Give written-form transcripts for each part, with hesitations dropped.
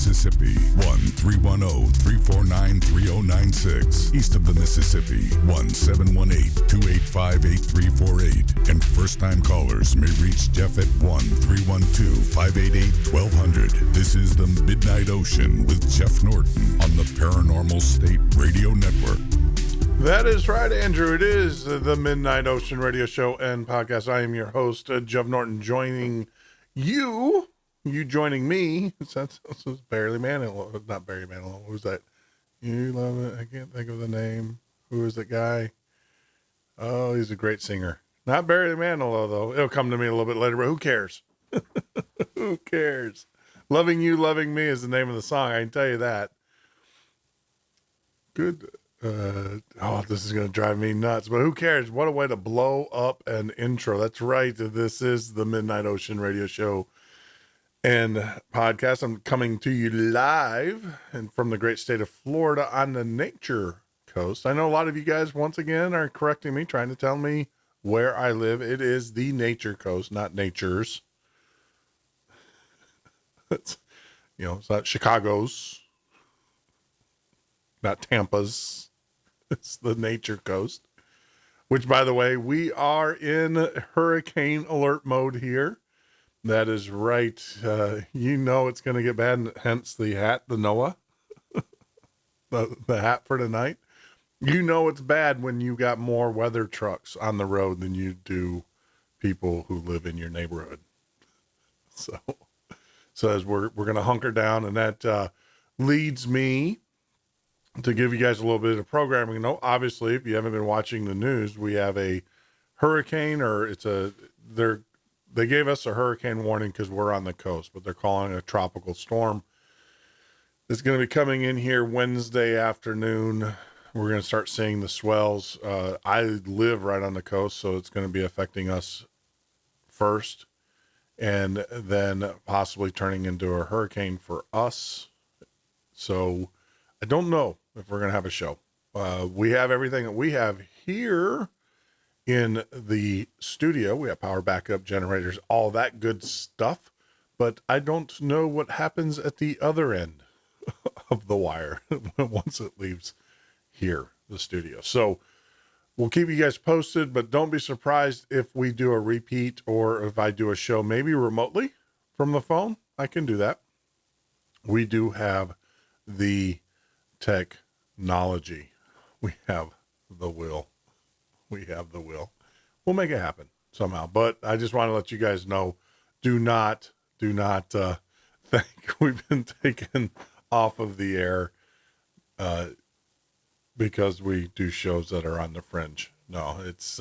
Mississippi, 1-310-349-3096. East of the Mississippi, 1-718-285-8348. And first-time callers may reach Jeff at 1-312-588-1200. This is the Midnight Ocean with Jeff Norton on the Paranormal State Radio Network. That is right, Andrew. It is the Midnight Ocean radio show and podcast. I am your host, Jeff Norton, joining you joining me. This is Barely Manilow. Not Barry Manilow. Who's that? You love it. I can't think of the name. Who is that guy? Oh, he's a great singer. Not Barry Manilow, though. It'll come to me a little bit later, but who cares? Who cares? Loving You, Loving Me is the name of the song. I can tell you that. Good. This is going to drive me nuts, but who cares? What a way to blow up an intro. That's right. This is the Midnight Ocean radio show and podcast. I'm coming to you live and from the great state of Florida on the Nature Coast. I know a lot of you guys, once again, are correcting me, trying to tell me where I live. It is the Nature Coast, not Nature's. It's not Chicago's, not Tampa's. It's the Nature Coast, which, by the way, we are in hurricane alert mode here. That is right. It's going to get bad, hence the hat, the Noah, the hat for tonight. It's bad when you got more weather trucks on the road than you do people who live in your neighborhood. So as we're going to hunker down, and that leads me to give you guys a little bit of programming. Obviously, if you haven't been watching the news, we have a hurricane, they gave us a hurricane warning because we're on the coast, but they're calling it a tropical storm. It's going to be coming in here Wednesday afternoon. We're going to start seeing the swells. I live right on the coast, so it's going to be affecting us first, and then possibly turning into a hurricane for us. So I don't know if we're going to have a show. We have everything that we have here in the studio. We have power backup generators, all that good stuff, but I don't know what happens at the other end of the wire once it leaves here, the studio. So we'll keep you guys posted, but don't be surprised if we do a repeat or if I do a show, maybe remotely from the phone. I can do that. We do have the technology. We have the will. We'll make it happen somehow. But I just want to let you guys know, do not think we've been taken off of the air because we do shows that are on the fringe. No, it's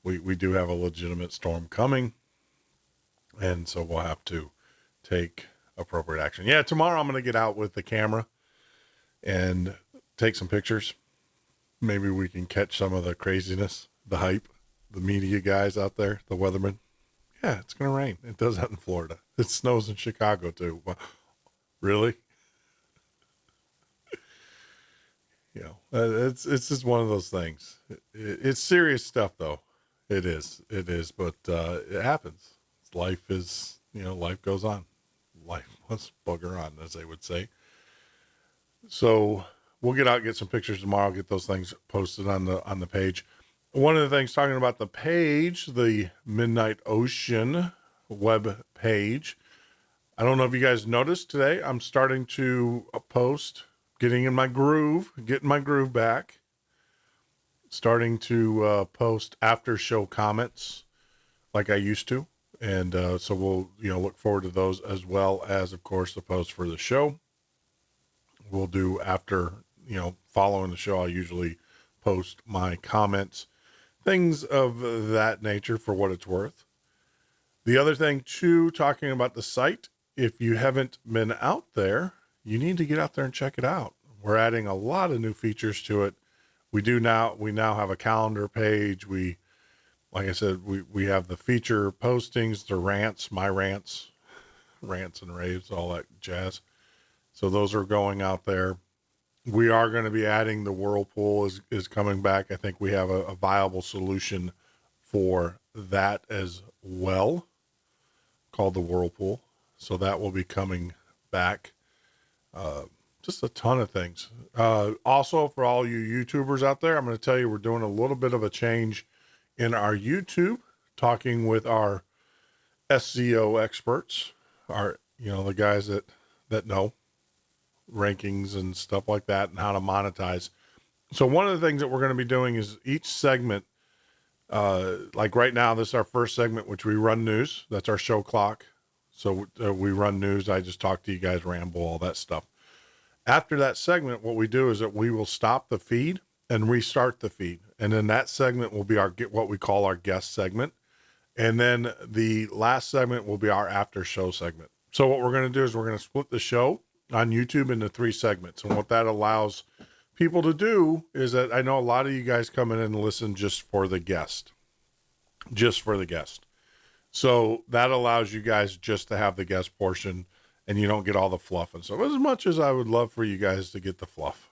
we do have a legitimate storm coming, and so we'll have to take appropriate action. Yeah, tomorrow I'm going to get out with the camera and take some pictures. Maybe we can catch some of the craziness, the hype, the media guys out there, the weathermen. Yeah, it's going to rain. It does that in Florida. It snows in Chicago too. Really? It's just one of those things. It's serious stuff though. It is, but it happens. Life is, life goes on. Life must bugger on, as they would say. So we'll get out, get some pictures tomorrow, get those things posted on the page. One of the things, talking about the page, the Midnight Ocean web page, I don't know if you guys noticed today, I'm starting to post, getting my groove back, starting to post after show comments like I used to. And so we'll, look forward to those, as well as, of course, the post for the show. We'll do after, following the show. I usually post my comments, things of that nature, for what it's worth. The other thing too, talking about the site, if you haven't been out there, you need to get out there and check it out. We're adding a lot of new features to it. We now have a calendar page. Like I said, we have the feature postings, the rants, my rants and raves, all that jazz. So those are going out there. We are going to be adding the whirlpool is coming back. I think we have a viable solution for that as well, called the whirlpool. So that will be coming back. Just a ton of things. Also, for all you YouTubers out there, I'm going to tell you we're doing a little bit of a change in our YouTube, talking with our SEO experts, the guys that know rankings and stuff like that and how to monetize. So one of the things that we're going to be doing is each segment, like right now, this is our first segment, which we run news. That's our show clock. So we run news. I just talk to you guys, ramble, all that stuff. After that segment, what we do is that we will stop the feed and restart the feed. And then that segment will be what we call our guest segment. And then the last segment will be our after show segment. So what we're going to do is we're going to split the show on YouTube into 3 segments. And what that allows people to do is that I know a lot of you guys come in and listen just for the guest. So that allows you guys just to have the guest portion and you don't get all the fluff and stuff. As much as I would love for you guys to get the fluff,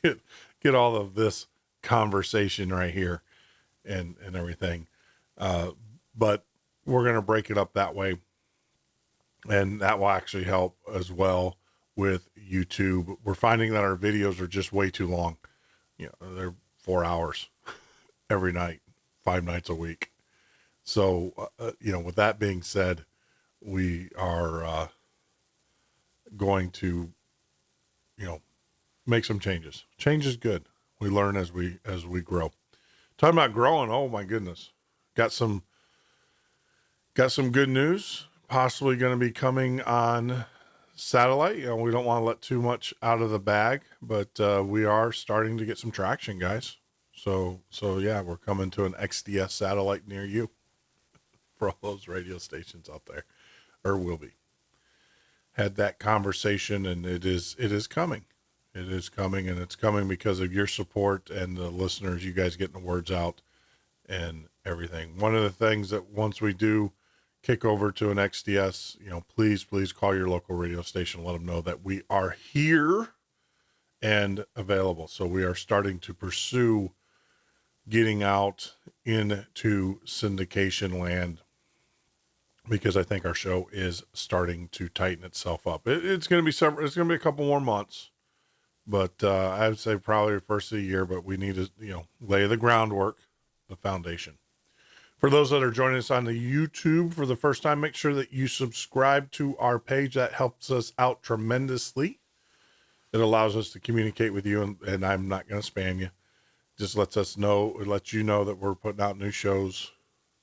get all of this conversation right here and everything. But we're going to break it up that way. And that will actually help as well with YouTube. We're finding that our videos are just way too long. They're 4 hours every night, 5 nights a week. So, with that being said, we are going to, make some changes. Change is good. We learn as we grow. Talking about growing, oh my goodness. Got some good news. Possibly going to be coming on satellite. We don't want to let too much out of the bag, but we are starting to get some traction, guys. So yeah, we're coming to an XDS satellite near you for all those radio stations out there, or will be. Had that conversation, and it is coming. It is coming, and it's coming because of your support and the listeners, you guys getting the words out and everything. One of the things that once we do kick over to an XDS, please call your local radio station, let them know that we are here and available. So we are starting to pursue getting out into syndication land because I think our show is starting to tighten itself up. It's going to be it's going to be a couple more months, but I would say probably the first of the year, but we need to, lay the groundwork, the foundation. For those that are joining us on the YouTube for the first time, make sure that you subscribe to our page. That helps us out tremendously. It allows us to communicate with you, and I'm not going to spam you. Just lets you know that we're putting out new shows,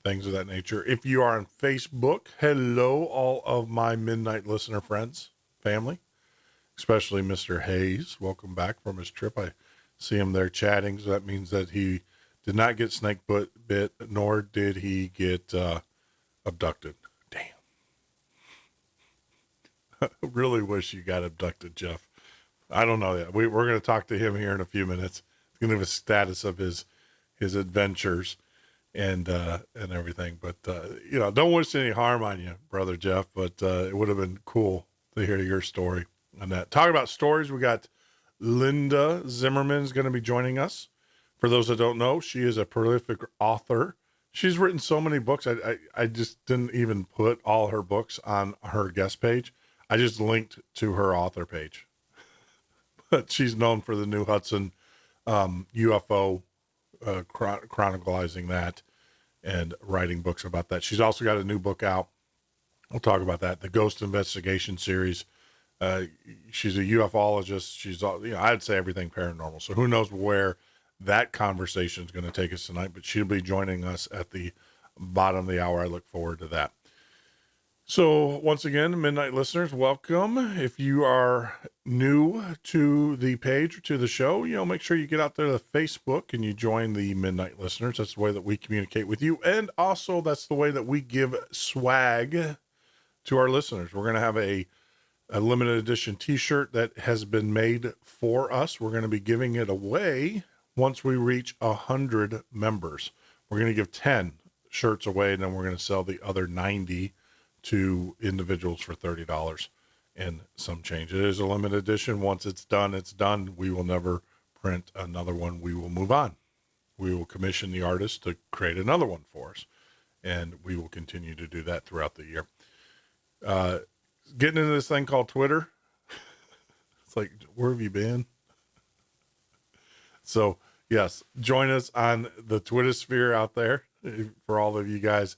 things of that nature. If you are on Facebook, hello, all of my Midnight Listener friends, family, especially Mr. Hayes. Welcome back from his trip. I see him there chatting, so that means that he did not get snake bit, nor did he get abducted. Damn. I really wish you got abducted, Jeff. I don't know yet. We're going to talk to him here in a few minutes. He's going to give a status of his adventures and everything. But, don't wish any harm on you, Brother Jeff, but it would have been cool to hear your story on that. Talking about stories, we got Linda Zimmermann is going to be joining us. For those that don't know, she is a prolific author. She's written so many books. I just didn't even put all her books on her guest page. I just linked to her author page. But she's known for the New Hudson UFO, chronicalizing that and writing books about that. She's also got a new book out. We'll talk about that. The Ghost Investigation series. She's a ufologist. She's, I'd say everything paranormal. So who knows where that conversation is going to take us tonight, but she'll be joining us at the bottom of the hour. I look forward to that. So once again, Midnight listeners, welcome. If you are new to the page or to the show, make sure you get out there to Facebook and you join the Midnight listeners. That's the way that we communicate with you. And also that's the way that we give swag to our listeners. We're going to have a limited edition t-shirt that has been made for us. We're going to be giving it away once we reach 100 members. We're going to give 10 shirts away, and then we're going to sell the other 90 to individuals for $30 and some change. It is a limited edition. Once it's done, it's done. We will never print another one. We will move on. We will commission the artist to create another one for us, and we will continue to do that throughout the year. Getting into this thing called Twitter, It's like, where have you been? So yes, join us on the Twitter sphere out there. For all of you guys,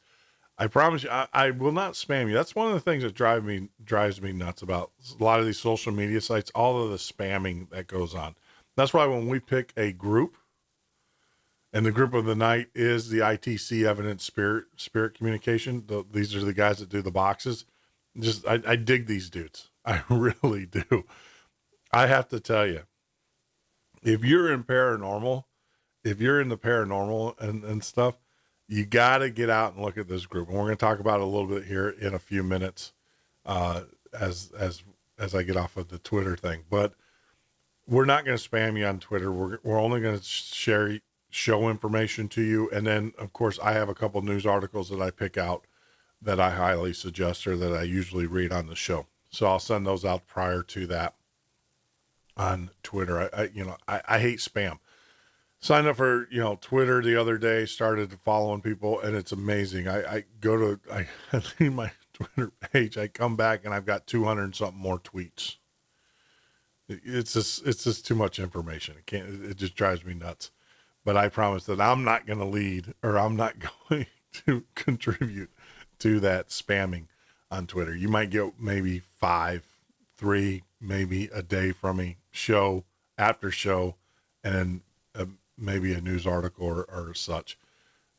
I promise you, I will not spam you. That's one of the things that drives me nuts about a lot of these social media sites, all of the spamming that goes on. That's why when we pick a group, and the group of the night is the ITC Evidence Spirit Communication. These are the guys that do the boxes. I dig these dudes. I really do. I have to tell you, if you're in paranormal, if you're in the paranormal and stuff, you got to get out and look at this group. And we're going to talk about it a little bit here in a few minutes, as I get off of the Twitter thing. But we're not going to spam you on Twitter. We're only going to show information to you. And then of course I have a couple news articles that I pick out that I highly suggest or that I usually read on the show. So I'll send those out prior to that on Twitter. I hate spam. Signed up for, Twitter the other day, started following people, and it's amazing. I leave my Twitter page. I come back and I've got 200 and something more tweets. It's just too much information. It just drives me nuts. But I promise that I'm not going to lead, or I'm not going to contribute to that spamming on Twitter. You might get maybe 3, maybe a day from me, show after show, and maybe a news article or such.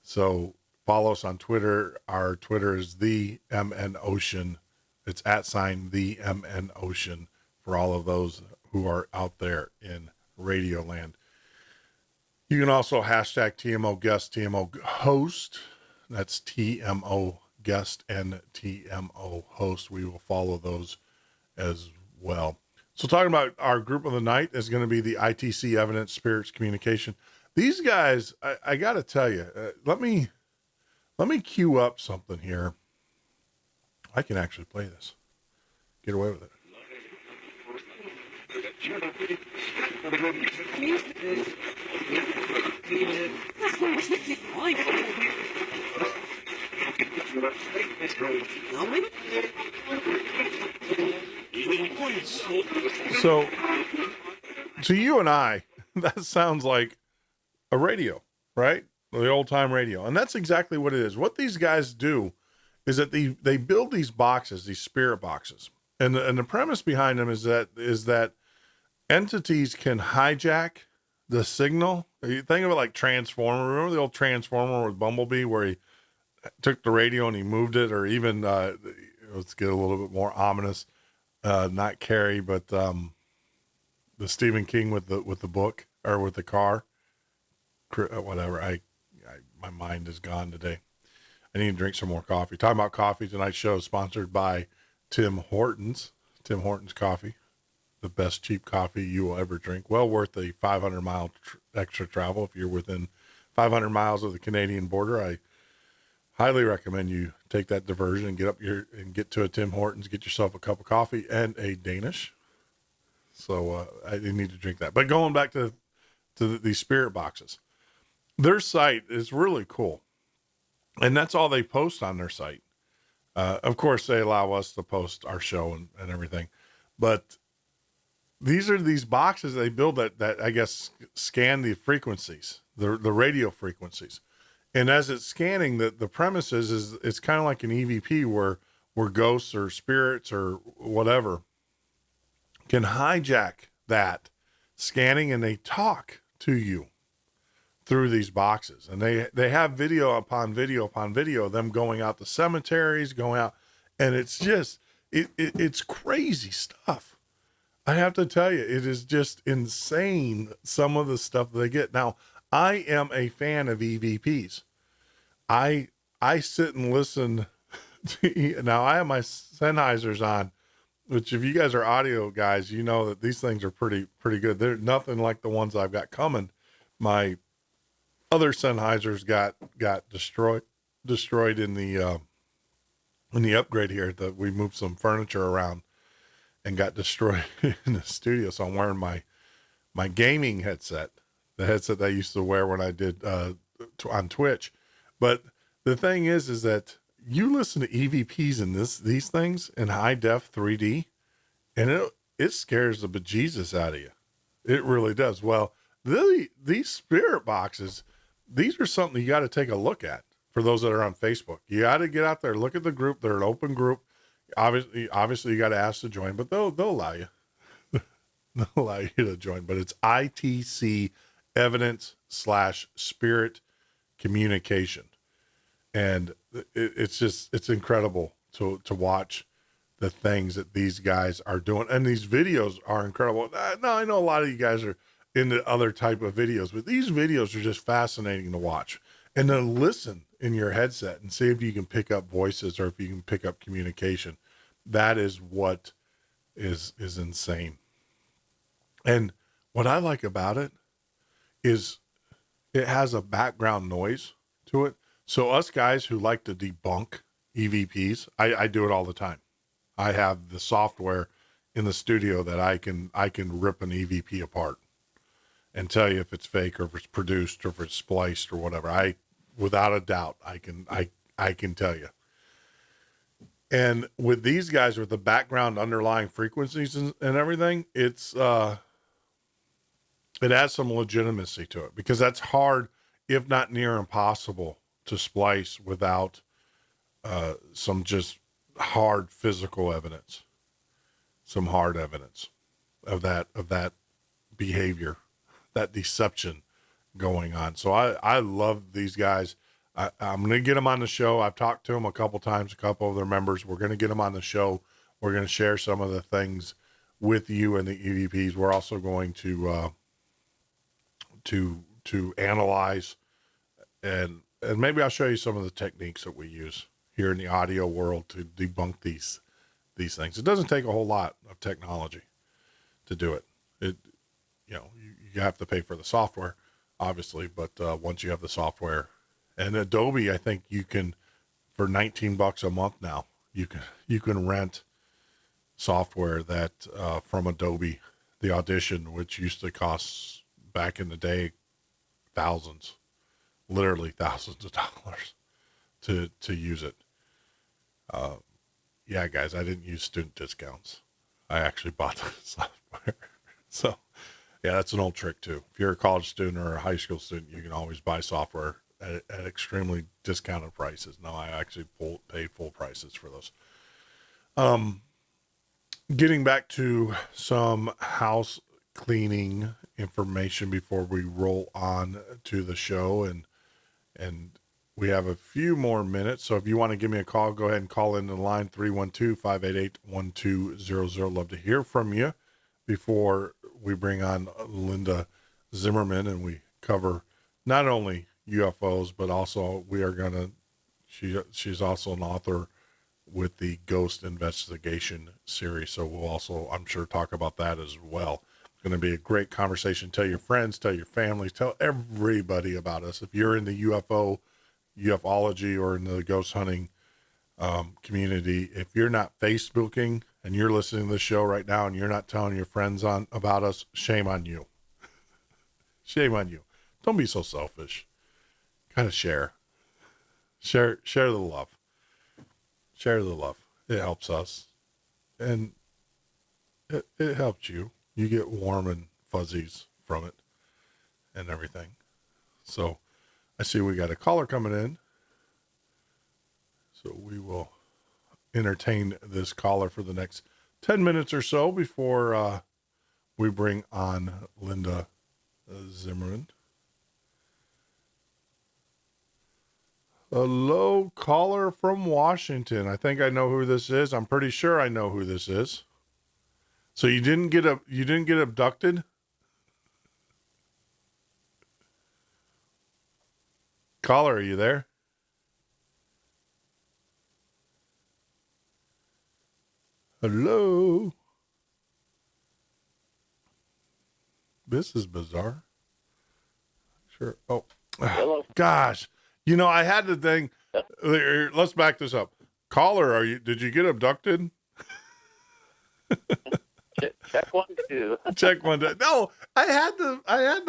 So follow us on Twitter. Our Twitter is the MN Ocean. It's @ the MN Ocean for all of those who are out there in Radio Land. You can also hashtag TMO guest, TMO host. That's TMO guest and TMO host. We will follow those as well. So talking about our group of the night is going to be the ITC Evidence Spirits Communication. These guys, I got to tell you, let me cue up something here. I can actually play this. Get away with it. So, to you and I, that sounds like a radio, right? The old time radio. And that's exactly what it is. What these guys do is that they build these boxes, these spirit boxes. And the premise behind them is that entities can hijack the signal. You think of it like Transformer. Remember the old Transformer with Bumblebee where he took the radio and he moved it, or even, let's get a little bit more ominous, not Carrie, but the Stephen King with the book, or with the car, whatever. My mind is gone today. I need to drink some more coffee. Talking about coffee, tonight's show is sponsored by Tim Hortons coffee, the best cheap coffee you will ever drink. Well worth the 500-mile extra travel. If you're within 500 miles of the Canadian border, I highly recommend you take that diversion and get to a Tim Hortons, get yourself a cup of coffee and a Danish. So I didn't need to drink that. But going back to these spirit boxes, their site is really cool. And that's all they post on their site. Of course, they allow us to post our show and everything. But these are these boxes they build that I guess scan the frequencies, the radio frequencies. And as it's scanning, the premise is it's kind of like an EVP where ghosts or spirits or whatever can hijack that scanning, and they talk to you through these boxes. And they have video upon video upon video of them going out to cemeteries, going out, and it's just, it's crazy stuff. I have to tell you, it is just insane, some of the stuff they get. Now, I am a fan of EVPs. I sit and listen to, now I have my Sennheisers on, which if you guys are audio guys, you know that these things are pretty good. They're nothing like the ones I've got coming. My other Sennheisers got destroyed in the upgrade here. That we moved some furniture around and got destroyed in the studio. So I'm wearing my gaming headset, the headset that I used to wear when I did on Twitch. But the thing is that you listen to EVPs and these things in high def 3D, and it scares the bejesus out of you. It really does. Well, these spirit boxes, these are something you got to take a look at for those that are on Facebook. You got to get out there, look at the group. They're an open group. Obviously you got to ask to join, but they'll allow you. They'll allow you to join, but it's ITC evidence/spirit communication. And it's incredible to watch the things that these guys are doing. And these videos are incredible. Now, I know a lot of you guys are into other type of videos, but these videos are just fascinating to watch. And then listen in your headset and see if you can pick up voices or if you can pick up communication. That is what is insane. And what I like about it is it has a background noise to it. So us guys who like to debunk EVPs, I do it all the time. I have the software in the studio that I can rip an EVP apart and tell you if it's fake or if it's produced or if it's spliced or whatever. Without a doubt, I can tell you. And with these guys with the background underlying frequencies and everything, it adds some legitimacy to it, because that's hard, if not near impossible, to splice without some just hard physical evidence, some hard evidence of that behavior, that deception going on. So I love these guys. I'm going to get them on the show. I've talked to them a couple times, a couple of their members. We're going to get them on the show. We're going to share some of the things with you and the EVPs. We're also going to analyze and maybe I'll show you some of the techniques that we use here in the audio world to debunk these things. It doesn't take a whole lot of technology to do it. You have to pay for the software, obviously, but once you have the software, and Adobe, I think you can, for $19 a month now, you can rent software that from Adobe, the Audition, which used to cost back in the day literally thousands of dollars to use it. Yeah, guys, I didn't use student discounts. I actually bought the software. So yeah, that's an old trick too. If you're a college student or a high school student, you can always buy software at extremely discounted prices. No, I actually paid full prices for those. Getting back to some house cleaning information before we roll on to the show, and we have a few more minutes. So if you want to give me a call, go ahead and call in the line 312-588-1200. Love to hear from you before we bring on Linda Zimmermann and we cover not only UFOs, but also she's also an author with the Ghost Investigation series. So we'll also, I'm sure, talk about that as well. It's going to be a great conversation. Tell your friends, tell your families, tell everybody about us. If you're in the ufology or in the ghost hunting community, if you're not Facebooking and you're listening to the show right now and you're not telling your friends about us, shame on you. Shame on you. Don't be so selfish. Gotta share the love. Share the love. It helps us. And it helps you. You get warm and fuzzies from it and everything. So I see we got a caller coming in. So we will entertain this caller for the next 10 minutes or so before we bring on Linda Zimmermann. Hello, caller from Washington. I think I know who this is. I'm pretty sure I know who this is. So you didn't get abducted? Caller, are you there? Hello. This is bizarre. Sure. Oh, hello. Gosh. I had the thing. Let's back this up. Caller, did you get abducted? Check 1, 2. Check 1, 2. No, I had the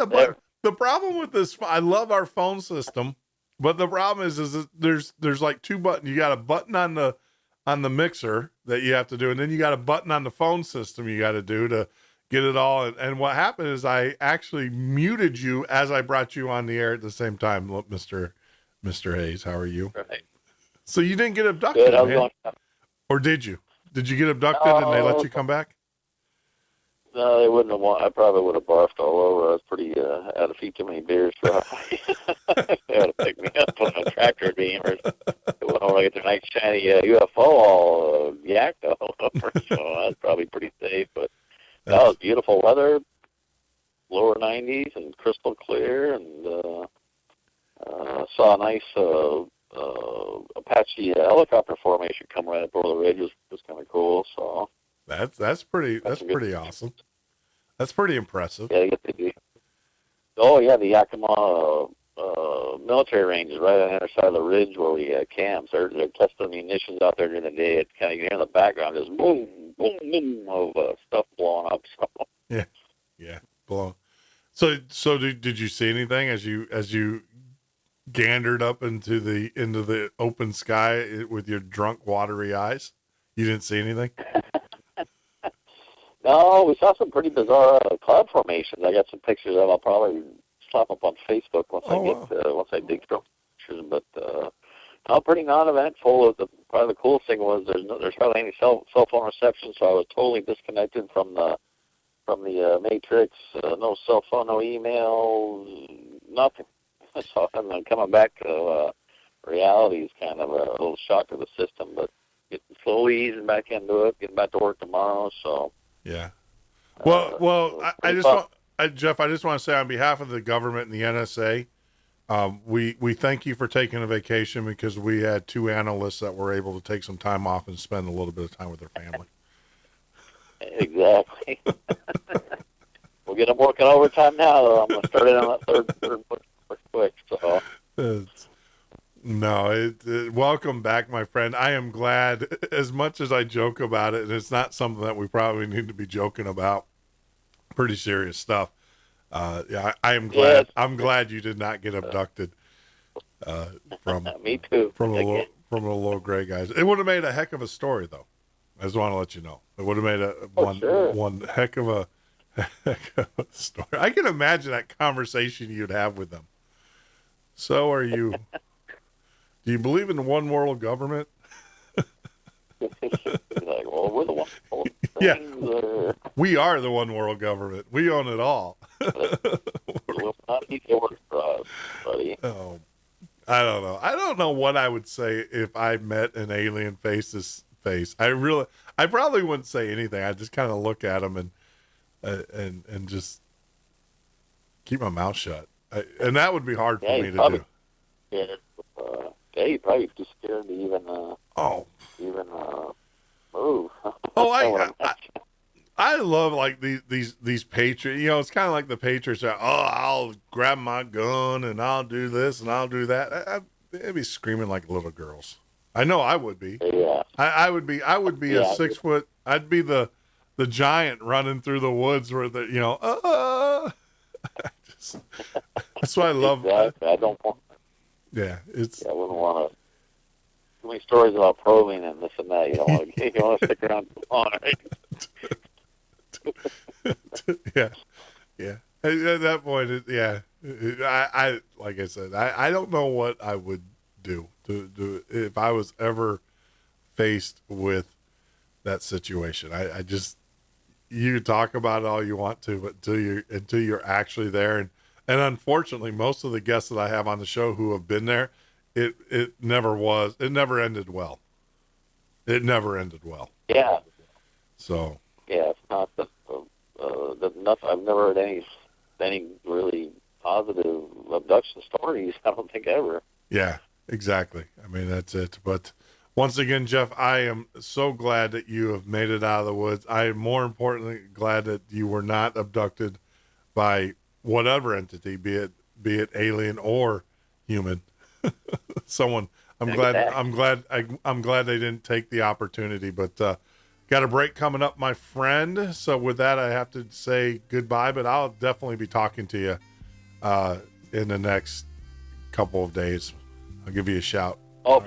button. The problem with this, I love our phone system, but the problem is that there's like two buttons. You got a button on the on the mixer that you have to do, and then you got a button on the phone system you got to do to get it all. And what happened is I actually muted you as I brought you on the air at the same time, Mr. Hayes. How are you? Right. So you didn't get abducted, Good. I was man, going. or did you? Did you get abducted and they let you come back? No, they wouldn't have I probably would have barfed all over. I was pretty had a few too many beers for. They would have picked me up on a tractor beam or went over to get their nice shiny UFO all yacked all over. So I was probably pretty safe. But that was beautiful weather, lower 90s and crystal clear, and saw a nice Apache helicopter formation come right up over the ridge. It was kind of cool. So. That's pretty awesome. That's pretty impressive. Yeah, the Yakima military range is right on the other side of the ridge where we camps. They're testing munitions out there during the day. It's kind of, you hear in the background just boom, boom, boom of stuff blowing up. So. Yeah, blown. So did you see anything as you gandered up into the open sky with your drunk, watery eyes? You didn't see anything? No, we saw some pretty bizarre cloud formations. I got some pictures of. I'll probably slap up on Facebook once I dig through pictures. But no, pretty non-eventful. Probably the coolest thing was there's hardly any cell phone reception, so I was totally disconnected from the matrix. No cell phone, no email, nothing. So and then coming back to reality is kind of a little shock to the system, but getting slowly easing back into it, getting back to work tomorrow. So. Yeah. Well, Jeff, I just want to say on behalf of the government and the NSA, we thank you for taking a vacation because we had two analysts that were able to take some time off and spend a little bit of time with their family. Exactly. We'll get them working overtime now, though. I'm going to start it on that third quick. So. No, welcome back, my friend. I am glad, as much as I joke about it, and it's not something that we probably need to be joking about. Pretty serious stuff. Yeah, I am glad. Yes. I'm glad you did not get abducted. From me too. From the little gray guys. It would have made a heck of a story, though. I just want to let you know. It would have made one heck of a story. I can imagine that conversation you'd have with them. So are you? Do you believe in one world government? Like, well, we're the one world. Yeah, we are the one world government. We own it all. Not easy work for us, buddy. Oh, I don't know. I don't know what I would say if I met an alien face. I probably wouldn't say anything. I'd just kind of look at them and just keep my mouth shut. And that would be hard for me to do. Yeah. You're probably too scared to even move. Oh, I love like these patriots. You know, it's kind of like the patriots are. Oh, I'll grab my gun and I'll do this and I'll do that. They'd be screaming like little girls. I know I would be. Yeah. I would be a 6 foot. I'd be the giant running through the woods where that's why I love. Exactly. I don't want. Yeah, I wouldn't want to. Too many stories about probing and this and that. You don't want to. You want to stick around too long, right? Yeah. At that point, I like I said, I don't know what I would do to if I was ever faced with that situation. I just, you talk about it all you want to, but until you're actually there, and unfortunately, most of the guests that I have on the show who have been there, it never ended well. It never ended well. Yeah. So. Yeah, it's not nothing. I've never heard any really positive abduction stories. I don't think ever. Yeah, exactly. I mean, that's it. But once again, Jeff, I am so glad that you have made it out of the woods. I am more importantly glad that you were not abducted by whatever entity, be it alien or human. Someone. I'm glad they didn't take the opportunity. But got a break coming up, my friend. So with that, I have to say goodbye. But I'll definitely be talking to you in the next couple of days. I'll give you a shout. Oh,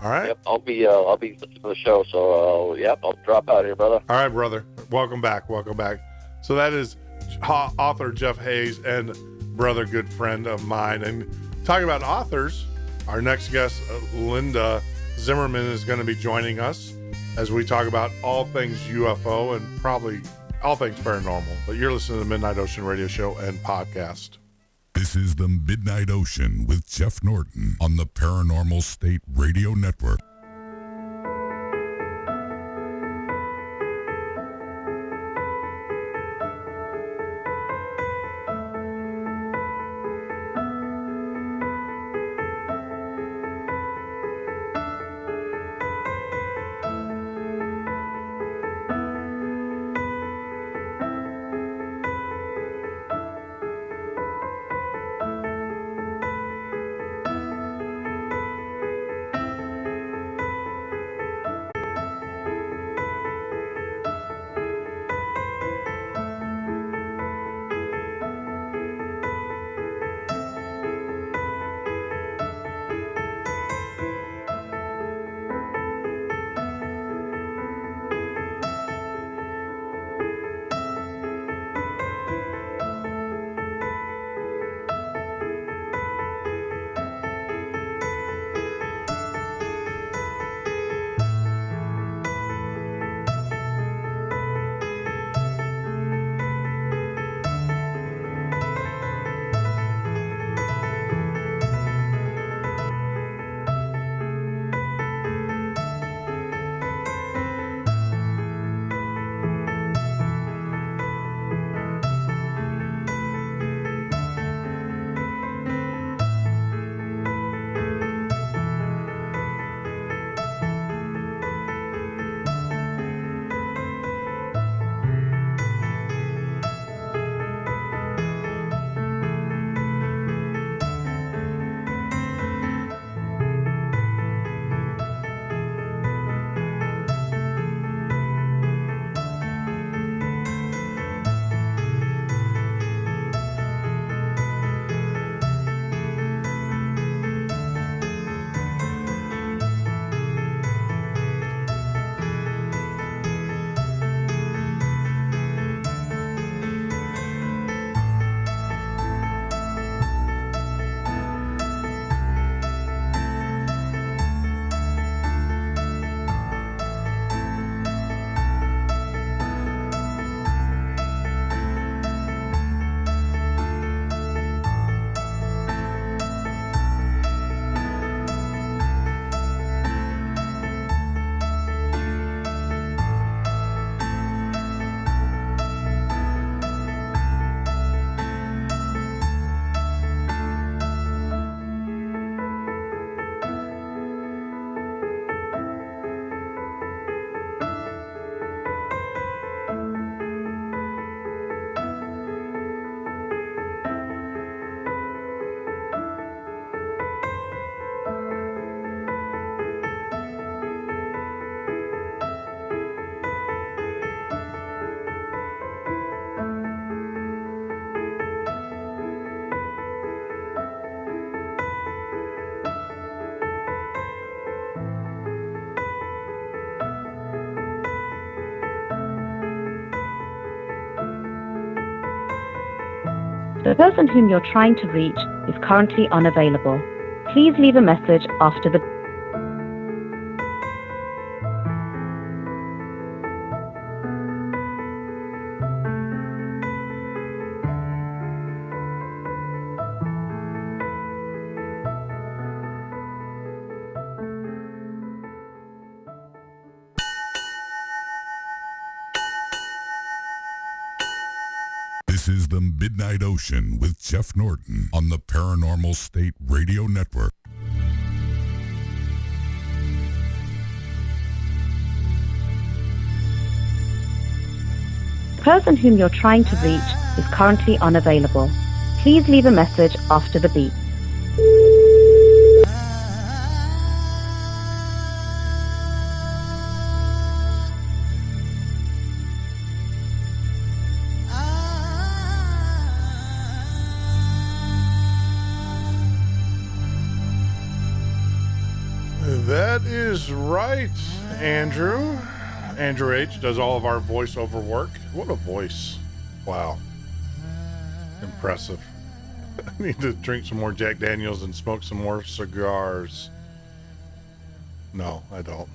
All right. Yep, I'll be listening to the show. So yep, I'll drop out here, brother. All right, brother. Welcome back. Welcome back. So that is author Jeff Hayes and brother, good friend of mine. And talking about authors, our next guest, Linda Zimmermann, is going to be joining us as we talk about all things UFO and probably all things paranormal. But you're listening to the Midnight Ocean Radio Show and podcast. This is the Midnight Ocean with Jeff Norton on the Paranormal State Radio Network. The person whom you're trying to reach is currently unavailable. Please leave a message after the... This is the Midnight Ocean with Jeff Norton on the Paranormal State Radio Network. The person whom you're trying to reach is currently unavailable. Please leave a message after the beep. That is right, Andrew. Andrew H. does all of our voiceover work. What a voice. Wow. Impressive. I need to drink some more Jack Daniels and smoke some more cigars. No, I don't.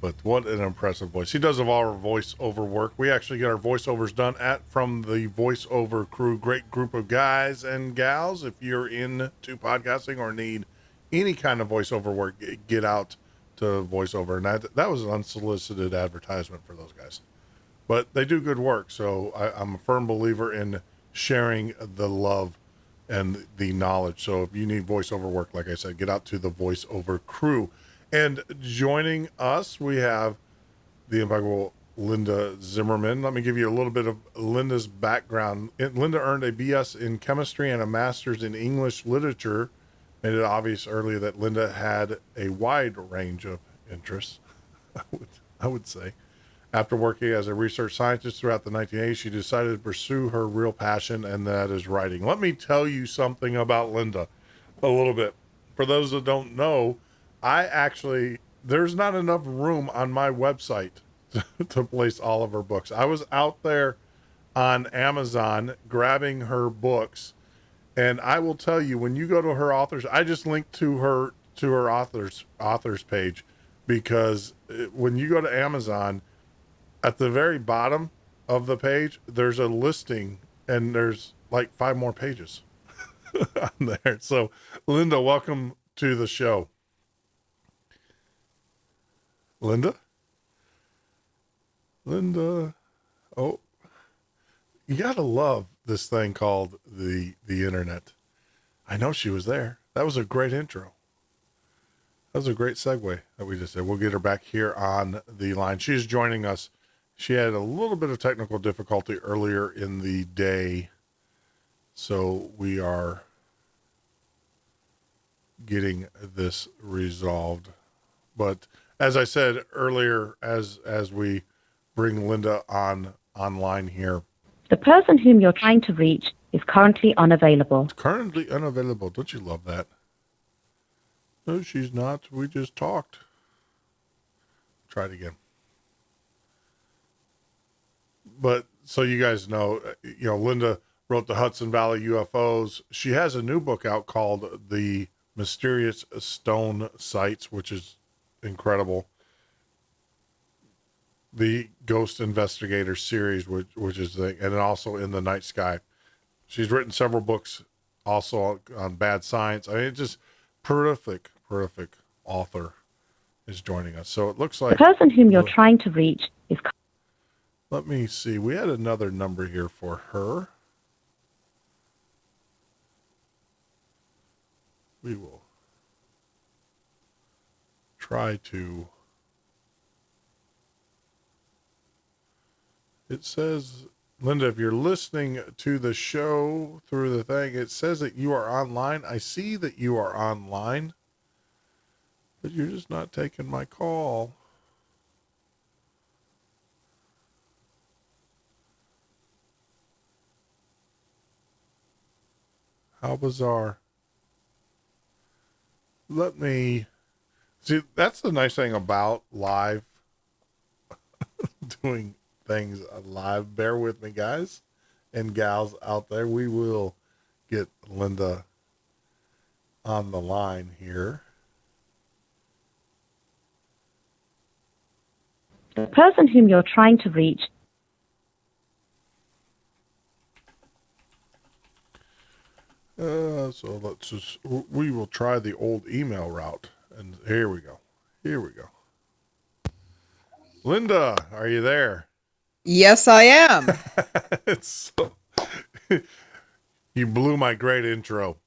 But what an impressive voice. He does all our voiceover work. We actually get our voiceovers done from the voiceover crew. Great group of guys and gals. If you're into podcasting or need any kind of voiceover work, get out to voiceover. And that was an unsolicited advertisement for those guys. But they do good work. So I'm a firm believer in sharing the love and the knowledge. So if you need voiceover work, like I said, get out to the voiceover crew. And joining us, we have the impeccable Linda Zimmermann. Let me give you a little bit of Linda's background. Linda earned a BS in chemistry and a master's in English literature. Made it obvious early that Linda had a wide range of interests, I would say. After working as a research scientist throughout the 1980s, she decided to pursue her real passion, and that is writing. Let me tell you something about Linda a little bit. For those that don't know, there's not enough room on my website to place all of her books. I was out there on Amazon grabbing her books, and I will tell you, when you go to her authors, I just linked to her authors page, because when you go to Amazon, at the very bottom of the page, there's a listing, and there's like 5 more pages on there. So, Linda, welcome to the show. Linda? Oh, you gotta love this thing called the internet. I know she was there. That was a great intro. That was a great segue that we just did. We'll get her back here on the line. She's joining us. She had a little bit of technical difficulty earlier in the day, so we are getting this resolved. But as I said earlier, as we bring Linda online here. The person whom you're trying to reach is currently unavailable. Currently unavailable. Don't you love that? No, she's not. We just talked. Try it again. But so you guys know, Linda wrote the Hudson Valley UFOs. She has a new book out called The Mysterious Stone Sites, which is incredible. The Ghost Investigator series, which is and then also In the Night Sky. She's written several books also on bad science. I mean, it's just prolific author is joining us. So it looks like the person whom you're trying to reach is. Let me see. We had another number here for her. We will try to. It says, Linda, if you're listening to the show through the thing, it says that you are online. I see that you are online, but you're just not taking my call. How bizarre. Let me see. That's the nice thing about live doing things live. Bear with me, guys and gals out there. We will get Linda on the line here. The person whom you're trying to reach. So we will try the old email route. And here we go. Linda, are you there? Yes, I am. It's so, you blew my great intro.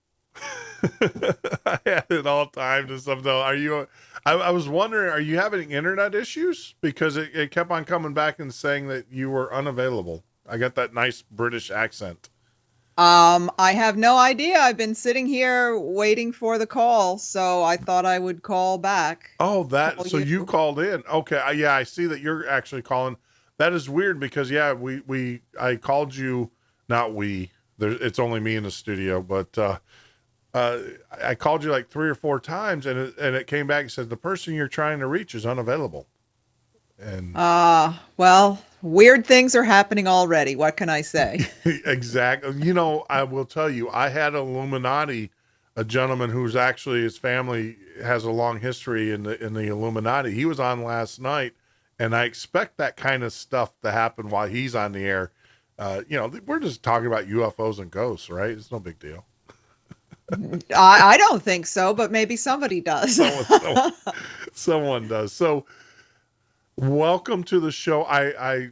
I had it all timed and stuff though. I was wondering, are you having internet issues? Because it kept on coming back and saying that you were unavailable. I got that nice British accent. I have no idea. I've been sitting here waiting for the call, so I thought I would call back. Oh, so you called in. Okay. Yeah, I see that you're actually calling. That is weird because I called you, not we, it's only me in the studio, but, I called you like 3 or 4 times, and it came back and said the person you're trying to reach is unavailable. And well, weird things are happening already. What can I say? exactly. You know, I will tell you, I had Illuminati, a gentleman who's actually, his family has a long history in the Illuminati. He was on last night, and I expect that kind of stuff to happen while he's on the air. You know, we're just talking about UFOs and ghosts, right? It's no big deal. I don't think so, but maybe somebody does. Someone does. So welcome to the show. I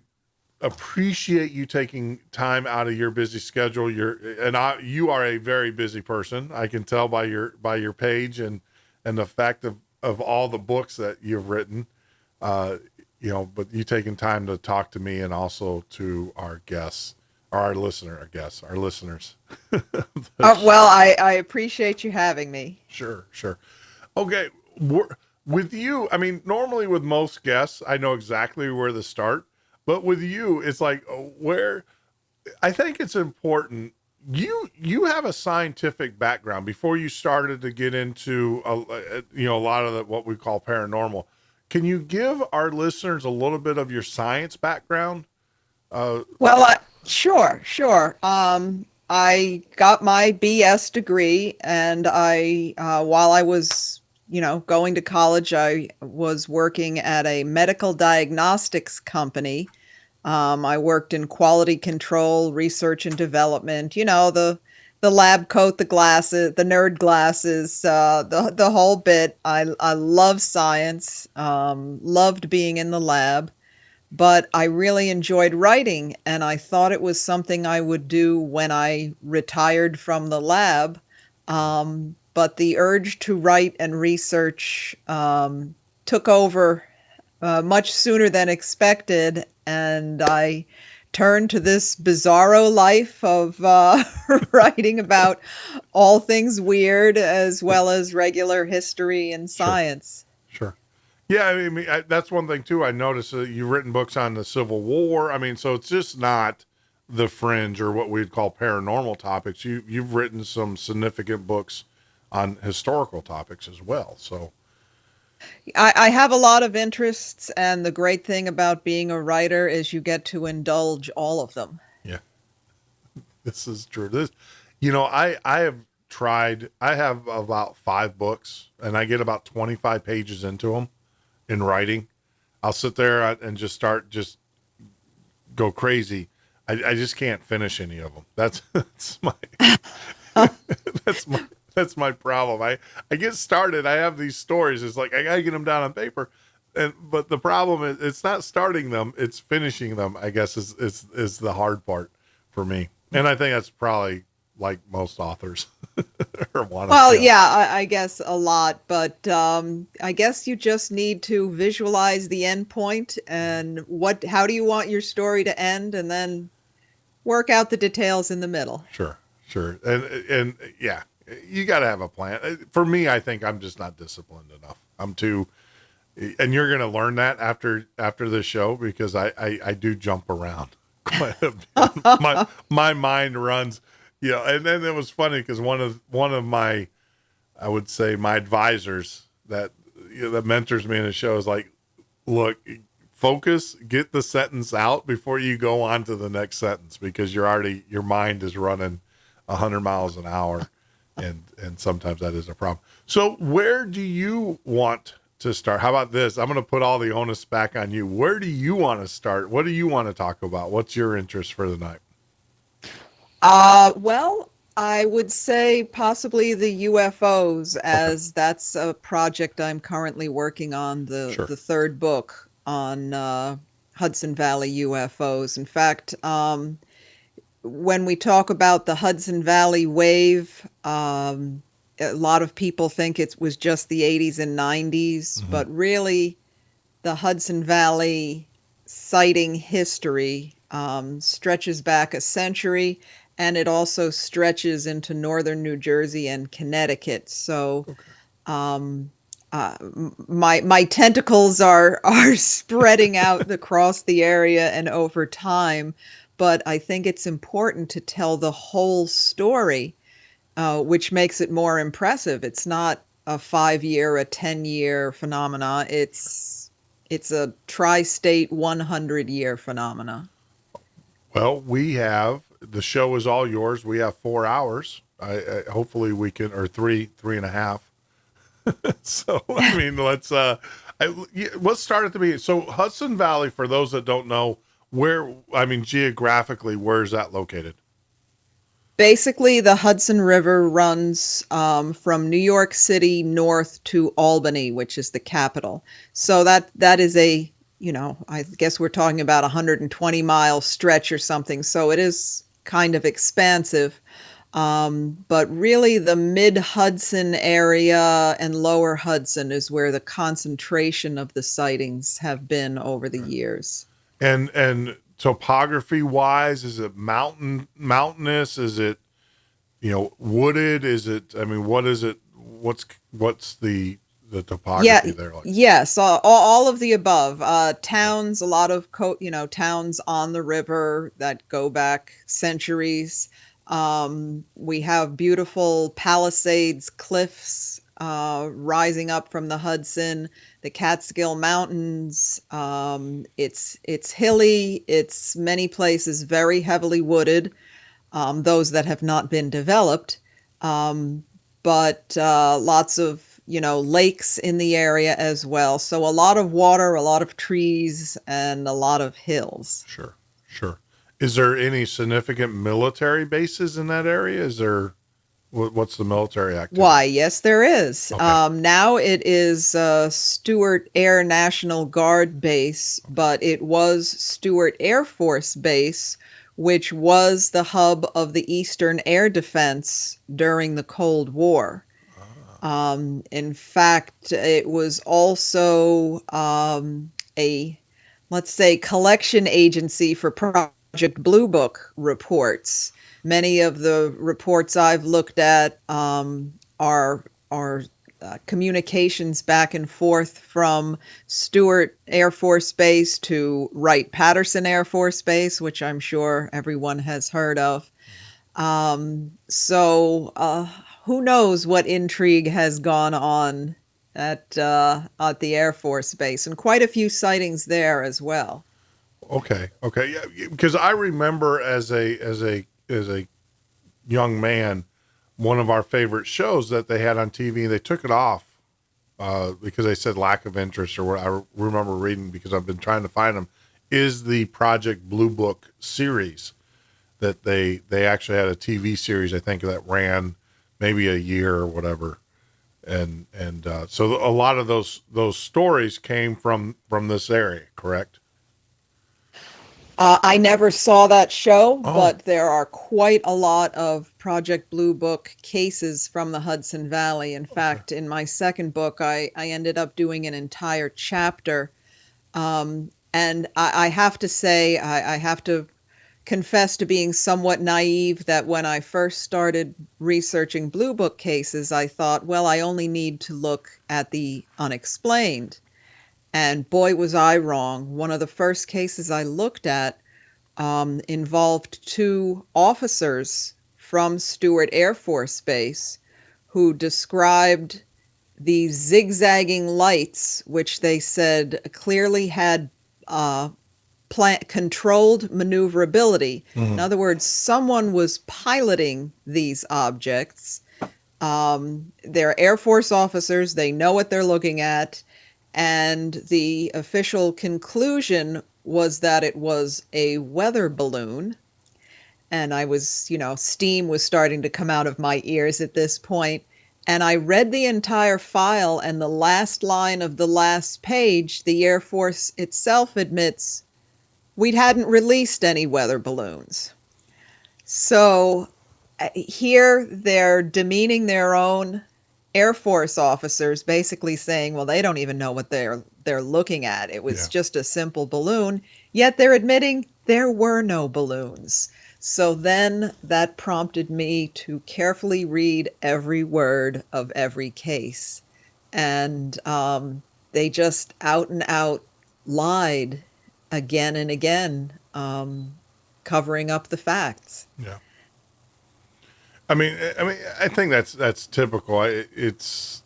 appreciate you taking time out of your busy schedule. You are a very busy person. I can tell by your page and the fact of all the books that you've written, you know, but you taking time to talk to me and also to our guests, or our listeners. Well, I appreciate you having me. Sure. Okay. With you, I mean, normally with most guests, I know exactly where to start, but with you, it's like I think it's important. You have a scientific background before you started to get into, a lot of what we call paranormal. Can you give our listeners a little bit of your science background? Sure. I got my BS degree, and while I was, going to college, I was working at a medical diagnostics company. I worked in quality control, research and development, the lab coat, the glasses, the nerd glasses, the whole bit. I love science, loved being in the lab. But I really enjoyed writing, and I thought it was something I would do when I retired from the lab. But the urge to write and research took over much sooner than expected, and I turned to this bizarro life of writing about all things weird as well as regular history and science. Sure. Yeah, I mean, that's one thing too. I noticed that you've written books on the Civil War. I mean, so it's just not the fringe or what we'd call paranormal topics. You've written some significant books on historical topics as well. So I have a lot of interests, and the great thing about being a writer is you get to indulge all of them. Yeah, this is true. I have tried. I have about 5 books, and I get about 25 pages into them. In writing, I'll sit there and just go crazy. I just can't finish any of them. That's my problem. I get started. I have these stories. It's like, I gotta get them down on paper. But the problem is it's not starting them. It's finishing them, I guess is the hard part for me. And I think that's probably like most authors. I guess a lot, but I guess you just need to visualize the end point and how do you want your story to end, and then work out the details in the middle. Sure. And yeah, you got to have a plan. For me, I think I'm just not disciplined enough. I'm too, and you're going to learn that after this show, because I do jump around quite a bit. My mind runs. Yeah, and then it was funny because one of my, I would say, my advisors that mentors me in the show is like, look, focus, get the sentence out before you go on to the next sentence, because your mind is running 100 miles an hour, and sometimes that is a problem. So where do you want to start? How about this? I'm going to put all the onus back on you. Where do you want to start? What do you want to talk about? What's your interest for the night? Well, I would say possibly the UFOs, as that's a project I'm currently working on, the third book on Hudson Valley UFOs. In fact, when we talk about the Hudson Valley wave, a lot of people think it was just the 80s and 90s, but really the Hudson Valley sighting history stretches back a century. And it also stretches into northern New Jersey and Connecticut. So my tentacles are spreading out across the area and over time. But I think it's important to tell the whole story. which makes it more impressive. It's not a 5-year, a 10-year phenomena. It's a tri-state 100-year phenomena. Well, the show is all yours. We have 4 hours. Hopefully we can, or three and a half. So, I mean, let's start at the beginning. So Hudson Valley, for those that don't know geographically, where is that located? Basically, the Hudson River runs from New York City north to Albany, which is the capital. So that is I guess we're talking about a 120-mile stretch or something. So it is kind of expansive. But really, the mid-Hudson area and lower Hudson is where the concentration of the sightings have been over the years. And topography wise, is it mountainous? Is it, wooded? Is it, what is it? What's the topography there like? Yes, all of the above. Towns, a lot of towns on the river that go back centuries. We have beautiful Palisades cliffs rising up from the Hudson, the Catskill Mountains. It's hilly. It's many places very heavily wooded, those that have not been developed, but lots of lakes in the area as well. So a lot of water, a lot of trees, and a lot of hills. Sure. Is there any significant military bases in that area? What's the military activity? Why, yes, there is. Okay. Now it is Stewart Air National Guard Base, but it was Stewart Air Force Base, which was the hub of the Eastern Air Defense during the Cold War. In fact, it was also a, let's say, collection agency for Project Blue Book reports. Many of the reports I've looked at are communications back and forth from Stewart Air Force Base to Wright-Patterson Air Force Base, which I'm sure everyone has heard of. So who knows what intrigue has gone on at the Air Force Base, and quite a few sightings there as well. Okay. Yeah, because I remember as a young man, one of our favorite shows that they had on TV, they took it off because they said lack of interest, or what I remember reading, because I've been trying to find them, is the Project Blue Book series that they actually had a TV series, I think, that ran maybe a year or whatever. And so a lot of those stories came from this area, correct? I never saw that show, but there are quite a lot of Project Blue Book cases from the Hudson Valley. In fact, in my second book, I ended up doing an entire chapter. And I have to say, I have to confess to being somewhat naive that when I first started researching Blue Book cases, I thought, well, I only need to look at the unexplained. And boy, was I wrong. One of the first cases I looked at involved 2 officers from Stewart Air Force Base who described the zigzagging lights, which they said clearly had controlled maneuverability. Mm-hmm. In other words, someone was piloting these objects. They're Air Force officers. They know what they're looking at. And the official conclusion was that it was a weather balloon. And I was, steam was starting to come out of my ears at this point. And I read the entire file, and the last line of the last page, the Air Force itself admits we hadn't released any weather balloons. So here they're demeaning their own Air Force officers, basically saying, well, they don't even know what they're looking at. It was just a simple balloon, yet they're admitting there were no balloons. So then that prompted me to carefully read every word of every case. And they just out and out lied again and again, covering up the facts. Yeah. I think that's typical. It's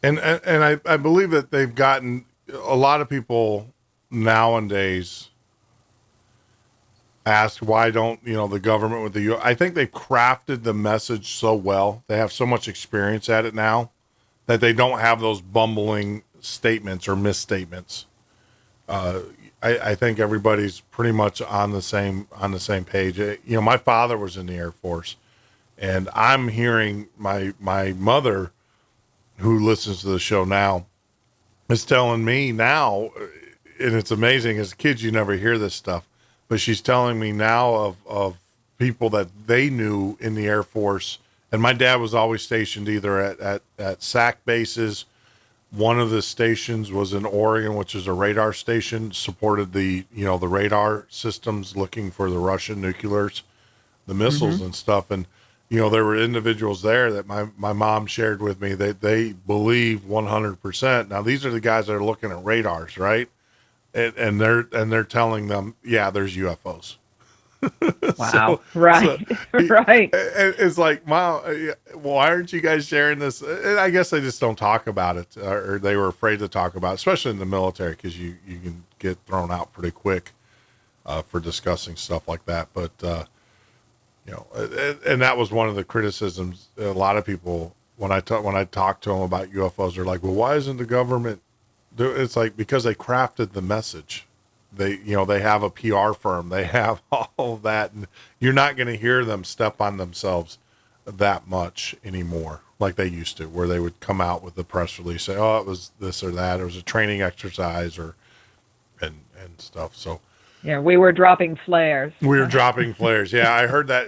and I believe that they've gotten a lot of people nowadays ask why don't the government with the I think they've crafted the message so well. They have so much experience at it now that they don't have those bumbling statements or misstatements. I think everybody's pretty much on the same page. My father was in the Air Force, and I'm hearing my mother, who listens to the show now, is telling me now, and it's amazing. As kids, you never hear this stuff, but she's telling me now of people that they knew in the Air Force. And my dad was always stationed either at SAC bases. One of the stations was in Oregon, which is a radar station, supported the radar systems looking for the Russian nuclears, the missiles and stuff. And, there were individuals there that my mom shared with me that they believe 100%. Now, these are the guys that are looking at radars, right? And they're telling them, yeah, there's UFOs. Wow. Right. Right. It's like, Mom, why aren't you guys sharing this? And I guess they just don't talk about it, or they were afraid to talk about it, especially in the military, because you can get thrown out pretty quick for discussing stuff like that. But, and that was one of the criticisms. A lot of people, when I talk to them about UFOs, they're like, well, why isn't the government it's like, because they crafted the message. They have a PR firm. They have all of that. And you're not going to hear them step on themselves that much anymore, like they used to, where they would come out with the press release, say, oh, it was this or that. It was a training exercise and stuff. So, yeah, we were dropping flares. We were dropping flares. Yeah, I heard that.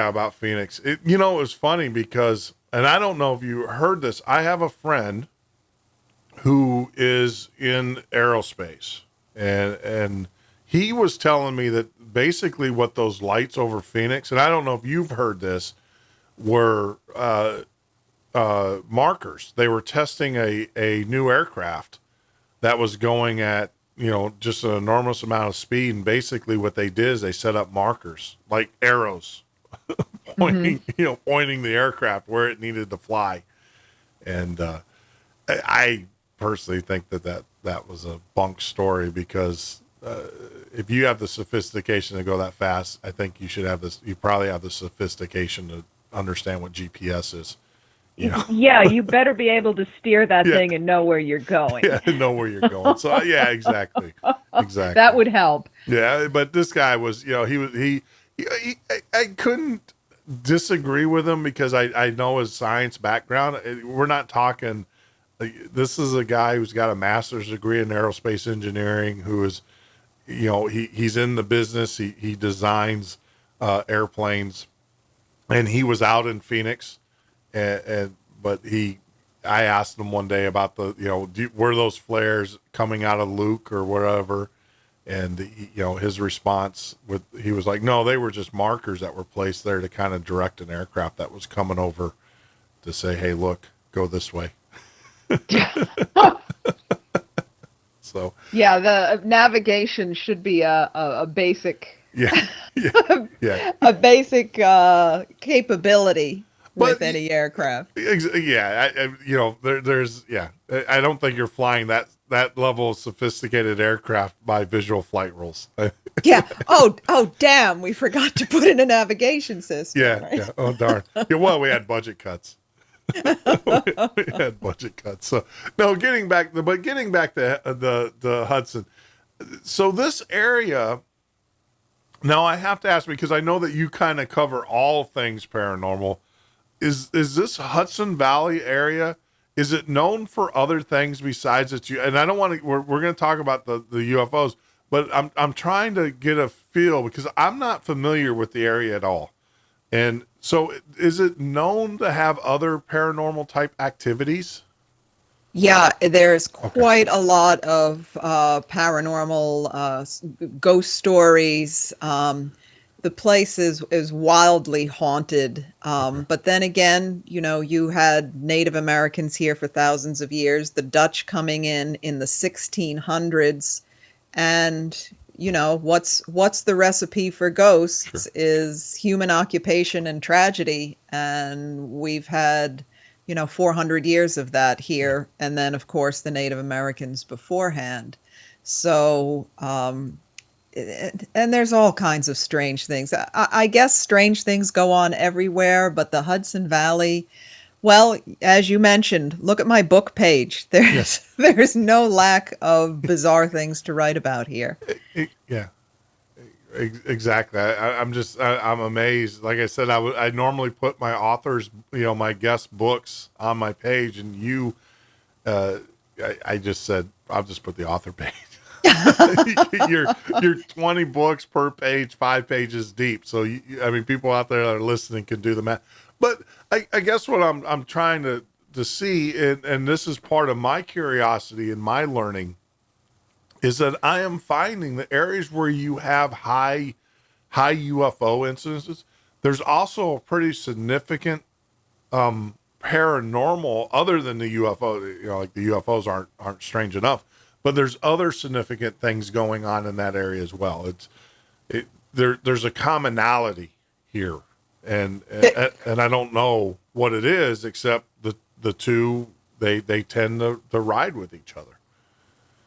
About Phoenix. It was funny because, and I don't know if you heard this, I have a friend who is in aerospace. And he was telling me that basically what those lights over Phoenix, and I don't know if you've heard this, were markers. They were testing a new aircraft that was going at, just an enormous amount of speed. And basically what they did is they set up markers, like arrows, pointing the aircraft where it needed to fly. And I personally think that was a bunk story, because if you have the sophistication to go that fast, I think you should have this. You probably have the sophistication to understand what GPS is. Yeah, you better be able to steer that thing and know where you're going. Yeah, know where you're going. So yeah, exactly. That would help. Yeah, but this guy was, I couldn't disagree with him, because I know his science background. We're not talking. This is a guy who's got a master's degree in aerospace engineering, who is, he's in the business. He designs airplanes, and he was out in Phoenix, but I asked him one day about were those flares coming out of Luke or whatever, and his response he was like, no, they were just markers that were placed there to kind of direct an aircraft that was coming over to say, hey, look, go this way. So yeah, the navigation should be a basic a basic capability with any aircraft. Yeah, there's I don't think you're flying that level of sophisticated aircraft by visual flight rules. Yeah. Oh, damn! We forgot to put in a navigation system. Yeah. Right? Yeah. Oh, darn. Yeah. Well, we had budget cuts. We had budget cuts. So no, getting back to the Hudson. So this area, now I have to ask, because I know that you kind of cover all things paranormal. Is this Hudson Valley area, is it known for other things besides its? And I don't want to. We're going to talk about the UFOs, but I'm trying to get a feel, because I'm not familiar with the area at all. And so, is it known to have other paranormal type activities? Yeah, there's quite a lot of paranormal ghost stories. The place is wildly haunted. But then again, you had Native Americans here for thousands of years, the Dutch coming in the 1600s. And, what's the recipe for ghosts? Sure. Is human occupation and tragedy, and we've had 400 years of that here, and then of course the Native Americans beforehand. So and there's all kinds of strange things. I guess strange things go on everywhere, but the Hudson Valley, well, as you mentioned, look at my book page. There's no lack of bizarre things to write about here. Yeah, exactly. I'm amazed. Like I said, I normally put my authors, my guest books on my page, and I just said, I'll just put the author page. you're 20 books per page, 5 pages deep. So people out there that are listening can do the math. But I guess what I'm trying to see, and this is part of my curiosity and my learning, is that I am finding the areas where you have high UFO incidences, there's also a pretty significant paranormal, other than the UFO. Like the UFOs aren't strange enough. But there's other significant things going on in that area as well. There's a commonality here, and I don't know what it is, except the two they tend to ride with each other.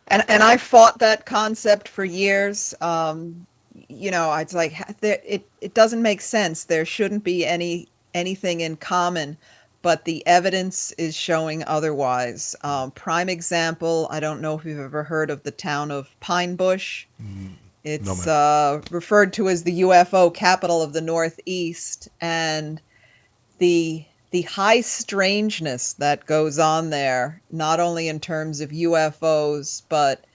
And I fought that concept for years. It's like it doesn't make sense. There shouldn't be anything in common. But the evidence is showing otherwise. Prime example, I don't know if you've ever heard of the town of Pine Bush. It's referred to as the UFO capital of the Northeast. And the high strangeness that goes on there, not only in terms of UFOs, but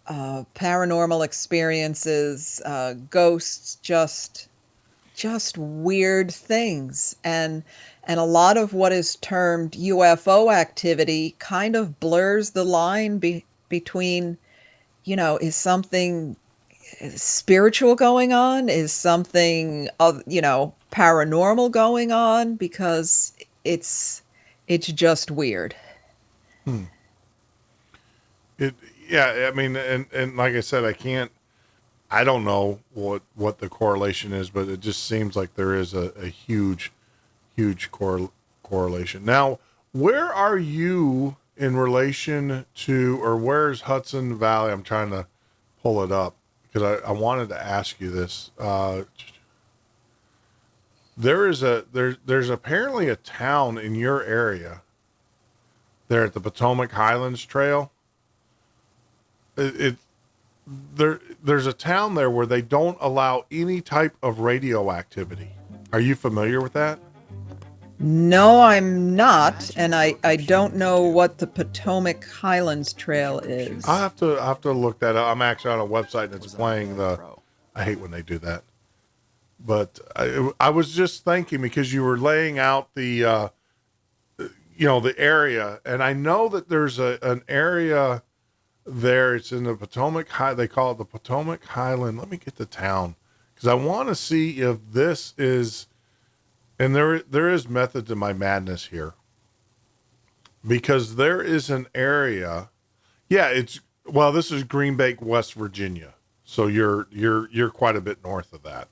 paranormal experiences, ghosts, just weird things. And a lot of what is termed UFO activity kind of blurs the line between, is something spiritual going on? Is something, paranormal going on? Because it's just weird. And like I said, I don't know what the correlation is, but it just seems like there is a huge correlation. Now, where are you in relation to, or where's Hudson Valley? I'm trying to pull it up because I wanted to ask you this. There's apparently a town in your area there at the Potomac Highlands Trail. There's a town there where they don't allow any type of radio activity. Are you familiar with that? No, I'm not, and I don't know what the Potomac Highlands Trail is. I'll have to look that up. I'm actually on a website and it's playing I hate when they do that. But I was just thinking, because you were laying out the area, and I know that there's an area there. It's in the Potomac they call it the Potomac Highland. Let me get the town, because I want to see if this is. And there is method to my madness here, because there is an area. Yeah, this is Green Bay, West Virginia. So you're quite a bit north of that.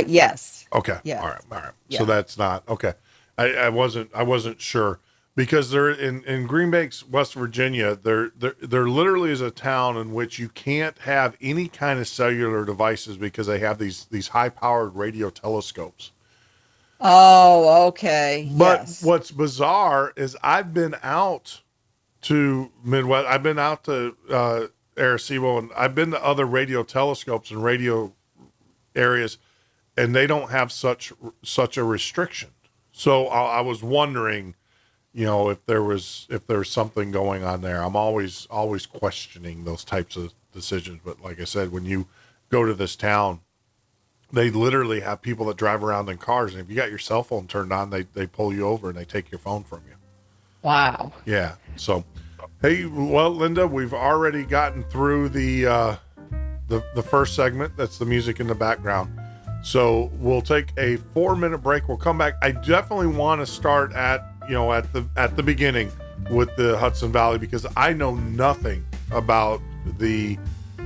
Yes. Okay. Yeah. All right. Yeah. So that's not okay. I wasn't sure, because they're in Green Bay, West Virginia. There literally is a town in which you can't have any kind of cellular devices, because they have these high powered radio telescopes. Oh, okay. But yes. What's bizarre is I've been out to Midwest. I've been out to Arecibo, and I've been to other radio telescopes and radio areas, and they don't have such a restriction. So I was wondering, if there's something going on there. I'm always questioning those types of decisions. But like I said, when you go to this town, they literally have people that drive around in cars, and if you got your cell phone turned on, they pull you over and they take your phone from you. Wow. Yeah. So, hey, well, Linda, we've already gotten through the first segment. That's the music in the background. So we'll take a 4-minute break. We'll come back. I definitely want to start at the beginning with the Hudson Valley, because I know nothing about the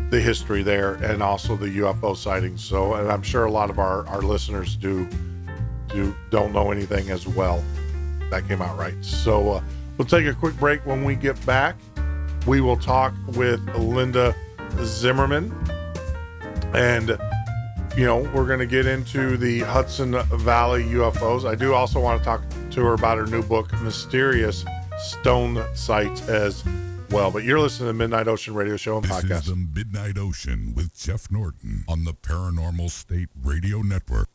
the history there and also the UFO sightings. So, and I'm sure a lot of our listeners don't know anything as well. That came out right. So we'll take a quick break. When we get back, we will talk with Linda Zimmermann, and we're going to get into the Hudson Valley UFOs. I do also want to talk to her about her new book, Mysterious Stone Sites, as well. But you're listening to the Midnight Ocean Radio Show and Podcast. This is the Midnight Ocean with Jeff Norton on the Paranormal State Radio Network.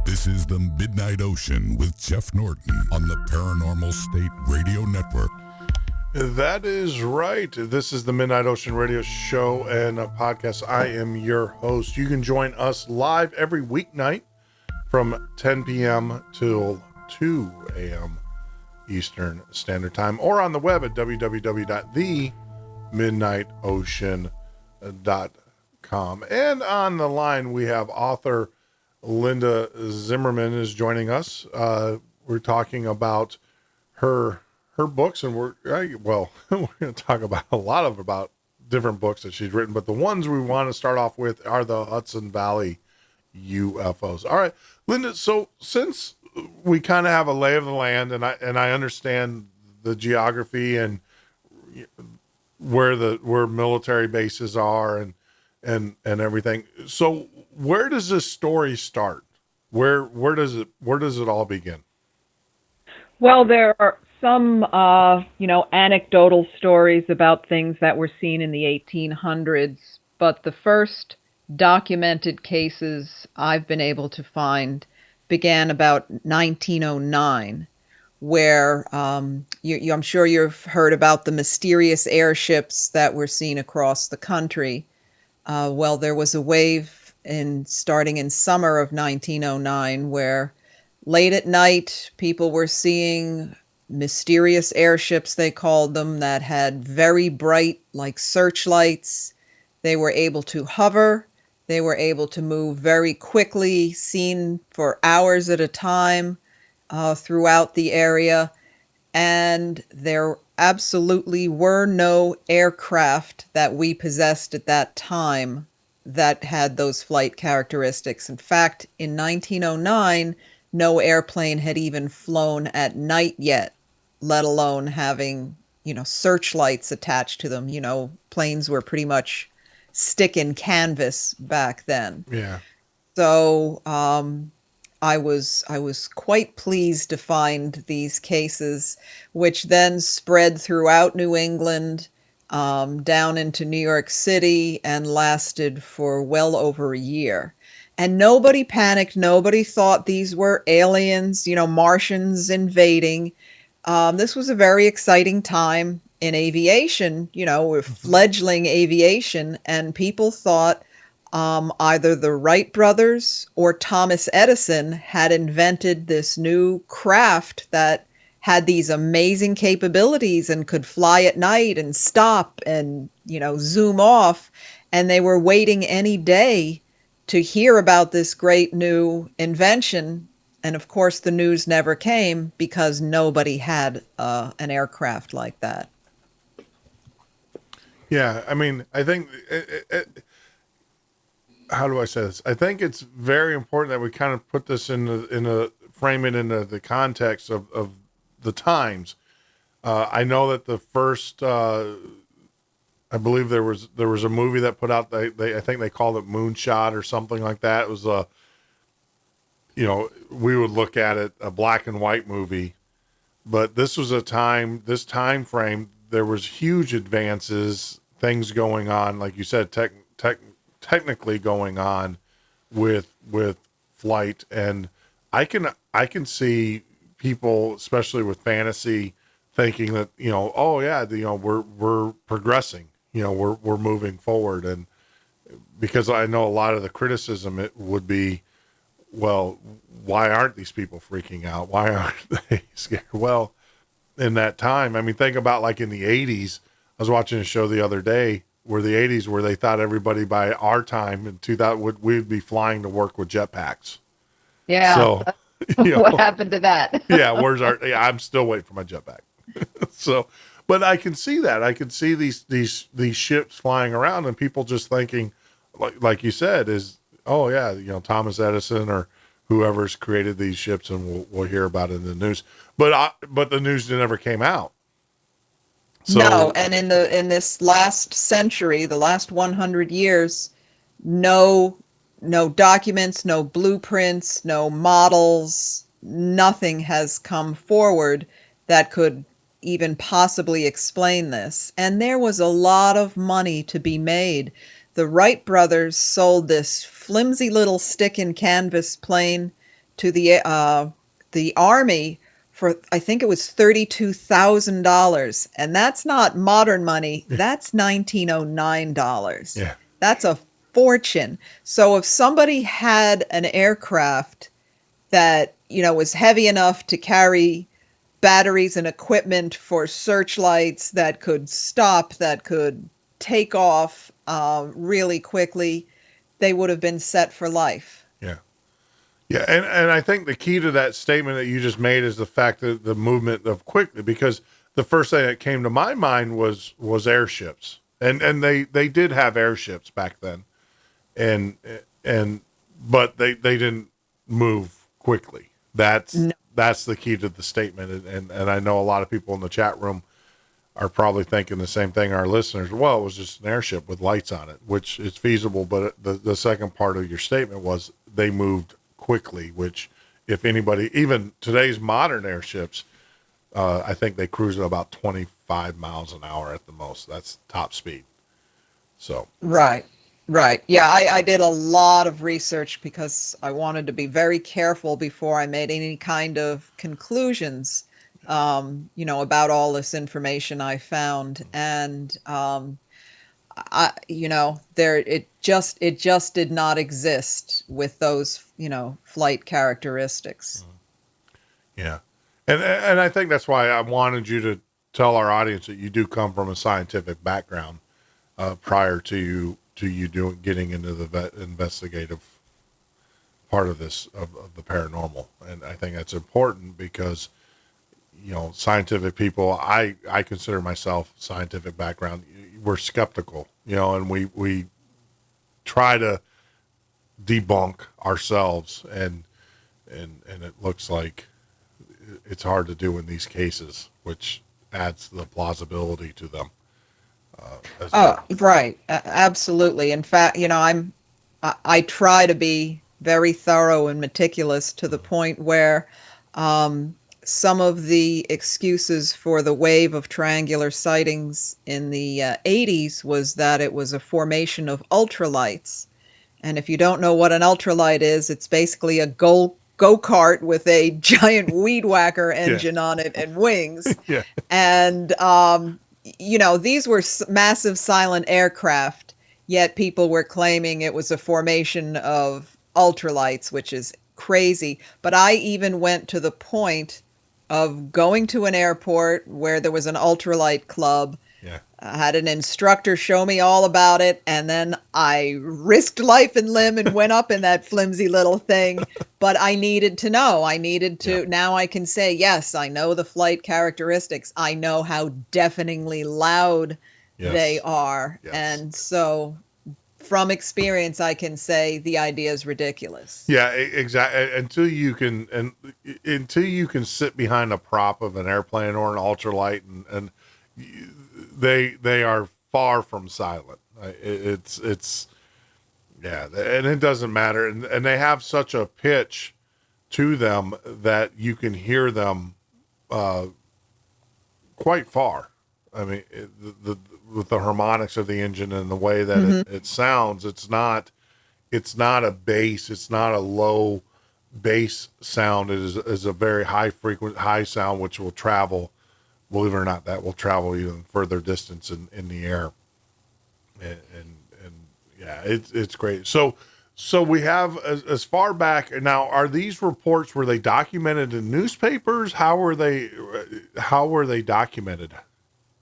This is the Midnight Ocean with Jeff Norton on the Paranormal State Radio Network. That is right. This is the Midnight Ocean Radio Show and a podcast. I am your host. You can join us live every weeknight from 10 p.m. till 2 a.m. Eastern Standard Time, or on the web at www.themidnightocean.com. And on the line, we have author Linda Zimmermann is joining us. We're talking about her books, and we're going to talk about different books that she's written, but the ones we want to start off with are the Hudson Valley UFOs. All right, Linda. So since we kind of have a lay of the land, and I understand the geography and where military bases are and everything. So where does this story start? Where does it all begin? Well, there are some, anecdotal stories about things that were seen in the 1800s, but the first documented cases I've been able to find began about 1909, where I'm sure you've heard about the mysterious airships that were seen across the country. Well, there was a wave starting in summer of 1909 where late at night, people were seeing mysterious airships, they called them, that had very bright, like searchlights. They were able to hover. They were able to move very quickly, seen for hours at a time throughout the area. And there absolutely were no aircraft that we possessed at that time that had those flight characteristics. In fact, in 1909, no airplane had even flown at night yet, let alone having, searchlights attached to them. Planes were pretty much stick and canvas back then. Yeah. So I was quite pleased to find these cases, which then spread throughout New England, down into New York City, and lasted for well over a year. And nobody panicked. Nobody thought these were aliens, Martians invading. This was a very exciting time in aviation, with fledgling aviation, and people thought either the Wright brothers or Thomas Edison had invented this new craft that had these amazing capabilities and could fly at night and stop and, zoom off. And they were waiting any day to hear about this great new invention. And of course, the news never came because nobody had an aircraft like that. Yeah, I mean, I think, how do I say this? I think it's very important that we kind of put this frame it into the context of the times. I know that the first, I believe there was a movie that put out, I think they called it Moonshot or something like that. It was we would look at it, a black and white movie, but this was this time frame, there was huge advances, things going on, like you said, technically going on with flight. And I can see people, especially with fantasy, thinking that, we're progressing, we're moving forward. And because I know a lot of the criticism, it would be, well, why aren't these people freaking out? Why aren't they scared? Well, in that time, I mean, think about like in the 80s, I was watching a show the other day where they thought everybody by our time in 2000 we'd be flying to work with jetpacks. Yeah. So, what happened to that? Yeah. I'm still waiting for my jetpack. So, but I can see that. I can see these ships flying around and people just thinking, like you said, is, oh yeah, Thomas Edison or whoever's created these ships, and we'll hear about it in the news. But the news never came out. So, no, and in this last century, the last 100 years, no documents, no blueprints, no models, nothing has come forward that could even possibly explain this. And there was a lot of money to be made. The Wright brothers sold this flimsy little stick and canvas plane to the Army for, I think it was $32,000. And that's not modern money. That's $1909. Yeah. That's a fortune. So if somebody had an aircraft that, was heavy enough to carry batteries and equipment for searchlights that could stop, that could take off really quickly, they would have been set for life. Yeah. Yeah. And I think the key to that statement that you just made is the fact that the movement of quickly, because the first thing that came to my mind was airships. And they did have airships back then. But they didn't move quickly. That's the key to the statement. And I know a lot of people in the chat room are probably thinking the same thing. Our listeners, well, it was just an airship with lights on it, which is feasible. But the second part of your statement was they moved quickly, which if anybody, even today's modern airships, I think they cruise at about 25 miles an hour at the most. That's top speed. So. Right. Yeah, I did a lot of research because I wanted to be very careful before I made any kind of conclusions, about all this information I found. And, it just did not exist with those, flight characteristics. Yeah. And I think that's why I wanted you to tell our audience that you do come from a scientific background, prior to you getting into the investigative part of this, of the paranormal. And I think that's important because, scientific people, I consider myself scientific background. We're skeptical, and we try to debunk ourselves, and it looks like it's hard to do in these cases, which adds the plausibility to them. Right. Absolutely. In fact, I try to be very thorough and meticulous to the point where some of the excuses for the wave of triangular sightings in the 80s was that it was a formation of ultralights. And if you don't know what an ultralight is, it's basically a go-kart with a giant weed whacker engine on it and wings. Yeah. And, these were massive silent aircraft, yet people were claiming it was a formation of ultralights, which is crazy. But I even went to the point of going to an airport where there was an ultralight club. Yeah. I had an instructor show me all about it, and then I risked life and limb and went up in that flimsy little thing. But I needed to know. Now I can say, yes, I know the flight characteristics. I know how deafeningly loud they are. Yes. And so from experience, I can say the idea is ridiculous. Yeah, exactly. Until you can sit behind a prop of an airplane or an ultralight, and they are far from silent. It's and it doesn't matter. And they have such a pitch to them that you can hear them quite far. I mean, with the harmonics of the engine and the way that it sounds, it's not a bass. It's not a low bass sound. It is a very high sound, which will travel, believe it or not, that will travel even further distance in the air. And yeah, it's great. So we have as far back now, are these reports, were they documented in newspapers? How were they documented?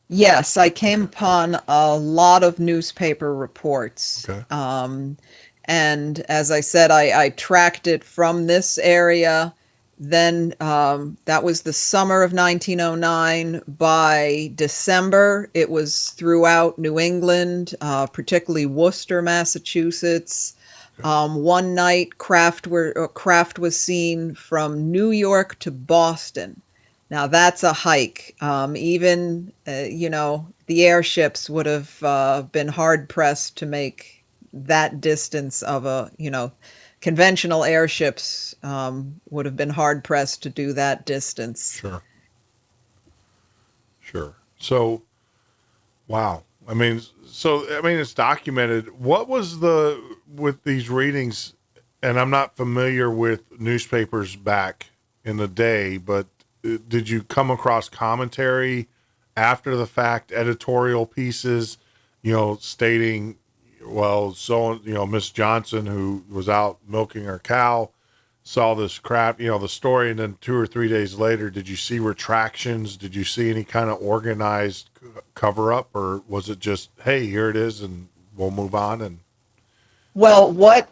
Yes, I came upon a lot of newspaper reports. Okay. And as I said, I tracked it from this area. Then that was the summer of 1909. By December, it was throughout New England, particularly Worcester, Massachusetts. Okay. One night, craft was seen from New York to Boston. Now that's a hike. Even the airships would have been hard pressed to make that distance of conventional airships would have been hard pressed to do that distance. Sure. So, wow. I mean, it's documented. What was with these readings? And I'm not familiar with newspapers back in the day, but did you come across commentary after the fact, editorial pieces, stating, well, Miss Johnson, who was out milking her cow, saw this crap, the story, and then 2 or 3 days later, did you see retractions? Did you see any kind of organized cover up, or was it just, hey, here it is, and we'll move on? And Well, what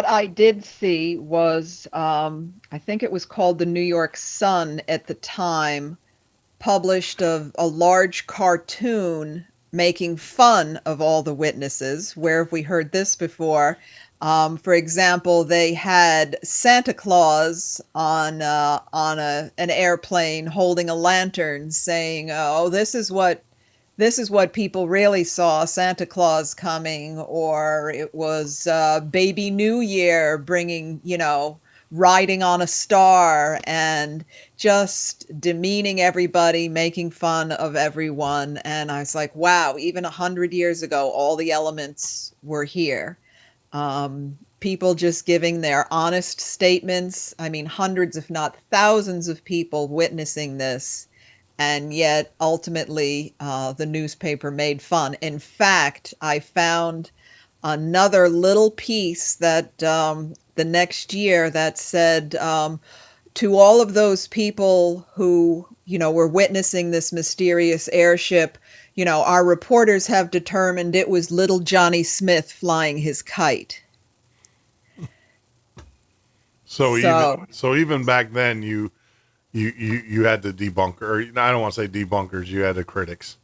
I did see was, I think it was called the New York Sun at the time, published a large cartoon making fun of all the witnesses. Where have we heard this before? For example, they had Santa Claus on an airplane holding a lantern, saying, "Oh, this is what people really saw, Santa Claus coming," or it was Baby New Year bringing, riding on a star, and just demeaning everybody, making fun of everyone. And I was like, wow, even 100 years ago, all the elements were here. People just giving their honest statements. I mean, hundreds, if not thousands of people witnessing this. And yet, ultimately, the newspaper made fun. In fact, I found another little piece that the next year that said, to all of those people who, were witnessing this mysterious airship, our reporters have determined it was little Johnny Smith flying his kite. So even back then, you had the debunker, or I don't want to say debunkers, you had the critics.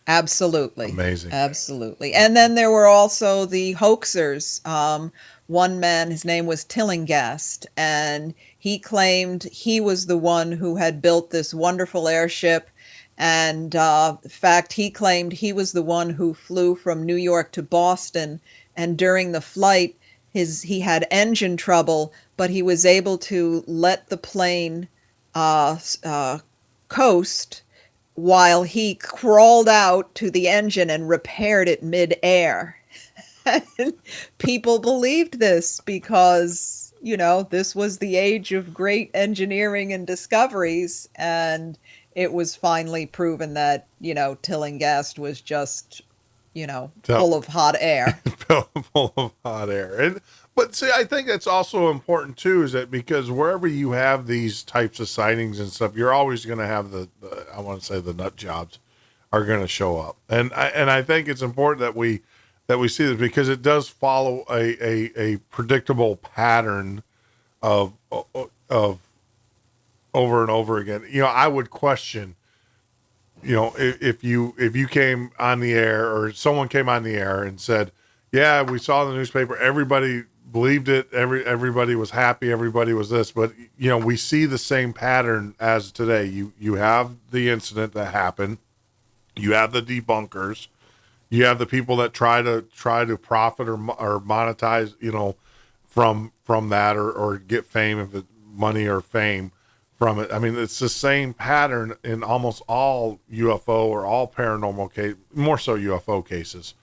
Absolutely. Amazing. Absolutely. And then there were also the hoaxers. One man, his name was Tillinghast, and he claimed he was the one who had built this wonderful airship. And in fact, he claimed he was the one who flew from New York to Boston. And during the flight, he had engine trouble, but he was able to let the plane coast while he crawled out to the engine and repaired it mid-air. And people believed this because, this was the age of great engineering and discoveries, and it was finally proven that, Tillinghast was just, full of hot air. Full of hot air. But see, I think that's also important too, is that because wherever you have these types of sightings and stuff, you're always going to have the I want to say the nut jobs are going to show up. And I think it's important that we see this, because it does follow a predictable pattern of over and over again. I would question, if you came on the air, or someone came on the air and said, yeah, we saw in the newspaper, everybody believed it, everybody was happy, everybody was this, but we see the same pattern as today. You have the incident that happened, you have the debunkers, you have the people that try to profit or monetize, from that, or get fame, if it's money or fame from it. I mean, it's the same pattern in almost all UFO or all paranormal case, more so UFO cases,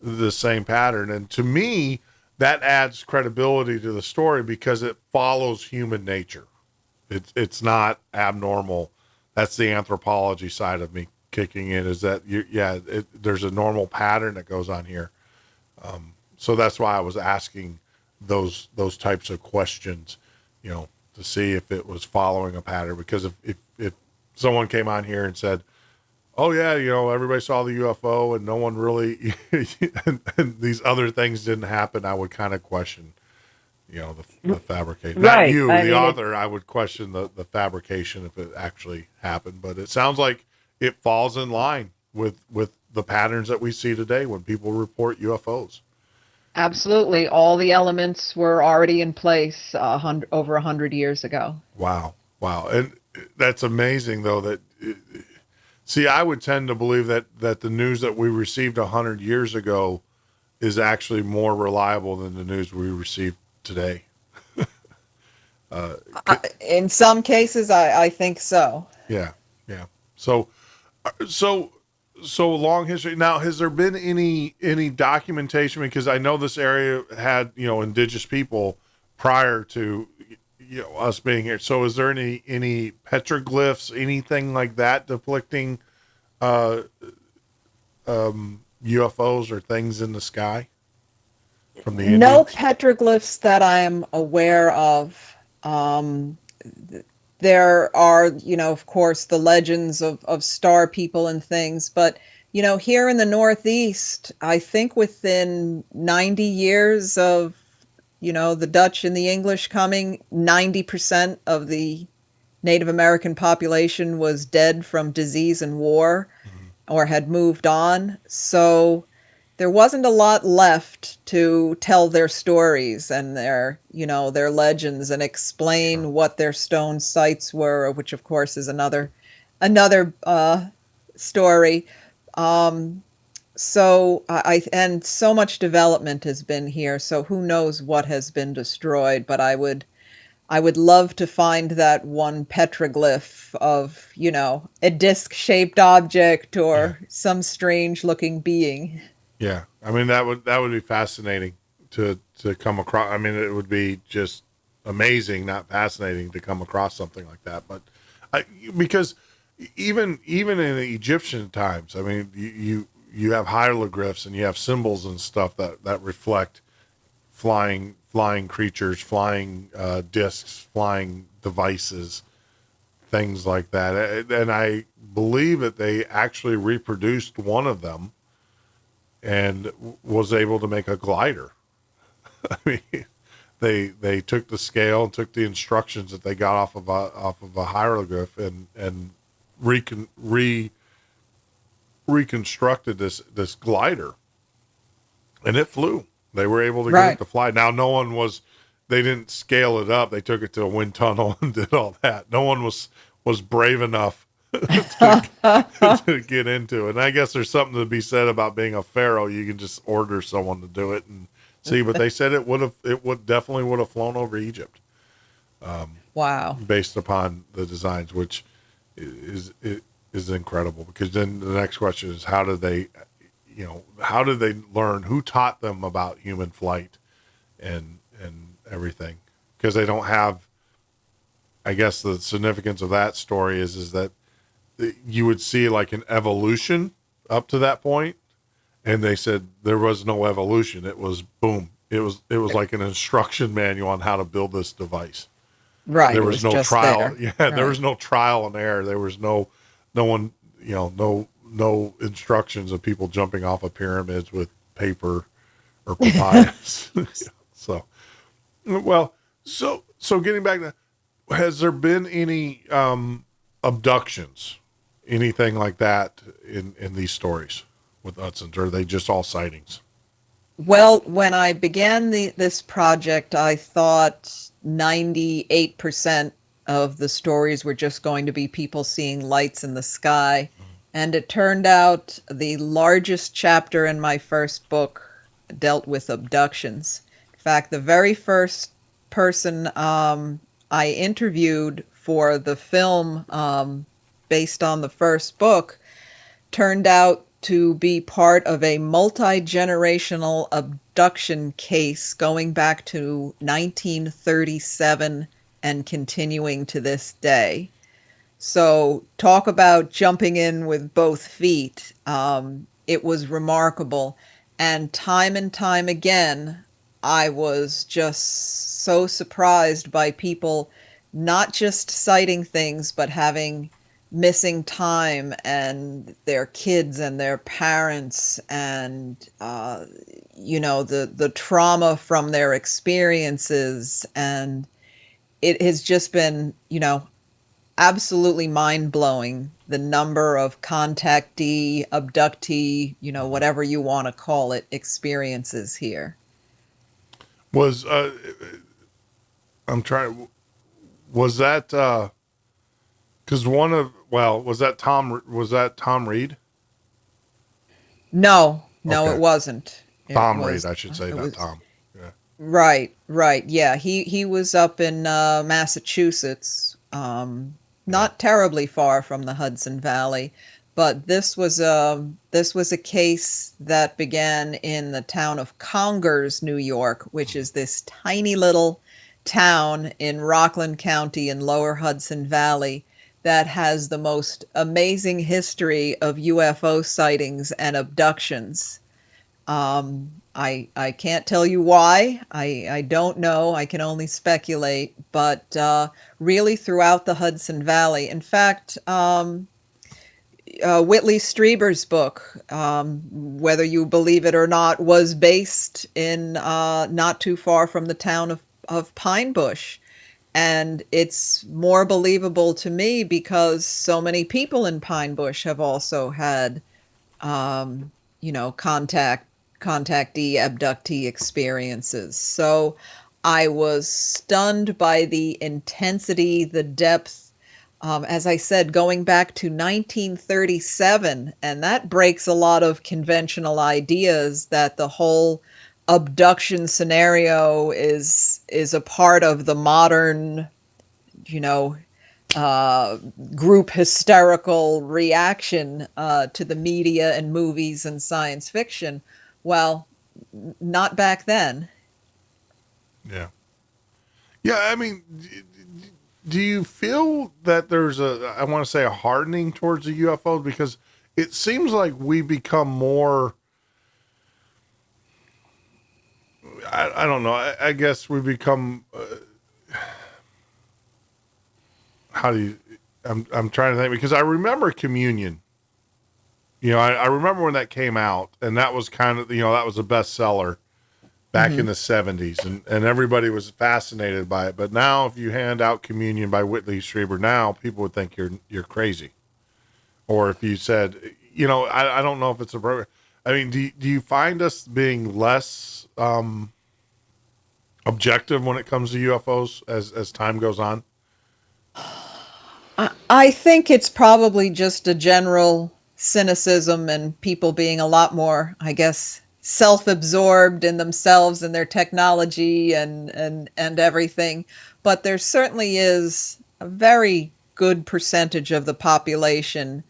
the same pattern. And to me, that adds credibility to the story because it follows human nature. It's not abnormal. That's the anthropology side of me kicking in, is that there's a normal pattern that goes on here. So that's why I was asking those types of questions, to see if it was following a pattern. Because if someone came on here and said, oh yeah, everybody saw the UFO and no one really, and these other things didn't happen, I would kind of question, the fabrication. Right. Not you, the author, I would question the fabrication if it actually happened. But it sounds like it falls in line with the patterns that we see today when people report UFOs. Absolutely. All the elements were already in place over 100 years ago. Wow. And that's amazing, though, that... See, I would tend to believe that the news that we received 100 years ago is actually more reliable than the news we received today. In some cases, I think so. Yeah. So long history. Now, has there been any documentation? Because I know this area had, indigenous people prior to, us being here. So is there any petroglyphs, anything like that depicting UFOs or things in the sky from the Indians? No petroglyphs that I am aware of. Um, there are, of course, the legends of star people and things, but here in the Northeast, I think within 90 years of, the Dutch and the English coming, 90% of the Native American population was dead from disease and war or had moved on. So there wasn't a lot left to tell their stories and their legends and explain what their stone sites were, which of course is another story. So and so much development has been here. So who knows what has been destroyed? But I would love to find that one petroglyph of, a disc-shaped object or some strange-looking being. Yeah, I mean that would be fascinating to come across. I mean, it would be just amazing, not fascinating, to come across something like that. But because even in the Egyptian times, I mean, you have hieroglyphs and you have symbols and stuff that reflect flying creatures, flying discs, flying devices, things like that. And I believe that they actually reproduced one of them and was able to make a glider. I mean, they took the scale and took the instructions that they got off of a hieroglyph and reconstructed this glider, and it flew. They were able to get it to fly. Now, they didn't scale it up. They took it to a wind tunnel and did all that. No one was brave enough to get into it. And I guess there's something to be said about being a pharaoh. You can just order someone to do it and see. But they said it would definitely have flown over Egypt. Wow. Based upon the designs, which is incredible. Because then the next question is, how did they learn? Who taught them about human flight and everything? Because they don't have. I guess the significance of that story is that you would see like an evolution up to that point, and they said there was no evolution. It was boom. It was like an instruction manual on how to build this device. Right. There was no trial. There. Yeah. Right. There was no trial and error. There was no one, no instructions of people jumping off of pyramids with paper or papyrus. So getting back to, has there been any abductions, anything like that in these stories with Hudson's, or are they just all sightings? Well, when I began this project, I thought 98% of the stories were just going to be people seeing lights in the sky. And it turned out the largest chapter in my first book dealt with abductions. In fact, the very first person I interviewed for the film based on the first book turned out to be part of a multi-generational abduction case going back to 1937 and continuing to this day. So talk about jumping in with both feet. It was remarkable. And time again, I was just so surprised by people not just sighting things, but having missing time and their kids and their parents and, the trauma from their experiences. And it has just been, absolutely mind-blowing, the number of contactee, abductee, whatever you want to call it, experiences here. Was that because was that Tom Reed? No, Okay. It wasn't. Tom Reed, I should say, not Tom. Yeah. Right. Yeah, he was up in Massachusetts, not terribly far from the Hudson Valley, but this was a case that began in the town of Congers, New York, which is this tiny little town in Rockland County in Lower Hudson Valley that has the most amazing history of UFO sightings and abductions. I can't tell you why. I don't know. I can only speculate. But really throughout the Hudson Valley. In fact, Whitley Strieber's book, whether you believe it or not, was based in not too far from the town of Pine Bush. And it's more believable to me because so many people in Pine Bush have also had, contactee, abductee experiences. So I was stunned by the intensity, the depth. As I said, going back to 1937, and that breaks a lot of conventional ideas that the whole abduction scenario is a part of the modern, group hysterical reaction to the media and movies and science fiction. Well, not back then. Yeah. Yeah. I mean, do you feel that there's I want to say a hardening towards the UFOs? Because it seems like we become more, I don't know. I guess we become, I'm trying to think, because I remember Communion. I remember when that came out, and that was kind of, that was a bestseller back in the 70s, and everybody was fascinated by it. But now if you hand out Communion by Whitley Strieber now, people would think you're crazy. Or if you said, I don't know if it's a program. I mean, do you find us being less objective when it comes to UFOs as time goes on? I think it's probably just a general cynicism and people being a lot more, I guess, self-absorbed in themselves and their technology and everything. But there certainly is a very good percentage of the population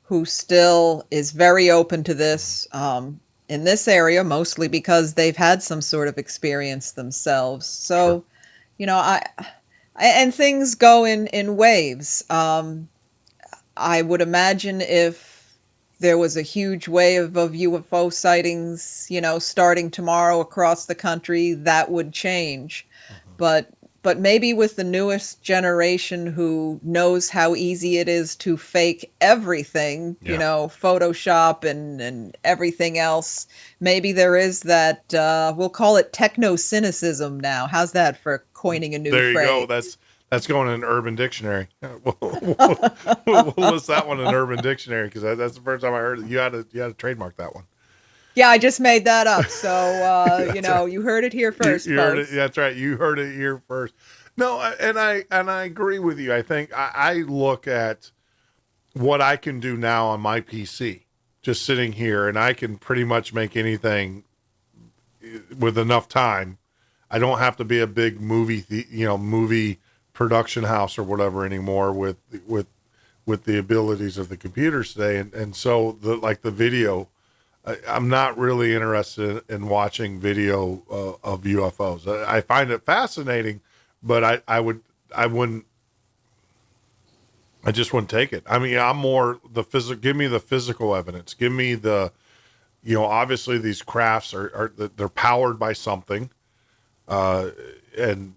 who still is very open to this in this area, mostly because they've had some sort of experience themselves. So, and things go in waves. I would imagine if there was a huge wave of UFO sightings, starting tomorrow across the country, that would change. But maybe with the newest generation who knows how easy it is to fake everything, Photoshop and everything else, maybe there is that, we'll call it techno-cynicism now. How's that for coining a new phrase? There you go. That's going in Urban Dictionary. We'll list that one in Urban Dictionary because that's the first time I heard it. You had to trademark that one. Yeah, I just made that up. So, you heard it here first. You heard it. That's right. You heard it here first. No, and I agree with you. I think I look at what I can do now on my PC, just sitting here, and I can pretty much make anything with enough time. I don't have to be a big movie production house or whatever anymore with the abilities of the computers today. And so the video, I'm not really interested in watching video of UFOs. I find it fascinating, but I just wouldn't take it. I mean, I'm more give me the physical evidence. Give me the, obviously these crafts they're powered by something, and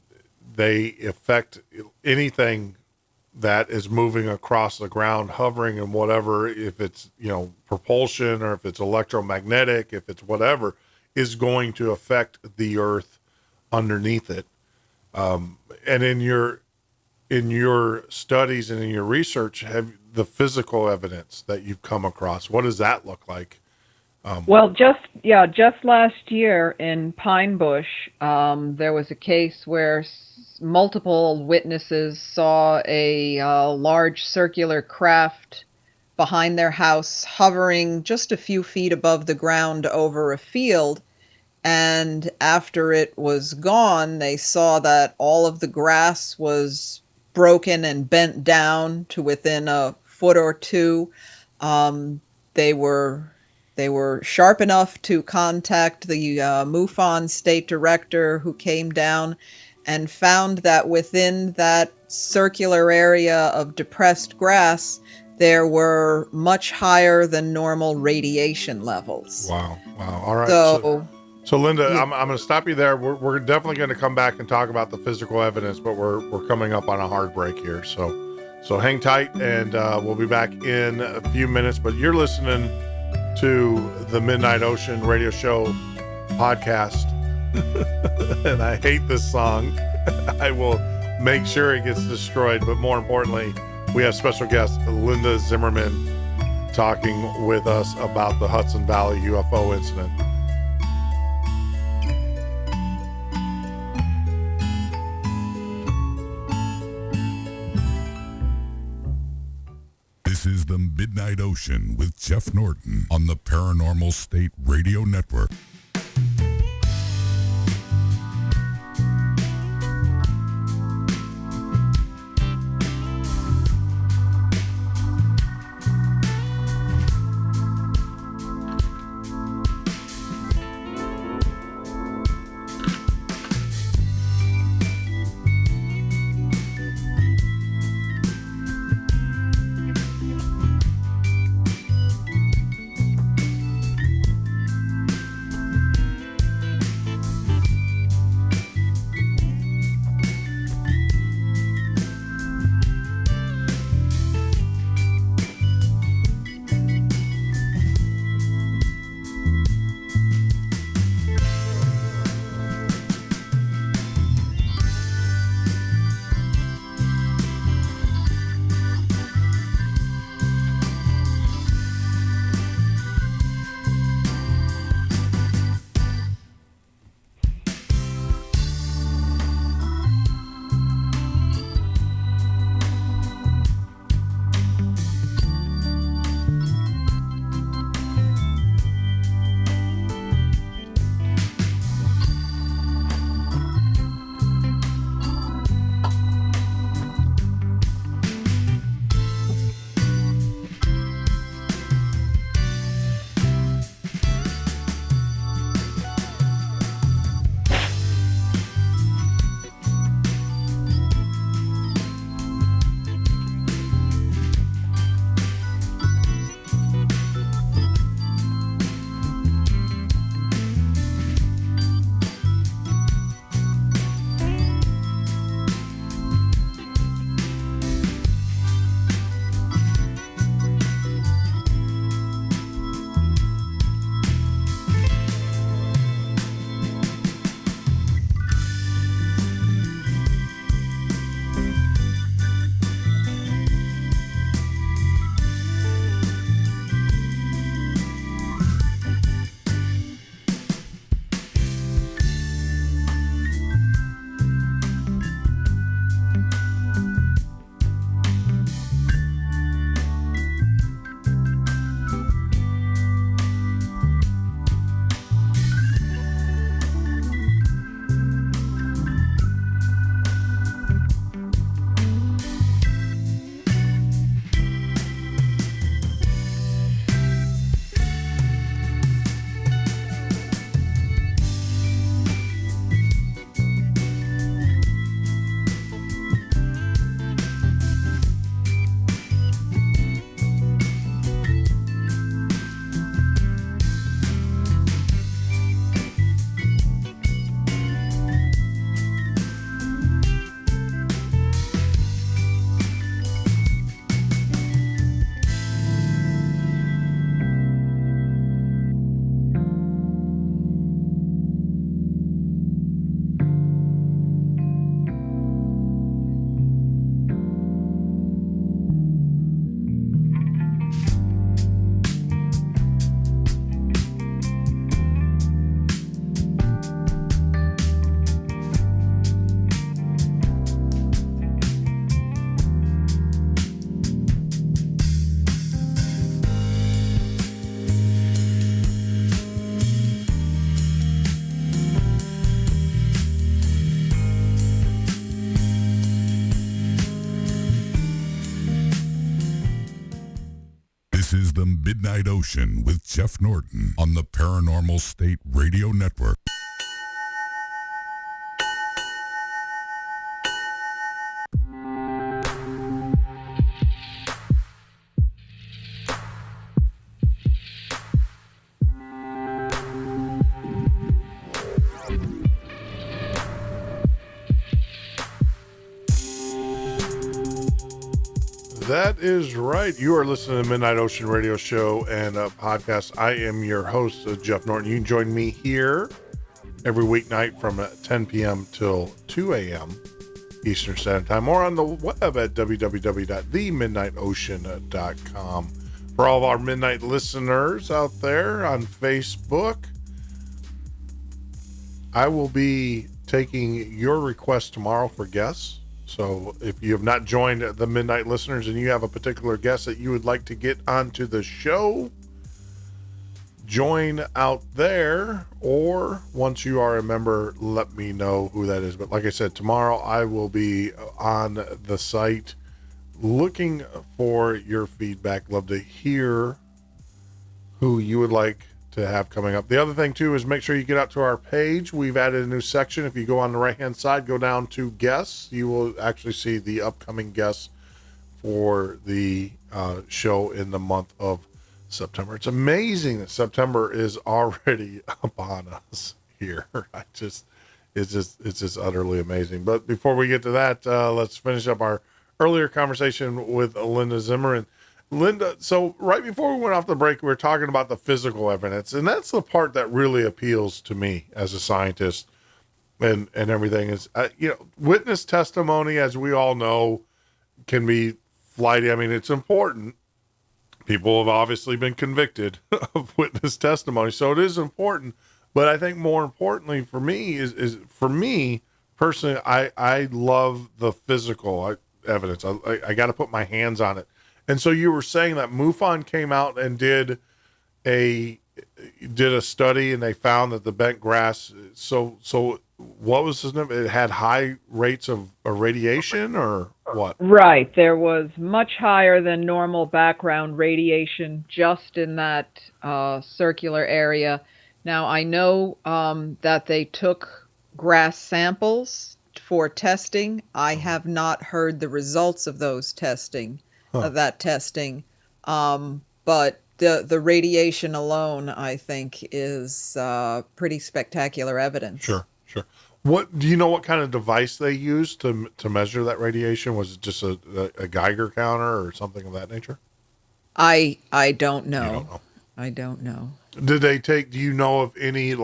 they affect anything that is moving across the ground, hovering and whatever, if it's, propulsion or if it's electromagnetic, if it's whatever, is going to affect the earth underneath it. And in your studies and in your research, have the physical evidence that you've come across, what does that look like? Well, just last year in Pine Bush, there was a case where multiple witnesses saw a large circular craft behind their house hovering just a few feet above the ground over a field. And after it was gone, they saw that all of the grass was broken and bent down to within a foot or two. They were sharp enough to contact the MUFON state director, who came down and found that within that circular area of depressed grass, there were much higher than normal radiation levels. Wow. All right. So So Linda, I'm going to stop you there. We're definitely going to come back and talk about the physical evidence, but we're coming up on a hard break here. So hang tight, and we'll be back in a few minutes. But you're listening to the Midnight Ocean Radio Show podcast, and I hate this song. I will make sure it gets destroyed. But more importantly, we have special guest Linda Zimmermann talking with us about the Hudson Valley UFO incident. This is the Midnight Ocean with Jeff Norton on the Paranormal State Radio Network. This is the Midnight Ocean with Jeff Norton on the Paranormal State Radio Network. That is right. You are listening to Midnight Ocean Radio Show and podcast. I am your host, Jeff Norton. You can join me here every weeknight from 10 p.m. till 2 a.m. Eastern Standard Time, or on the web at www.themidnightocean.com. For all of our midnight listeners out there on Facebook, I will be taking your request tomorrow for guests. So if you have not joined the Midnight Listeners and you have a particular guest that you would like to get onto the show, join out there, or once you are a member, let me know who that is. But like I said, tomorrow I will be on the site looking for your feedback. Love to hear who you would like to have coming up. The other thing too is make sure you get out to our page. We've added a new section. If you go on the right hand side, go down to guests, you will actually see the upcoming guests for the show in the month of September. It's amazing that September is already upon us here. It's just utterly amazing. But before we get to that, let's finish up our earlier conversation with Linda Zimmermann. Linda, so right before we went off the break, we were talking about the physical evidence, and that's the part that really appeals to me as a scientist and everything is, witness testimony, as we all know, can be flighty. I mean, it's important. People have obviously been convicted of witness testimony, so it is important. But I think more importantly for me is for me personally, I love the physical evidence. I got to put my hands on it. And so you were saying that MUFON came out and did a study, and they found that the bent grass. So what was his name? It had high rates of radiation, or what? Right. There was much higher than normal background radiation just in that circular area. Now, I know that they took grass samples for testing. I have not heard the results of those testing. But the radiation alone, I think, is pretty spectacular evidence. Sure. What do you know? What kind of device they used to measure that radiation? Was it just a Geiger counter or something of that nature? I don't know. You don't know. I don't know. Did they take? Do you know of any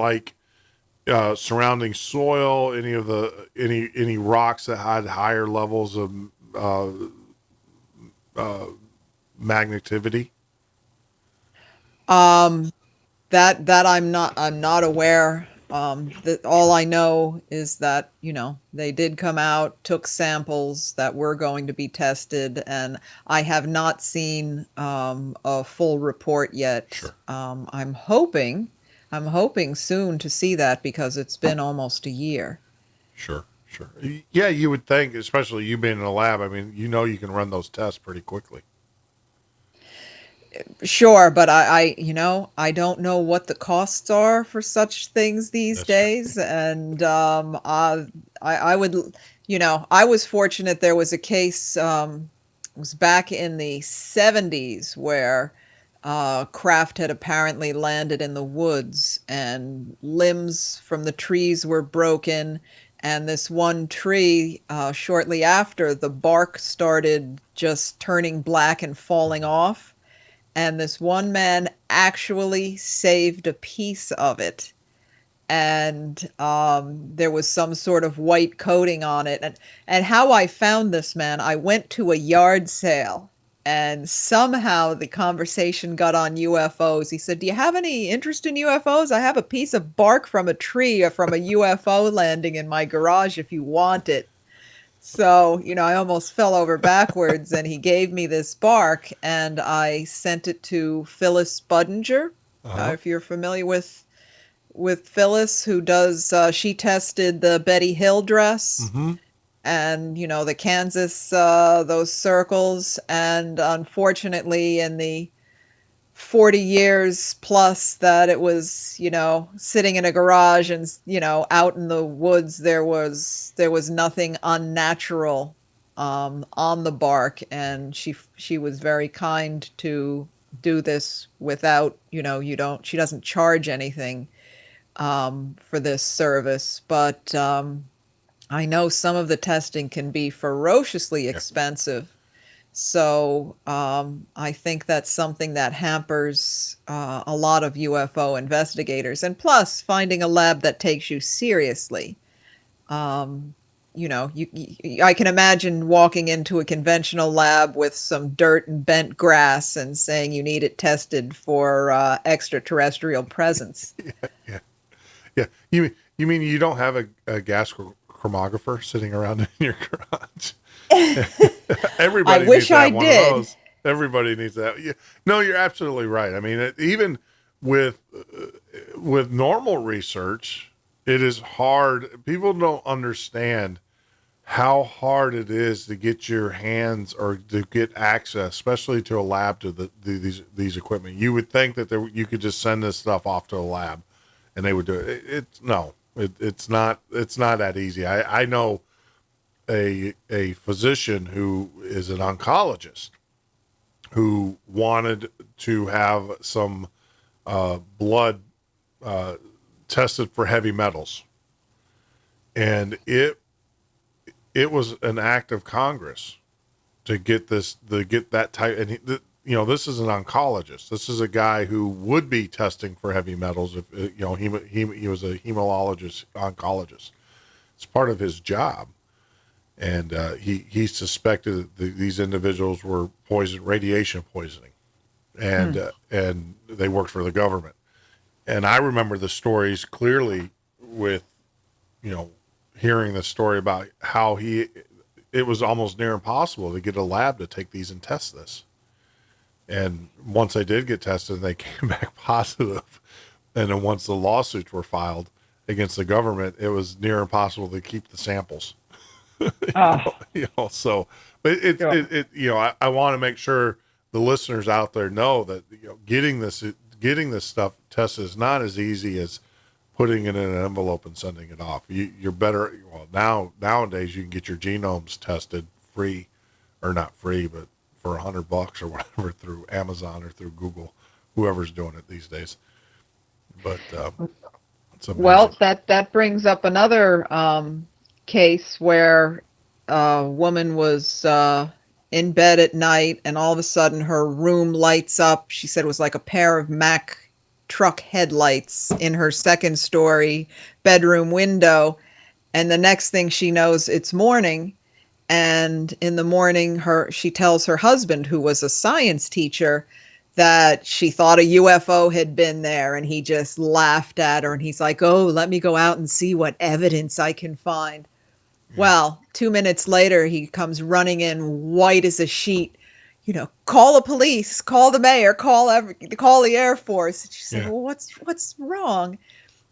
surrounding soil? Any of any rocks that had higher levels of magnetivity? That I'm not aware. All I know is that, they did come out, took samples that were going to be tested, and I have not seen a full report yet. Sure. I'm hoping soon to see that, because it's been almost a year. Sure. Yeah, you would think, especially you being in a lab, I mean, you can run those tests pretty quickly. Sure, but I don't know what the costs are for such things these days. True. And I would, I was fortunate. There was a case, it was back in the 70s, where craft had apparently landed in the woods, and limbs from the trees were broken. And this one tree, shortly after, the bark started just turning black and falling off. And this one man actually saved a piece of it. And there was some sort of white coating on it. And how I found this man, I went to a yard sale, and somehow the conversation got on UFOs. He said, "Do you have any interest in UFOs? I have a piece of bark from a tree or from a UFO landing in my garage if you want it." So, I almost fell over backwards, and he gave me this bark, and I sent it to Phyllis Budinger. If you're familiar with Phyllis, who does, she tested the Betty Hill dress. Mm-hmm. And, the Kansas, those circles. And unfortunately, in the 40 years plus that it was, sitting in a garage and, out in the woods, there was nothing unnatural on the bark. And she was very kind to do this without, she doesn't charge anything for this service. But I know some of the testing can be ferociously expensive. So I think that's something that hampers a lot of UFO investigators. And plus, finding a lab that takes you seriously. I can imagine walking into a conventional lab with some dirt and bent grass and saying you need it tested for extraterrestrial presence. Yeah. Yeah. You mean you don't have a gas chromatographer sitting around in your garage? I Everybody needs wish to I have one of did. those. Everybody needs that. Yeah. No, you're absolutely right. I mean, even with normal research, it is hard. People don't understand how hard it is to get your hands or to get access, especially to a lab, to these equipment. You would think that you could just send this stuff off to a lab, and they would do it. It's not that easy. I know a physician who is an oncologist who wanted to have some blood tested for heavy metals, and it was an act of Congress to get that type. And this is an oncologist. This is a guy who would be testing for heavy metals if he was a hematologist oncologist. It's part of his job. And he suspected that these individuals were radiation poisoning, and they worked for the government. And I remember the stories clearly with, hearing the story about how it was almost near impossible to get a lab to take these and test this. And once they did get tested, they came back positive. And then once the lawsuits were filed against the government, it was near impossible to keep the samples. So, but I want to make sure the listeners out there know that, getting this stuff tested is not as easy as putting it in an envelope and sending it off. You're better. Well, nowadays you can get your genomes tested free, or not free, but for $100 or whatever through Amazon or through Google, whoever's doing it these days. But it's amazing. Well, that brings up another case where a woman was in bed at night, and all of a sudden her room lights up. She said it was like a pair of Mack truck headlights in her second story bedroom window. And the next thing she knows, it's morning. And in the morning, she tells her husband, who was a science teacher, that she thought a UFO had been there, and he just laughed at her, and he's like, "Oh, let me go out and see what evidence I can find." Yeah. Well, 2 minutes later, he comes running in white as a sheet. Call the police, call the mayor, call the Air Force. And she said, "Well, what's wrong?"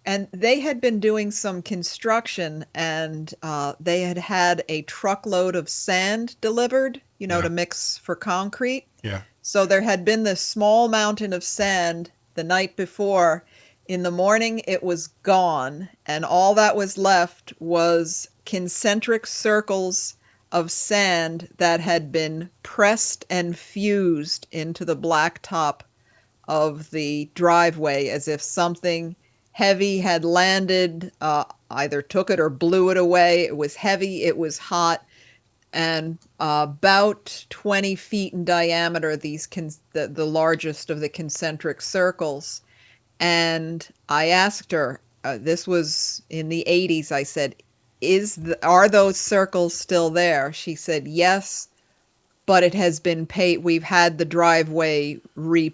And they had been doing some construction, and they had a truckload of sand delivered, to mix for concrete. Yeah. So there had been this small mountain of sand the night before. In the morning, it was gone, and all that was left was concentric circles of sand that had been pressed and fused into the black top of the driveway, as if something heavy had landed, either took it or blew it away. It was heavy, it was hot, and about 20 feet in diameter, the largest of the concentric circles. And I asked her, this was in the 80s, I said, are those circles still there? She said, yes, but it has been paved. We've had the driveway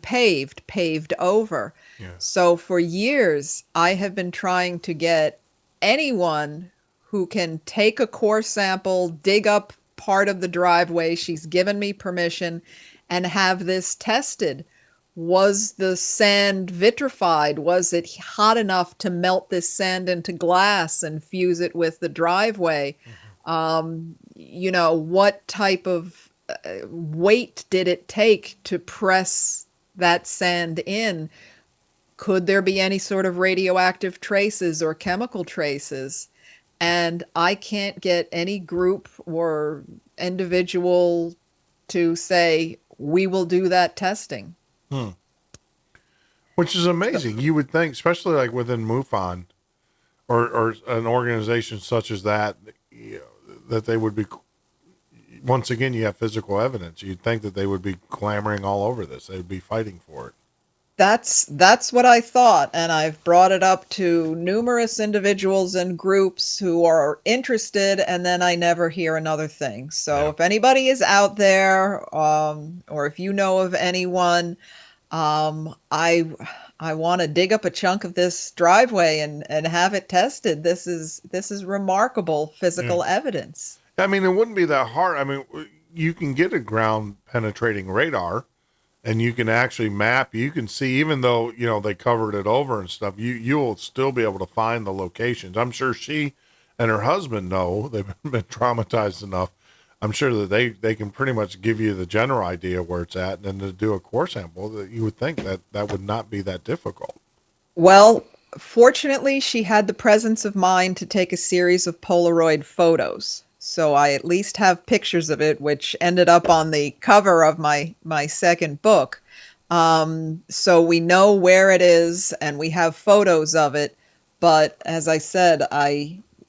paved over. Yeah. So for years, I have been trying to get anyone who can take a core sample, dig up part of the driveway. She's given me permission, and have this tested. Was the sand vitrified? Was it hot enough to melt this sand into glass and fuse it with the driveway? Mm-hmm. What type of weight did it take to press that sand in? Could there be any sort of radioactive traces or chemical traces? And I can't get any group or individual to say, we will do that testing. Which is amazing. You would think, especially like within MUFON or an organization such as that, that they would once again, you have physical evidence. You'd think that they would be clamoring all over this. They'd be fighting for it. That's what I thought, and I've brought it up to numerous individuals and groups who are interested, and then I never hear another thing. So if anybody is out there, or if you know of anyone, I want to dig up a chunk of this driveway and have it tested. This is remarkable physical evidence. I mean, it wouldn't be that hard. I mean, you can get a ground penetrating radar. And you can actually map, you can see, even though, they covered it over and stuff, you will still be able to find the locations. I'm sure she and her husband know, they've been traumatized enough. I'm sure that they can pretty much give you the general idea where it's at, and then to do a core sample, that you would think that would not be that difficult. Well, fortunately, she had the presence of mind to take a series of Polaroid photos. So I at least have pictures of it, which ended up on the cover of my second book. So we know where it is, and we have photos of it. But as I said,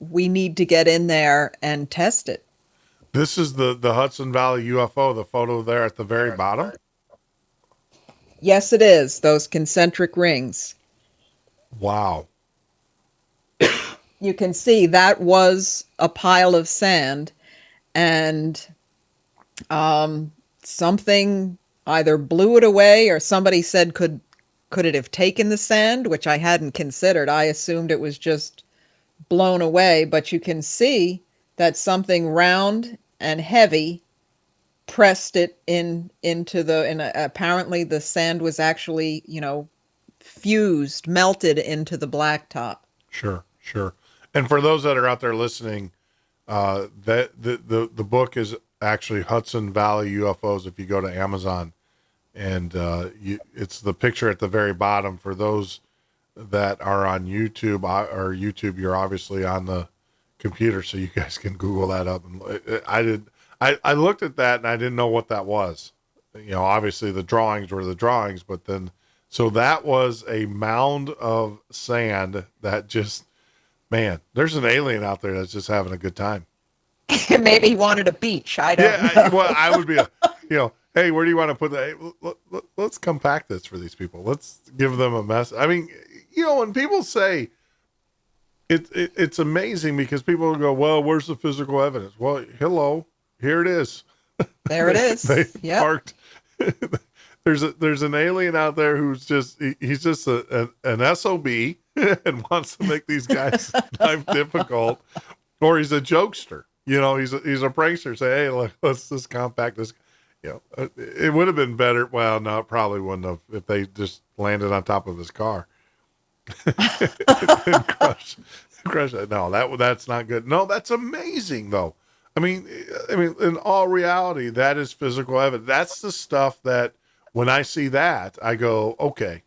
we need to get in there and test it. This is the Hudson Valley UFO, the photo there at the very bottom? Yes, it is. Those concentric rings. Wow. You can see that was a pile of sand, and something either blew it away, or somebody said, could it have taken the sand, which I hadn't considered. I assumed it was just blown away, but you can see that something round and heavy pressed it apparently the sand was actually, fused, melted into the blacktop. Sure. And for those that are out there listening, that the book is actually Hudson Valley UFOs. If you go to Amazon, and it's the picture at the very bottom. For those that are on YouTube, you're obviously on the computer, so you guys can Google that up. And I looked at that and I didn't know what that was. Obviously the drawings were the drawings, but then so that was a mound of sand that just. Man, there's an alien out there that's just having a good time. Maybe he wanted a beach. I don't know. Well, I would be hey, where do you want to put that? Let's compact this for these people. Let's give them a mess. I mean, when people say it's amazing, because people will go, well, where's the physical evidence? Well, hello, here it is. There it is. They parked. There's an alien out there who's he's just an SOB and wants to make these guys' life difficult, or he's a jokester. He's a prankster. Say, hey, let's just compact this. It would have been better. Well, no, it probably wouldn't have if they just landed on top of his car. And crush it. No, that's not good. No, that's amazing though. I mean, in all reality, that is physical evidence. That's the stuff that when I see that, I go, okay,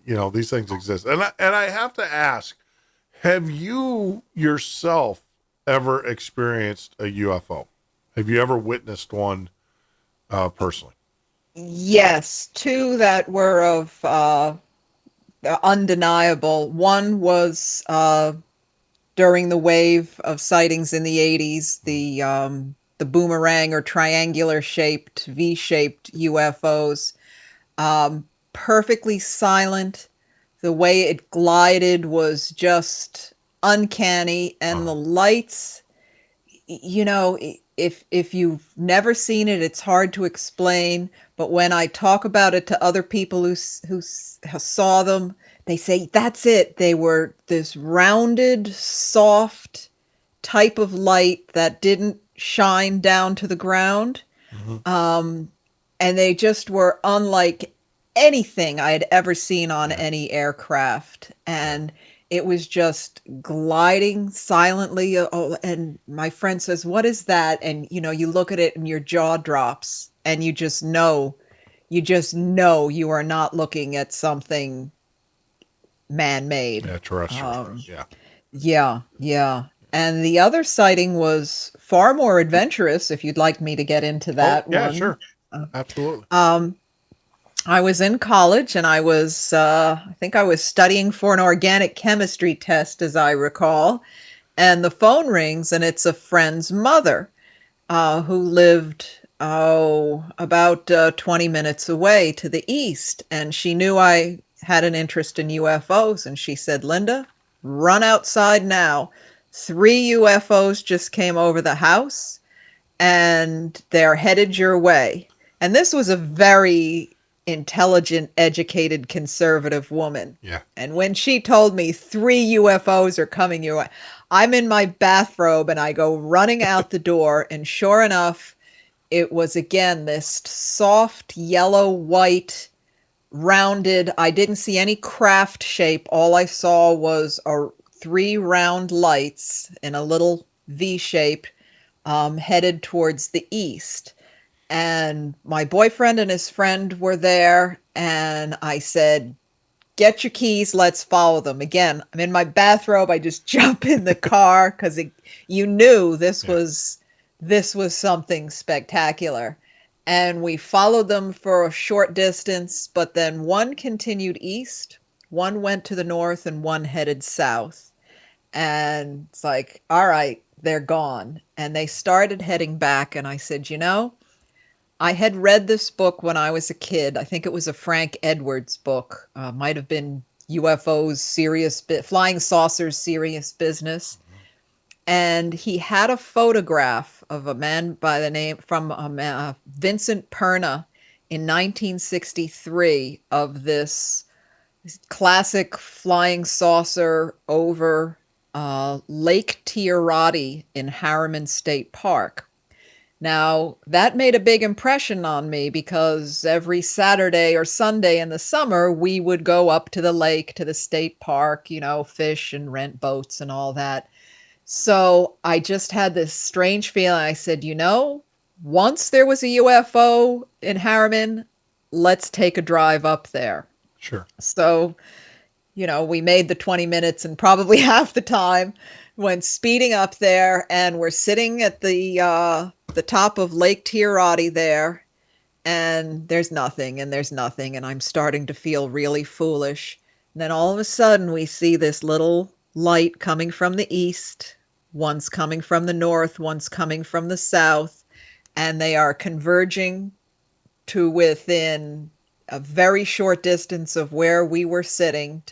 these things exist. And I have to ask, have you yourself ever experienced a UFO? Have you ever witnessed one personally? Yes, two that were of undeniable. One was during the wave of sightings in the 80s, the boomerang or triangular shaped, V-shaped UFOs, perfectly silent. The way it glided was just uncanny, and the lights, if you've never seen it, it's hard to explain. But when I talk about it to other people who saw them, they say, that's it. They were this rounded, soft type of light that didn't shine down to the ground. Mm-hmm. And they just were unlike anything I had ever seen on any aircraft. And it was just gliding silently. And my friend says, what is that? And, you look at it and your jaw drops, and you just know you are not looking at something man-made. Yeah, terrestrial. Yeah. And the other sighting was far more adventurous, if you'd like me to get into that one. Yeah, sure. Absolutely. I was in college, and I think I was studying for an organic chemistry test, as I recall. And the phone rings, and it's a friend's mother. who lived, about 20 minutes away to the east. And she knew I had an interest in UFOs. And she said, Linda, run outside now. 3 UFOs just came over the house and they're headed your way. And this was a very intelligent, educated, conservative woman. Yeah. And when she told me 3 UFOs are coming your way, I'm in my bathrobe and I go running out the door. And sure enough, it was again this soft yellow white rounded. I didn't see any craft shape. All I saw was 3 round lights in a little V shape, headed towards the east. And my boyfriend and his friend were there. And I said, get your keys, let's follow them. Again, I'm in my bathrobe. I just jump in the car because you knew this was something spectacular. And we followed them for a short distance, but then one continued east, one went to the north, and one headed south. And it's like, all right, they're gone. And they started heading back. And I said, I had read this book when I was a kid. I think it was a Frank Edwards book. Might have been UFOs, Flying Saucers, Serious Business. And he had a photograph of a man by the name from Vincent Perna in 1963 of this classic flying saucer over Lake Tirati in Harriman State Park. Now, that made a big impression on me because every Saturday or Sunday in the summer, we would go up to the lake, to the state park, fish and rent boats and all that. So I just had this strange feeling. I said, once there was a UFO in Harriman, let's take a drive up there. Sure. So, we made the 20 minutes and probably half the time went speeding up there, and we're sitting at the top of Lake Tirati there, and there's nothing, and I'm starting to feel really foolish. And then all of a sudden we see this little light coming from the east, one's coming from the north, one's coming from the south, and they are converging to within a very short distance of where we were sitting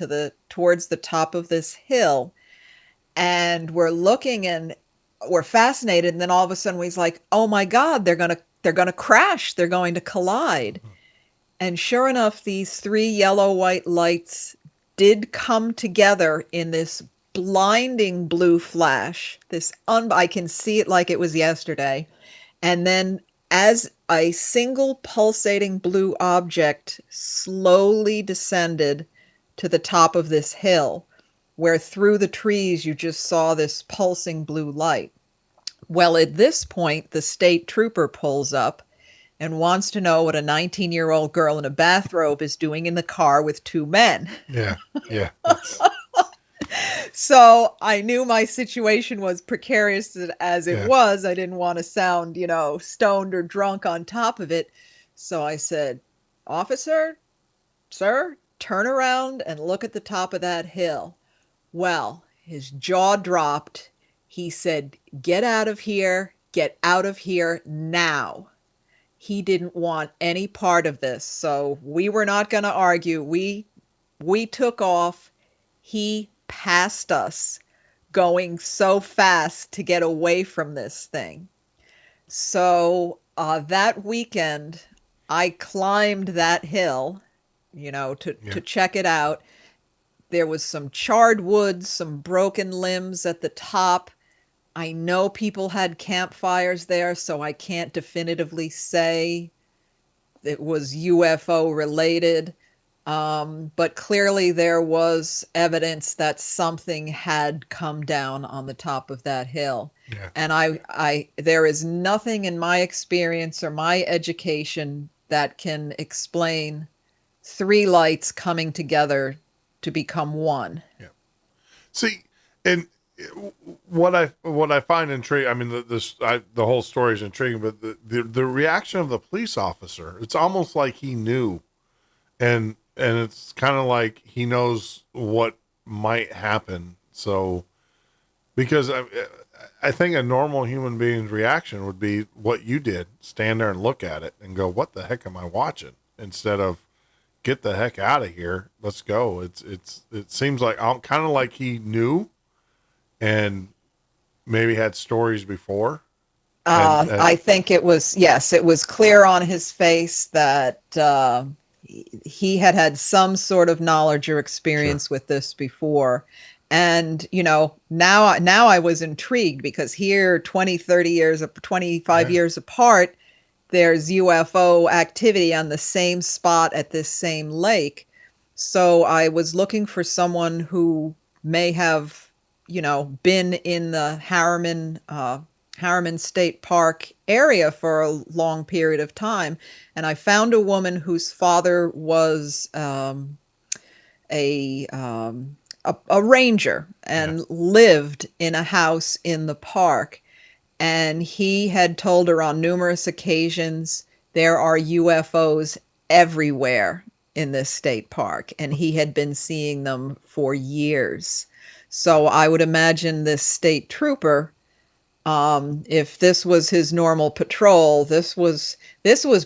towards the top of this hill. And we're looking and we're fascinated. And then all of a sudden we're like, oh my God, they're going to crash. They're going to collide. And sure enough, these 3 yellow-white lights did come together in this blinding blue flash. I can see it like it was yesterday. And then as a single pulsating blue object slowly descended to the top of this hill, where through the trees you just saw this pulsing blue light. Well, at this point, the state trooper pulls up and wants to know what a 19-year-old girl in a bathrobe is doing in the car with 2 men. Yeah. So I knew my situation was precarious as it was. I didn't want to sound, stoned or drunk on top of it. So I said, officer, sir, turn around and look at the top of that hill. Well, his jaw dropped. He said, get out of here now. He didn't want any part of this. So we were not going to argue. We took off. He passed us, going so fast to get away from this thing. So that weekend, I climbed that hill, to check it out. There was some charred wood, some broken limbs at the top. I know people had campfires there, so I can't definitively say it was UFO related. But clearly there was evidence that something had come down on the top of that hill. Yeah. And there is nothing in my experience or my education that can explain 3 lights coming together to become one. Yeah. See, and what I find intriguing, I mean, the whole story is intriguing, but the reaction of the police officer, it's almost like he knew, and it's kind of like he knows what might happen. So, because I think a normal human being's reaction would be what you did: stand there and look at it and go, "What the heck am I watching?" Instead of "Get the heck out of here, let's go." It seems like I'm kind of like he knew, and maybe had stories before. I think it was, yes, it was clear on his face that he had had some sort of knowledge or experience with this before. And, now I was intrigued because here, 20, 30 years, 25 years apart, there's UFO activity on the same spot at this same lake. So I was looking for someone who may have, been in the Harriman State Park area for a long period of time. And I found a woman whose father was a ranger and lived in a house in the park. And he had told her on numerous occasions there are UFOs everywhere in this state park. And he had been seeing them for years. So I would imagine this state trooper, if this was his normal patrol, this was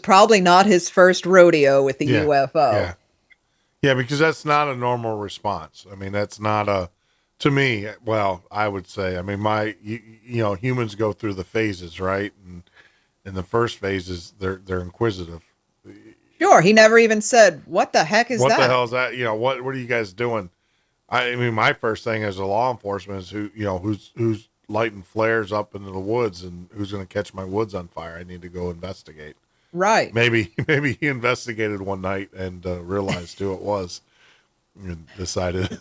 probably not his first rodeo with the UFO. Yeah, because that's not a normal response. I mean, that's not to me, well, I would say, I mean, humans go through the phases, right? And in the first phases, they're inquisitive. Sure. He never even said, "What the heck is that? What the hell is that? What are you guys doing?" I mean, my first thing as a law enforcement is who's lighting flares up into the woods and who's going to catch my woods on fire. I need to go investigate. Right. Maybe he investigated one night and realized who it was and decided.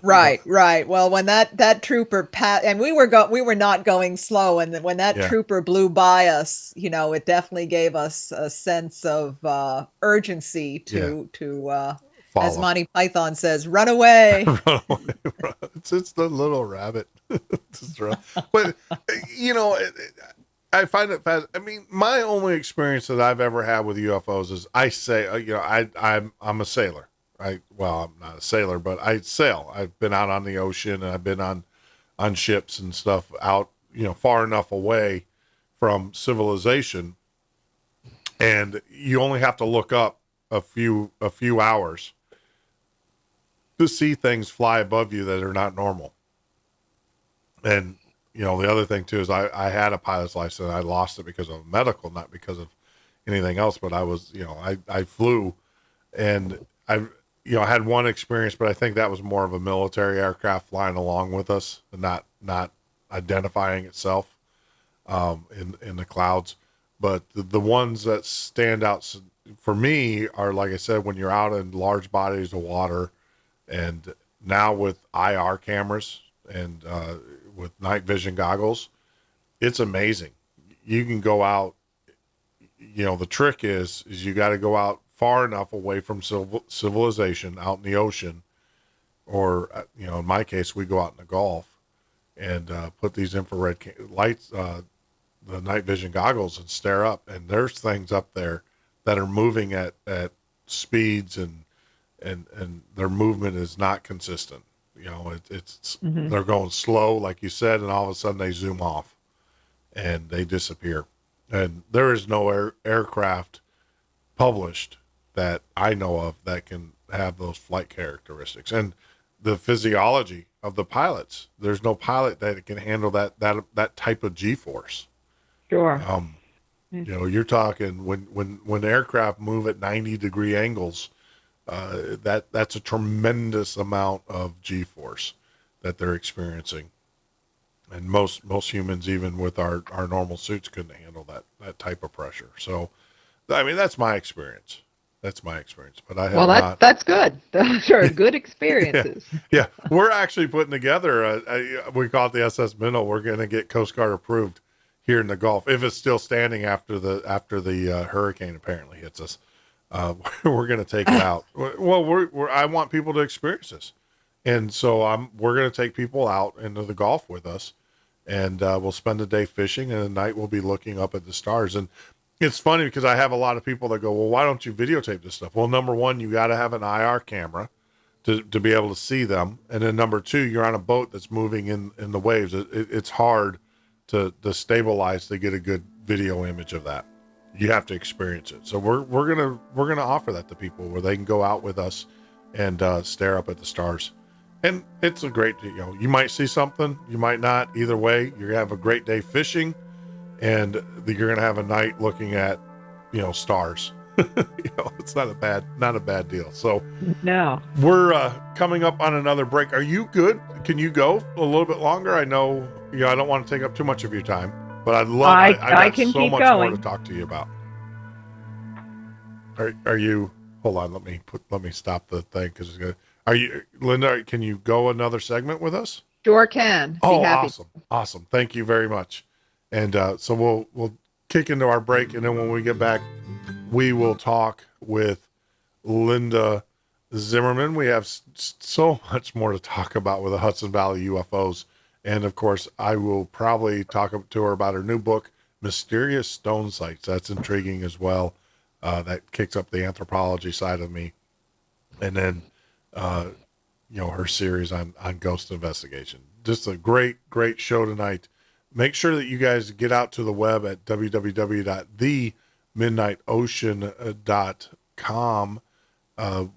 Right. Well, when that trooper passed, and we were not going slow, and when that trooper blew by us, it definitely gave us a sense of urgency to as Monty Python says, run away. Run away. It's the little rabbit. But I find it fast. I mean, my only experience that I've ever had with UFOs is I'm a sailor. I'm not a sailor, but I sail. I've been out on the ocean and I've been on ships and stuff out, far enough away from civilization. And you only have to look up a few hours to see things fly above you that are not normal. And, the other thing too is I had a pilot's license. I lost it because of medical, not because of anything else, but I was, I flew and I had one experience, but I think that was more of a military aircraft flying along with us and not identifying itself, in the clouds. But the ones that stand out for me are, like I said, when you're out in large bodies of water, and now with IR cameras and with night vision goggles, it's amazing. You can go out, the trick is you got to go out far enough away from civilization, out in the ocean, or, in my case, we go out in the Gulf and put these infrared lights, the night vision goggles, and stare up. And there's things up there that are moving at speeds and their movement is not consistent. They're going slow, like you said, and all of a sudden they zoom off and they disappear. And there is no aircraft published that I know of that can have those flight characteristics. And the physiology of the pilots, there's no pilot that can handle that type of G-force. Sure. You're talking when aircraft move at 90-degree angles, that's a tremendous amount of G-force that they're experiencing. And most humans, even with our normal suits, couldn't handle that type of pressure. So, I mean, that's my experience. But I have that's good. Those are good experiences. Yeah. We're actually putting together we call it the SS Minnow. We're going to get Coast Guard approved here in the Gulf, if it's still standing after the hurricane apparently hits us. We're going to take it out. Well, I want people to experience this. And so we're going to take people out into the Gulf with us, and we'll spend the day fishing, and at night we'll be looking up at the stars. And it's funny because I have a lot of people that go, well, why don't you videotape this stuff? Well, number one, you got to have an IR camera to be able to see them. And then number two, you're on a boat that's moving in the waves. It's hard to stabilize to get a good video image of that. You have to experience it. So we're gonna offer that to people where they can go out with us and stare up at the stars. And it's a great, you might see something, you might not. Either way, you're gonna have a great day fishing, and you're gonna have a night looking at, stars. It's not a bad deal. So No. we're coming up on another break. Are you good? Can you go a little bit longer? I know, I don't want to take up too much of your time, but I got can so keep much going. more to talk to you about. Are you? Hold on. Let me stop the thing because are you, Linda? Can you go another segment with us? Sure can. Oh, Be happy. awesome. Thank you very much. And so we'll kick into our break, and then when we get back, we will talk with Linda Zimmermann. We have so much more to talk about with the Hudson Valley UFOs. And of course, I will probably talk to her about her new book, Mysterious Stone Sites. That's intriguing as well. That kicks up the anthropology side of me. And then, her series on Ghost Investigation. Just a great show tonight. Make sure that you guys get out to the web at www.themidnightocean.com.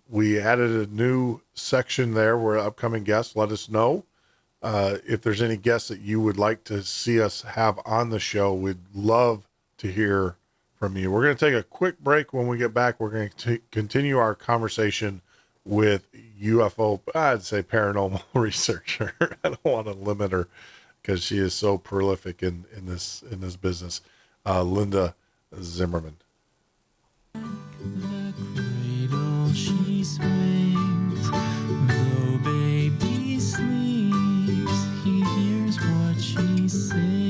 We added a new section there where upcoming guests, let us know. If there's any guests that you would like to see us have on the show, we'd love to hear from you. We're going to take a quick break. When we get back, we're going to continue our conversation with UFO, I'd say paranormal researcher. I don't want to limit her because she is so prolific in this business. Linda Zimmermann. The cradle she swings, though baby sleeps, he hears what she sings.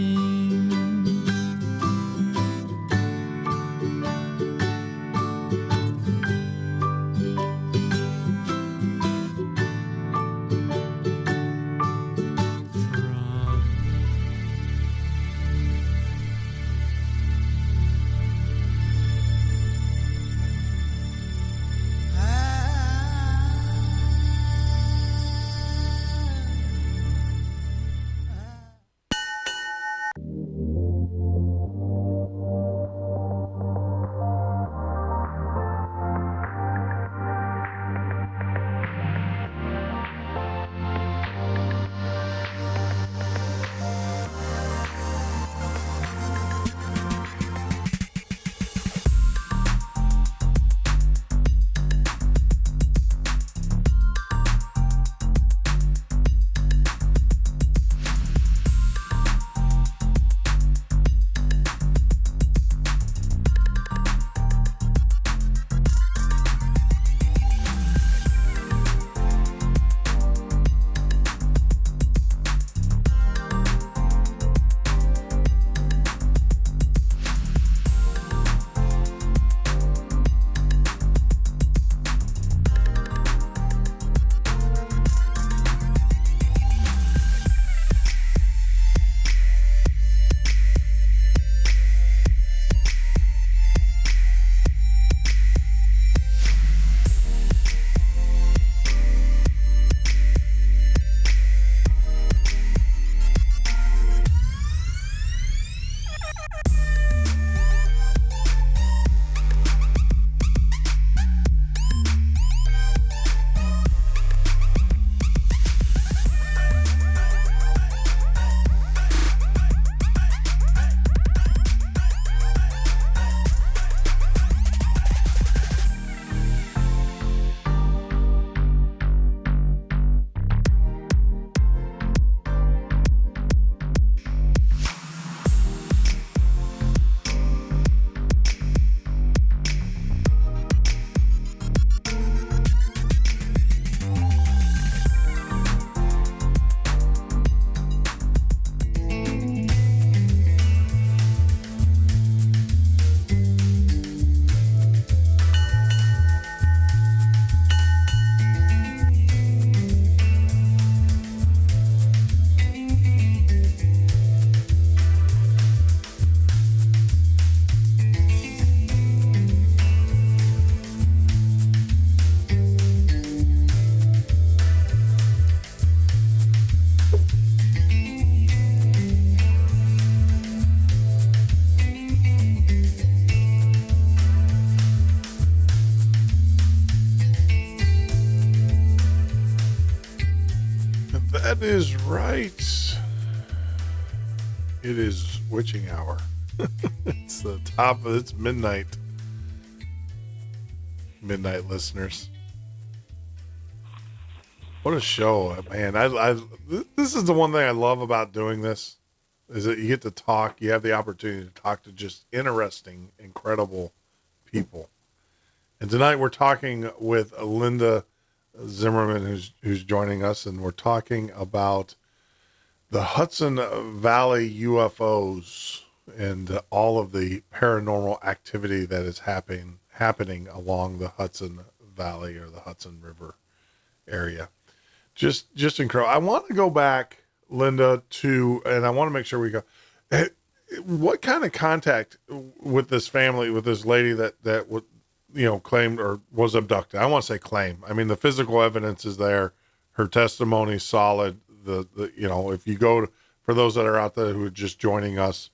That is right. It is witching hour. It's the top of it's midnight. Midnight listeners. What a show, man. This is the one thing I love about doing this is that you get to talk, you have the opportunity to talk to just interesting, incredible people. And tonight we're talking with Linda Zimmermann, who's joining us, and we're talking about the Hudson Valley UFOs and all of the paranormal activity that is happening along the Hudson Valley or the Hudson River area. Just incredible. I want to go back, Linda, and I want to make sure we go. What kind of contact with this family, with this lady that would, claimed or was abducted? I want to say claim. I mean, the physical evidence is there. Her testimony is solid. If you go to, for those that are out there who are just joining us,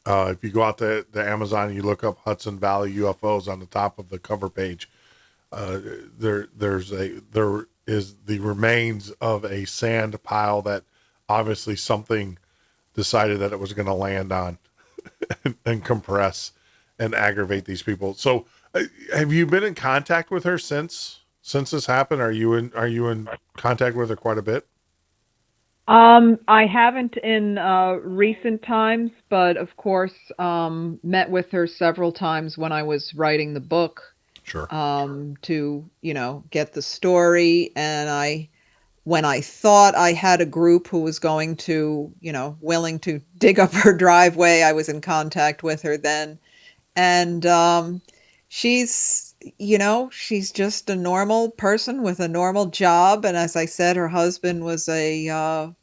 if you go out to the Amazon and you look up Hudson Valley UFOs on the top of the cover page, there is the remains of a sand pile that obviously something decided that it was going to land on and compress and aggravate these people. So have you been in contact with her since this happened? Are you in contact with her quite a bit? I haven't in recent times, but of course, met with her several times when I was writing the book. Sure. To, get the story. And when I thought I had a group who was going to, willing to dig up her driveway, I was in contact with her then. And she's just a normal person with a normal job. And as I said, her husband was a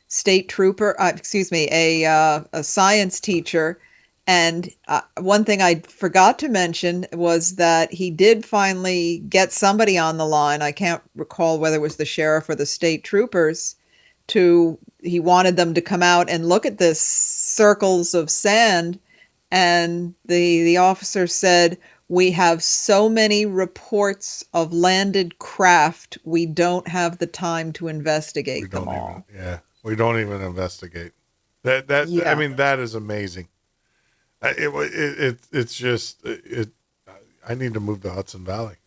state trooper, a science teacher. And one thing I forgot to mention was that he did finally get somebody on the line. I can't recall whether it was the sheriff or the state troopers. He wanted them to come out and look at this circles of sand. And the officer said, "We have so many reports of landed craft, we don't have the time to investigate them all." We don't even investigate. That Yeah. I mean, that is amazing. It's just I need to move to Hudson Valley.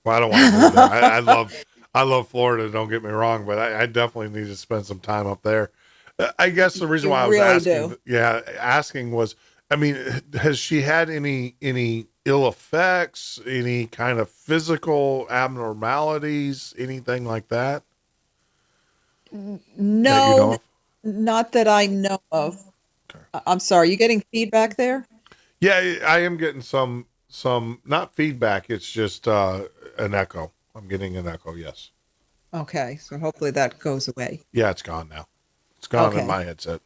Well, I don't want to move there. I love Florida. Don't get me wrong, but I definitely need to spend some time up there. I guess the reason why I was asking was, I mean, has she had any ill effects, any kind of physical abnormalities, anything like that? No, not that I know of. Okay. I'm sorry, you getting feedback there? Yeah, I am getting some not feedback. It's just an echo. I'm getting an echo. Yes. Okay, so hopefully that goes away. Yeah, it's gone now. It's gone in my headset.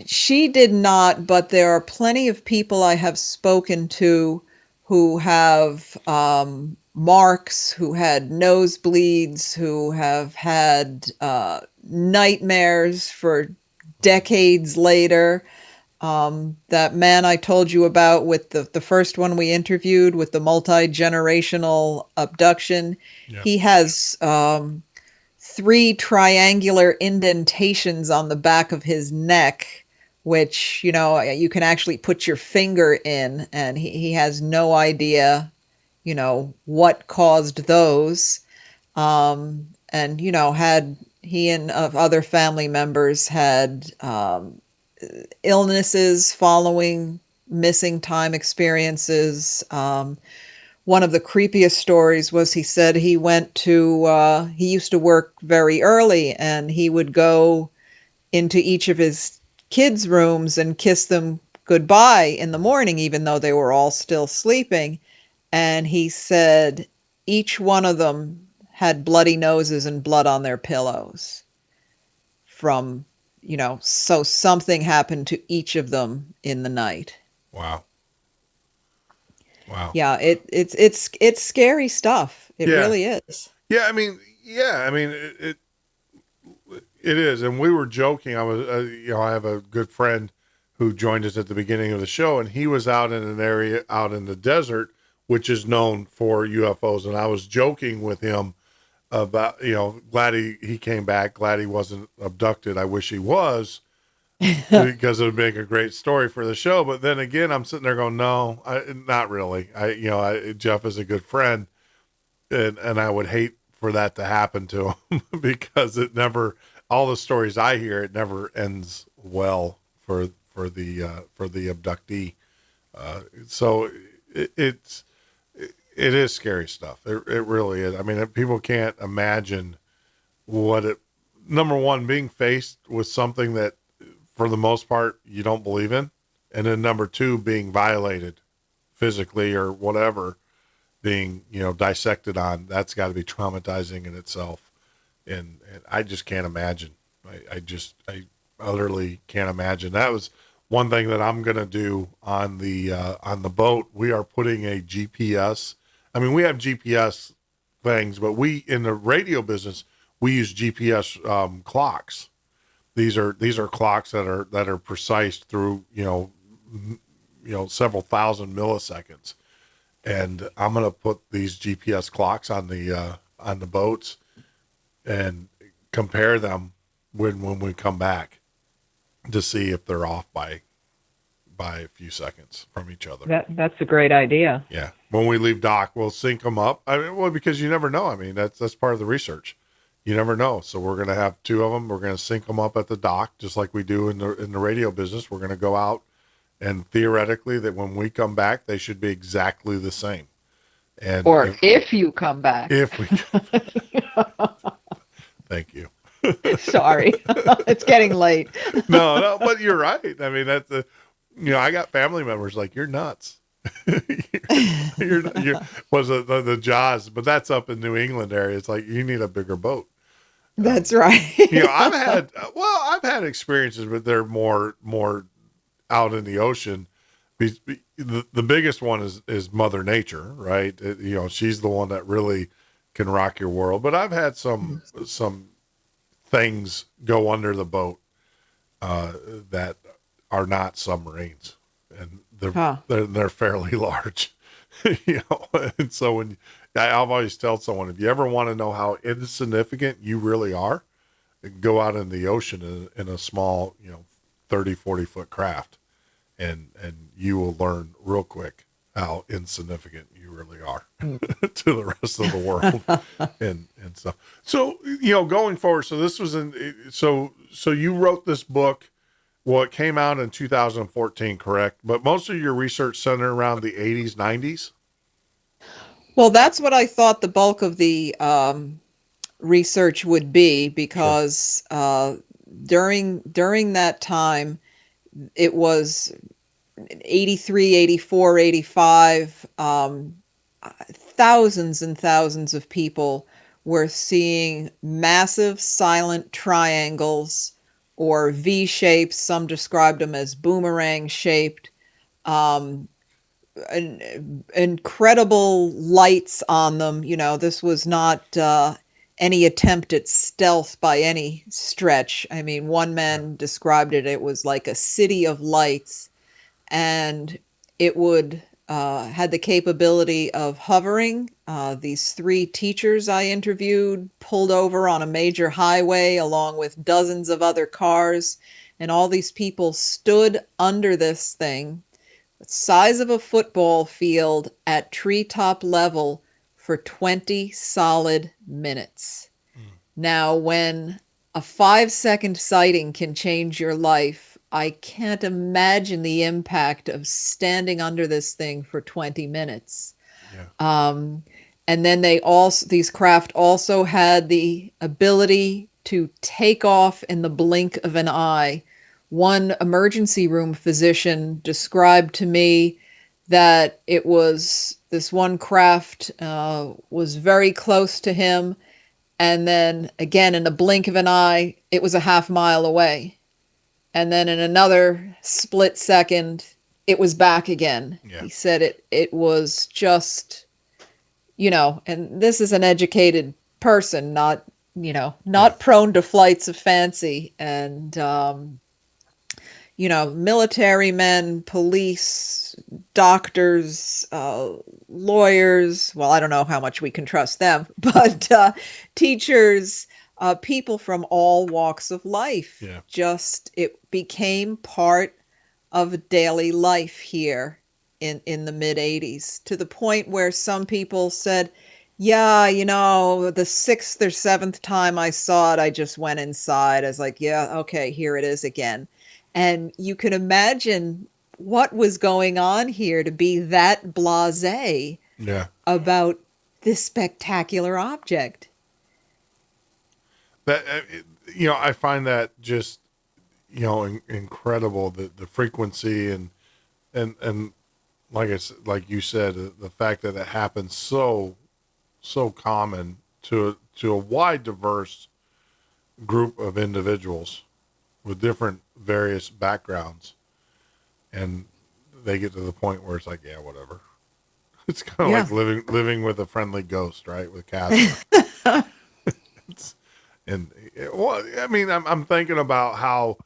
She did not, but there are plenty of people I have spoken to who have marks, who had nosebleeds, who have had nightmares for decades later. That man I told you about with the first one we interviewed with the multi-generational abduction, he has 3 triangular indentations on the back of his neck, which, you can actually put your finger in, and he has no idea, what caused those. And, had he and other family members had illnesses following missing time experiences. One of the creepiest stories was he said he used to work very early, and he would go into each of his kids' rooms and kiss them goodbye in the morning, even though they were all still sleeping. And he said each one of them had bloody noses and blood on their pillows from, so something happened to each of them in the night. Wow. Yeah, it's scary stuff. It really is. Yeah, I mean, it is. And we were joking. I was, I have a good friend who joined us at the beginning of the show, and he was out in an area out in the desert, which is known for UFOs. And I was joking with him about, glad he came back, glad he wasn't abducted. I wish he was, because it would make a great story for the show. But then again, I'm sitting there going, no, not really. Jeff is a good friend, and I would hate for that to happen to him because all the stories I hear, it never ends well for the abductee. So it is scary stuff. It really is. I mean, people can't imagine number one, being faced with something that for the most part you don't believe in. And then number two, being violated physically or whatever, being, dissected on, that's got to be traumatizing in itself. And I just can't imagine. I utterly can't imagine. That was one thing that I'm going to do on the boat. We are putting a GPS. I mean, we have GPS things, but in the radio business, we use GPS clocks. These are clocks that are precise through, several thousand milliseconds. And I'm going to put these GPS clocks on the boats and compare them when we come back to see if they're off by a few seconds from each other. That's a great idea. Yeah. When we leave dock, we'll sync them up. Because you never know. I mean, that's part of the research. You never know. So we're going to have two of them. We're going to sync them up at the dock, just like we do in the radio business. We're going to go out, and theoretically that when we come back, they should be exactly the same. And if you come back. If we Thank you. Sorry. It's getting late. No, but you're right. I mean, that's I got family members like, you're nuts. you're was the Jaws, but that's up in New England area. It's like, you need a bigger boat. That's right. I've had experiences, but they're more out in the ocean. The biggest one is Mother Nature, right? She's the one that really can rock your world. But I've had some things go under the boat that are not submarines, and they're fairly large. And so I've always told someone, if you ever want to know how insignificant you really are, go out in the ocean in a small, 30, 40 foot craft, and you will learn real quick how insignificant you really are to the rest of the world and stuff. So, going forward, so this was so you wrote this book. Well, it came out in 2014, correct? But most of your research centered around the 80s, 90s? Well, that's what I thought the bulk of the research would be, because during that time, it was 83, 84, 85, thousands and thousands of people were seeing massive silent triangles or V shapes. Some described them as boomerang shaped, incredible lights on them. This was not any attempt at stealth by any stretch. I mean, one man described it was like a city of lights, and it would had the capability of hovering. These three teachers I interviewed pulled over on a major highway along with dozens of other cars, and all these people stood under this thing, the size of a football field at treetop level, for 20 solid minutes. Now, when a 5-second sighting can change your life, I can't imagine the impact of standing under this thing for 20 minutes. Yeah. And then these craft also had the ability to take off in the blink of an eye. One emergency room physician described to me that it was this one craft was very close to him, and then again in the blink of an eye, it was a half mile away. And then in another split second, it was back again. Yeah. He said it was just, and this is an educated person, not prone to flights of fancy. And, military men, police, doctors, lawyers. Well, I don't know how much we can trust them, but teachers, people from all walks of life. Yeah. Just it became part of daily life here in the mid 80s, to the point where some people said, yeah, the sixth or seventh time I saw it, I just went inside. I was like, yeah, okay, here it is again. And you can imagine what was going on here to be that blasé Yeah. about this spectacular object. That, I find that just, incredible, the frequency and like you said, the fact that it happens so common to a wide, diverse group of individuals with different various backgrounds, and they get to the point where it's like, yeah, whatever. It's kind of like living with a friendly ghost, right? With Casper. I'm thinking about how,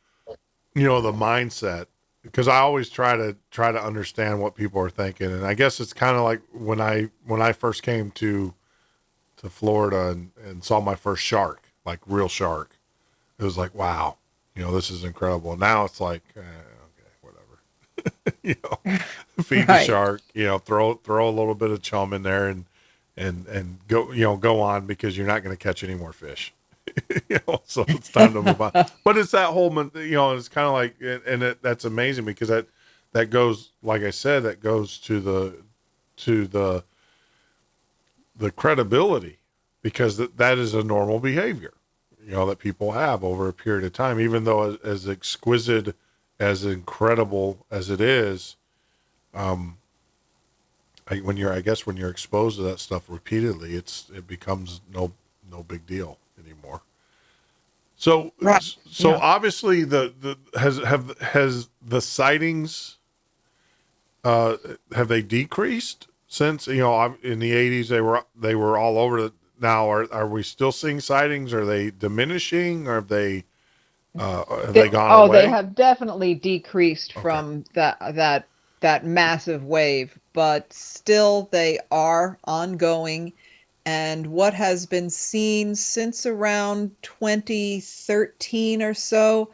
the mindset, because I always try to understand what people are thinking. And I guess it's kind of like when I first came to Florida and saw my first shark, like real shark. It was like, wow, this is incredible. Now it's like, okay, whatever. Feed the shark, throw a little bit of chum in there and go, go on, because you're not going to catch any more fish. So it's time to move on. But it's that whole, it's kind of like, and that's amazing, because that goes, like I said, that goes to the credibility, because that is a normal behavior, that people have over a period of time, even though as exquisite, as incredible as it is, when you're exposed to that stuff repeatedly, it becomes no big deal anymore. So, obviously has the sightings, have they decreased since, in the 80s they were all over now? Are we still seeing sightings? Are they diminishing? Or have they gone away? They have definitely decreased from that massive wave, but still they are ongoing. And what has been seen since around 2013 or so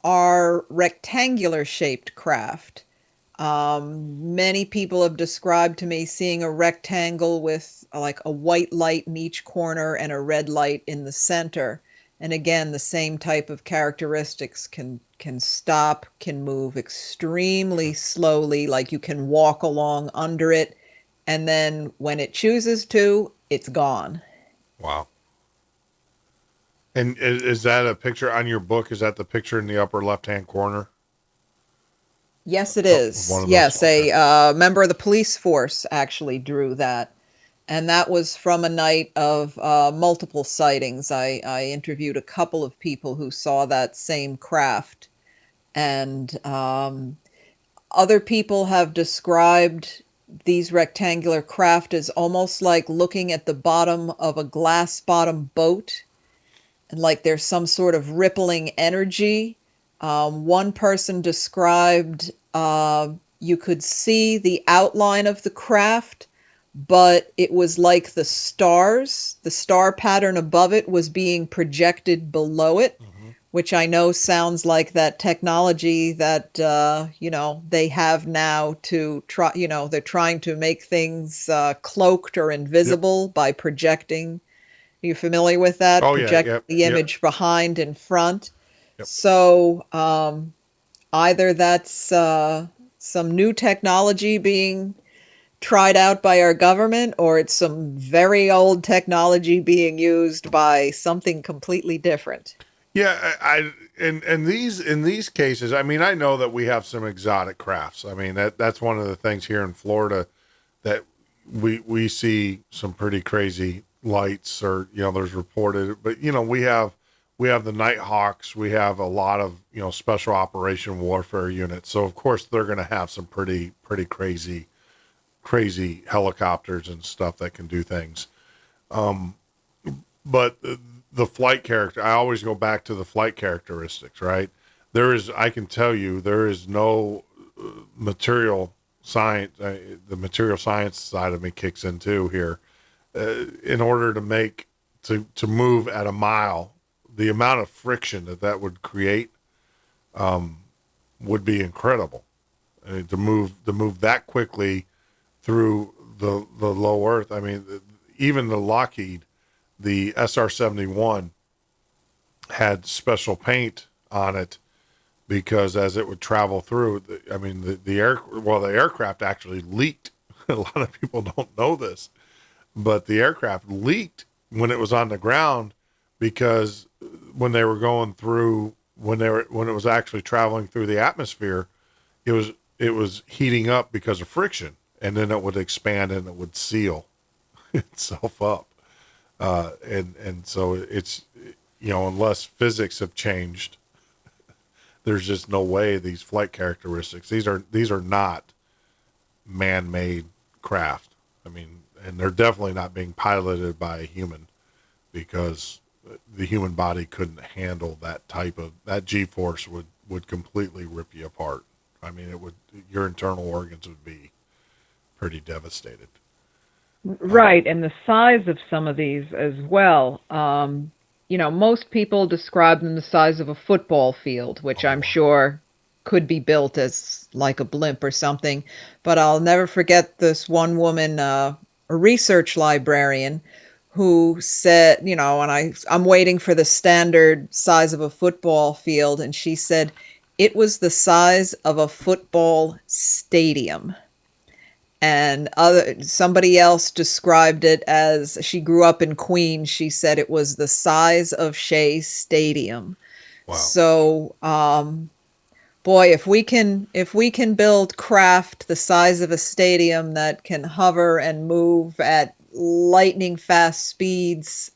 are rectangular shaped craft. Many people have described to me seeing a rectangle with like a white light in each corner and a red light in the center. And again, the same type of characteristics, can stop, can move extremely slowly, like you can walk along under it. And then when it chooses to, it's gone. Wow. And is that a picture on your book? Is that the picture in the upper left-hand corner? Yes, it is. Yes, a member of the police force actually drew that. And that was from a night of multiple sightings. I interviewed a couple of people who saw that same craft. And other people have described these rectangular craft as almost like looking at the bottom of a glass bottom boat, and like there's some sort of rippling energy. One person described you could see the outline of the craft, but it was like the star pattern above it was being projected below it. Which I know sounds like that technology that, they have now to try, they're trying to make things cloaked or invisible by projecting. Are you familiar with that? Project the image behind and front. Yep. So either that's some new technology being tried out by our government, or it's some very old technology being used by something completely different. Yeah, in these cases, I mean, I know that we have some exotic crafts. I mean, that's one of the things here in Florida, that we see some pretty crazy lights, or there's reported, but we have the Nighthawks, we have a lot of special operation warfare units. So of course they're going to have some pretty crazy helicopters and stuff that can do things. But the flight character, I always go back to the flight characteristics, right? I can tell you, there is no material science. The material science side of me kicks in too here. In order to move at a mile, the amount of friction that would create would be incredible. To move that quickly through the low Earth. I mean, even the Lockheed, the SR-71 had special paint on it because as it would travel through, the aircraft actually leaked. A lot of people don't know this, but the aircraft leaked when it was on the ground because when they were going through, when it was actually traveling through the atmosphere, it was heating up because of friction, and then it would expand and it would seal itself up. And so it's, unless physics have changed, there's just no way these flight characteristics, these are not man-made craft. I mean, and they're definitely not being piloted by a human because the human body couldn't handle that G-force would completely rip you apart. I mean, your internal organs would be pretty devastated. Right, and the size of some of these as well. Most people describe them the size of a football field, which I'm sure could be built as like a blimp or something. But I'll never forget this one woman, a research librarian, who said, and I'm waiting for the standard size of a football field, and she said it was the size of a football stadium. And somebody else described it as, she grew up in Queens. She said it was the size of Shea Stadium. Wow. So, boy, if we can build craft the size of a stadium that can hover and move at lightning fast speeds,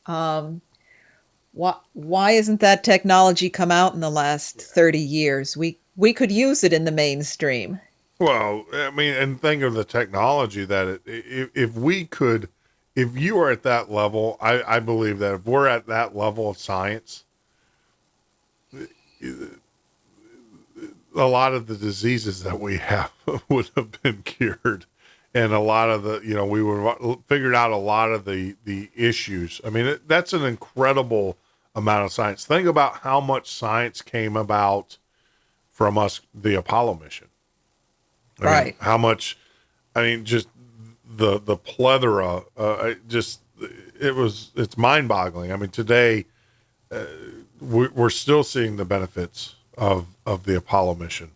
why isn't that technology come out in the last 30 years? We could use it in the mainstream. Well, I mean, and think of the technology that if you are at that level, I believe that if we're at that level of science, a lot of the diseases that we have would have been cured. And a lot of we would have figured out a lot of the issues. I mean, that's an incredible amount of science. Think about how much science came about from us, the Apollo mission. I mean, how much, just the plethora, it's mind boggling. I mean, today, we're still seeing the benefits of the Apollo mission.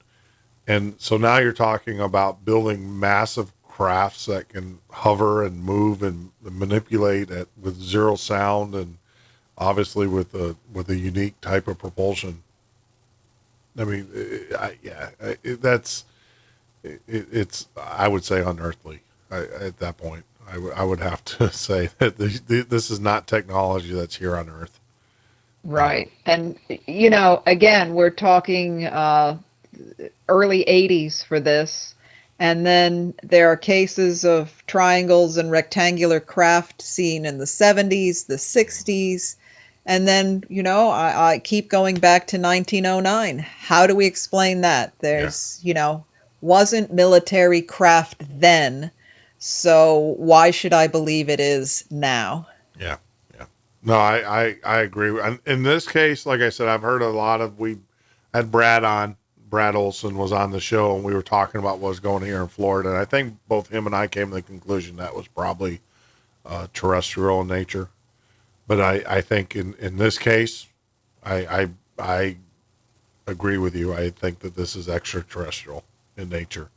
And so now you're talking about building massive crafts that can hover and move and manipulate with zero sound and obviously with a unique type of propulsion. I mean, it's I would say unearthly. At that point, I would have to say that this is not technology that's here on Earth. Right. And, again, we're talking early 80s for this. And then there are cases of triangles and rectangular craft seen in the 70s, the 60s. And then, I keep going back to 1909. How do we explain that? There's, wasn't military craft then. So why should I believe it is now? Yeah. No, I agree. In this case, like I said, I've heard we had Brad on. Brad Olson was on the show, and we were talking about what was going here in Florida. And I think both him and I came to the conclusion that was probably terrestrial in nature. But I think in this case, I agree with you. I think that this is extraterrestrial in nature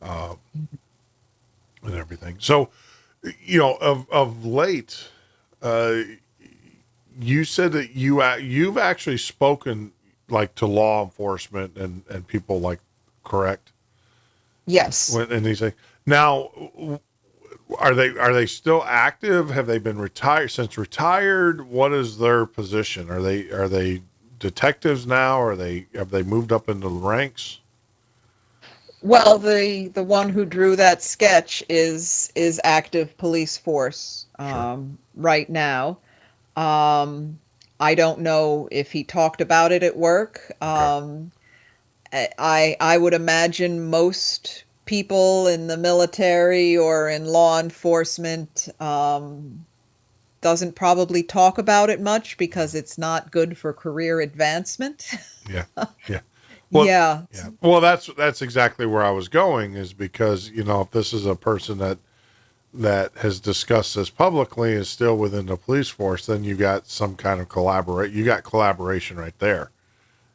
and everything. So, of late, you said that you've actually spoken like to law enforcement and people, like, correct? Yes. And these things. Now, are they still active? Have they been retired? What is their position? Are they detectives now? Have they moved up into the ranks? Well, the one who drew that sketch is active police force right now. I don't know if he talked about it at work. I would imagine most people in the military or in law enforcement doesn't probably talk about it much because it's not good for career advancement. Yeah. Yeah. Well, Yeah. yeah. Well, that's exactly where I was going, is because, you know, if this is a person that has discussed this publicly is still within the police force, then you got some kind of collaboration right there.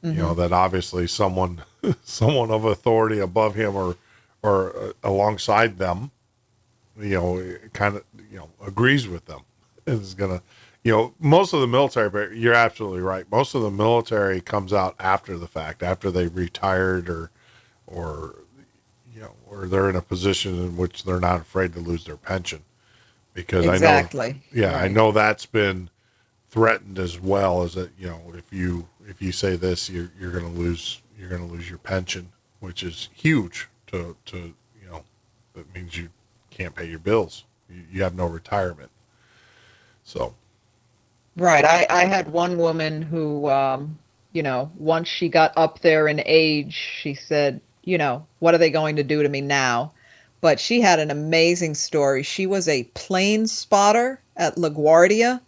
You know, that obviously someone of authority above him or alongside them, you know, kind of, you know, agrees with them, is gonna, you know, most of the military, but you're absolutely right, most of the military comes out after the fact, after they retired, or you know, or they're in a position in which they're not afraid to lose their pension, because Exactly. I Right. know that's been threatened as well, as that, you know, if you say this, you're going to lose your pension, which is huge to you know, that means you can't pay your bills, you have no retirement. So Right. I had one woman who, you know, once she got up there in age, she said, you know, what are they going to do to me now? But she had an amazing story. She was a plane spotter at LaGuardia,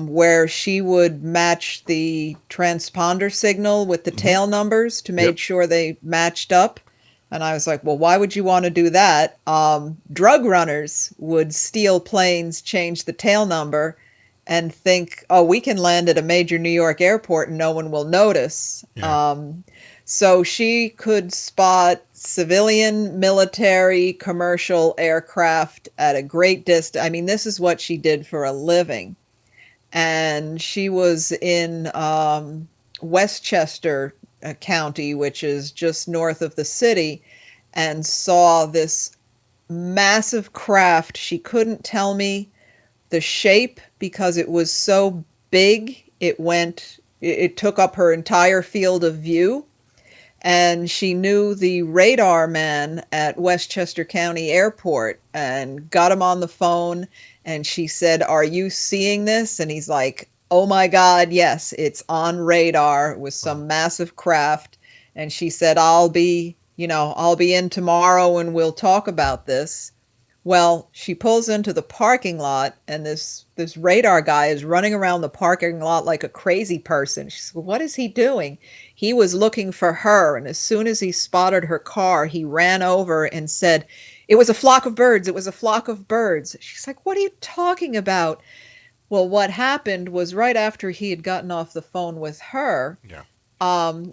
where she would match the transponder signal with the tail numbers to yep. make sure they matched up. And I was like, well, why would you want to do that? Drug runners would steal planes, change the tail number, and think, oh, we can land at a major New York airport and no one will notice. Yeah. So she could spot civilian, military, commercial aircraft at a great distance. I mean, this is what she did for a living. And she was in Westchester County, which is just north of the city, and saw this massive craft. She couldn't tell me the shape because it was so big. It took up her entire field of view. And she knew the radar man at Westchester County Airport and got him on the phone. And she said, "Are you seeing this?" And he's like, "Oh my God, yes, it's on radar with some massive craft." And she said, I'll be in tomorrow and we'll talk about this. Well, she pulls into the parking lot and this radar guy is running around the parking lot like a crazy person. She said, "What is he doing?" He was looking for her, and as soon as he spotted her car, he ran over and said, "It was a flock of birds. It was a flock of birds." She's like, "What are you talking about?" Well, what happened was right after he had gotten off the phone with her, Yeah.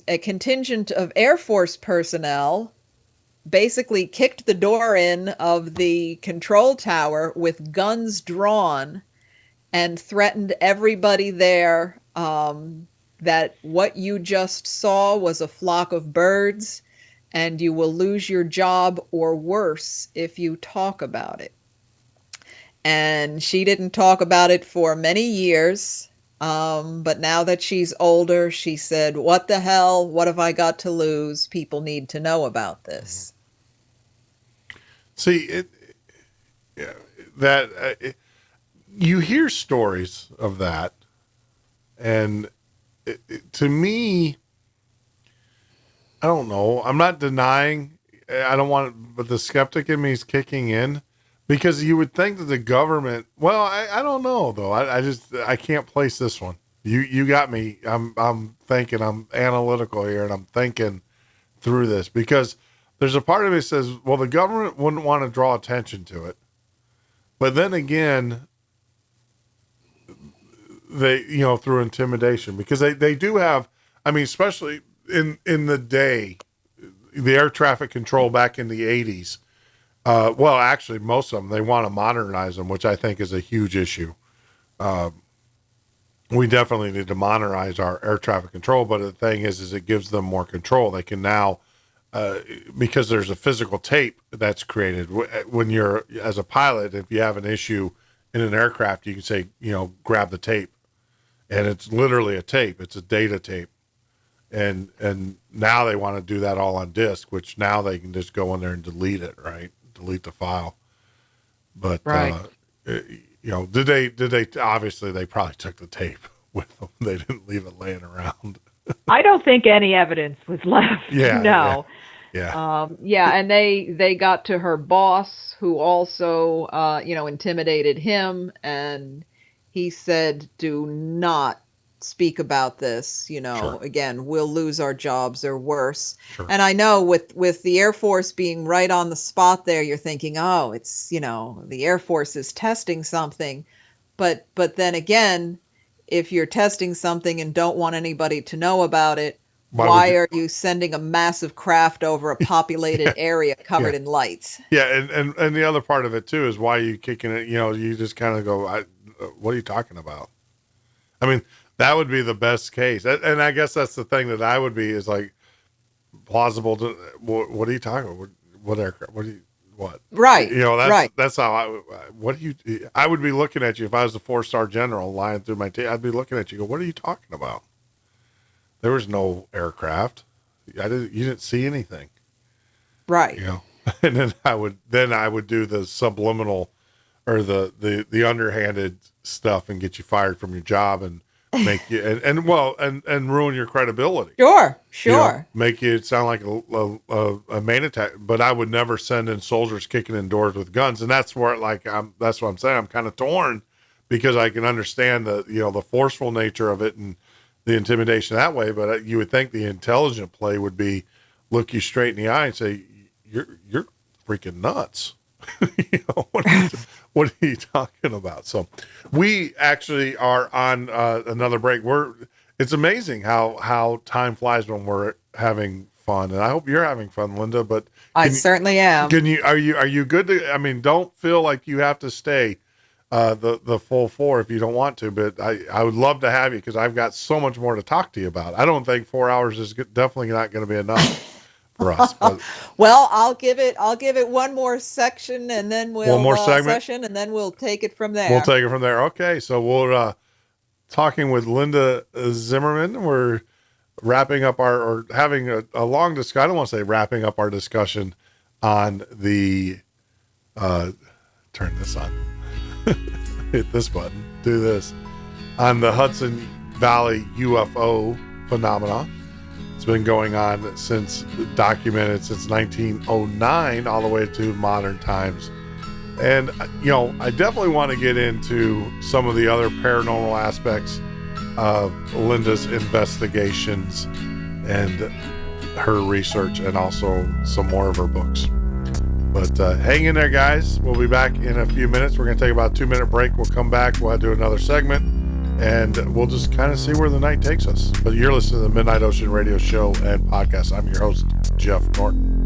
a contingent of Air Force personnel basically kicked the door in of the control tower with guns drawn and threatened everybody there, that what you just saw was a flock of birds and you will lose your job or worse if you talk about it. And she didn't talk about it for many years. But now that she's older, she said, "What the hell? What have I got to lose? People need to know about this." See, yeah, you hear stories of that, and to me, I don't know. I'm not denying. I don't want, but the skeptic in me is kicking in, because you would think that the government. Well, I don't know though. I can't place this one. You got me. I'm thinking. I'm analytical here, and I'm thinking through this, because there's a part of me that says, well, the government wouldn't want to draw attention to it. But then again, they, you know, through intimidation, because they do have, I mean, especially in the day, the air traffic control back in the 80s. Well, actually, most of them, they want to modernize them, which I think is a huge issue. We definitely need to modernize our air traffic control, but the thing is it gives them more control. They can now, because there's a physical tape that's created when you're, as a pilot, if you have an issue in an aircraft, you can say, you know, grab the tape, and it's literally a tape. It's a data tape. And now they want to do that all on disk, which now they can just go in there and delete it, right? Delete the file. But, Right. You know, did they, obviously they probably took the tape, with them. They didn't leave it laying around. I don't think any evidence was left. Yeah, No. Yeah. And they got to her boss, who also, intimidated him, and he said, "Do not speak about this. Sure. Again, we'll lose our jobs or worse." Sure. And I know with the Air Force being right on the spot there, you're thinking, oh, it's the Air Force is testing something, but then again, if you're testing something and don't want anybody to know about it, why are you sending a massive craft over a populated area covered in lights? Yeah, and the other part of it too is why you kicking it. You just kind of go, "What are you talking about?" I mean, that would be the best case, and I guess that's the thing that I would be is like plausible to. What are you talking about? What aircraft? What? Right. That's right. That's how I would be looking at you if I was a 4-star general lying through my tape. I'd be looking at you. Go, what are you talking about? There was no aircraft. You didn't see anything. Right. And then I would do the subliminal or the underhanded stuff and get you fired from your job and make you and ruin your credibility. Sure. Make you sound like a main attack. But I would never send in soldiers kicking in doors with guns, and that's where that's what I'm saying. I'm kind of torn because I can understand the forceful nature of it and the intimidation that way. But you would think the intelligent play would be look you straight in the eye and say, "You're freaking nuts." What are you talking about? So we actually are on another break. It's amazing how time flies when we're having fun, and I hope you're having fun, Linda. But I certainly am. Are you good to? I mean, don't feel like you have to stay the full 4 if you don't want to. But I would love to have you because I've got so much more to talk to you about. I don't think 4 hours is definitely not going to be enough. For us, well, I'll give it one more section, and then one more session, and then we'll take it from there. We'll take it from there. Okay, so we're talking with Linda Zimmermann. We're wrapping up or having a long discussion. I don't want to say wrapping up our discussion on the turn this on, hit this button, do this on the Hudson Valley UFO phenomenon. It's been going on documented since 1909 all the way to modern times. And, I definitely want to get into some of the other paranormal aspects of Linda's investigations and her research and also some more of her books. But hang in there, guys. We'll be back in a few minutes. We're going to take about a 2-minute break. We'll come back. We'll do another segment. And we'll just kind of see where the night takes us. But you're listening to the Midnight Ocean Radio Show and Podcast. I'm your host, Jeff Norton.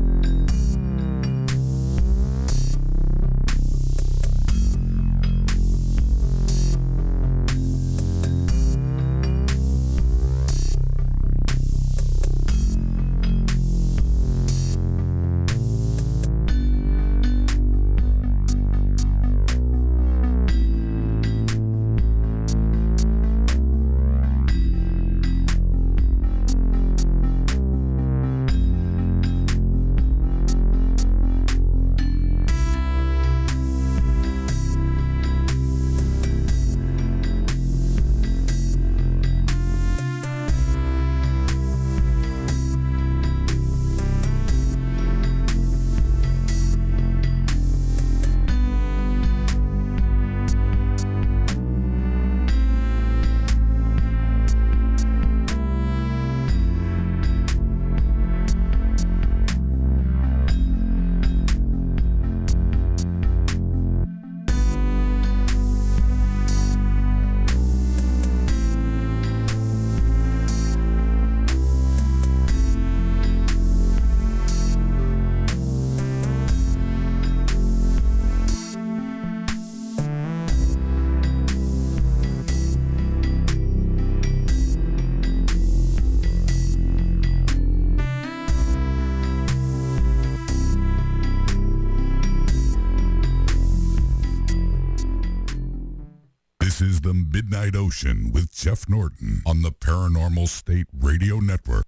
This is the Midnight Ocean with Jeff Norton on the Paranormal State Radio Network.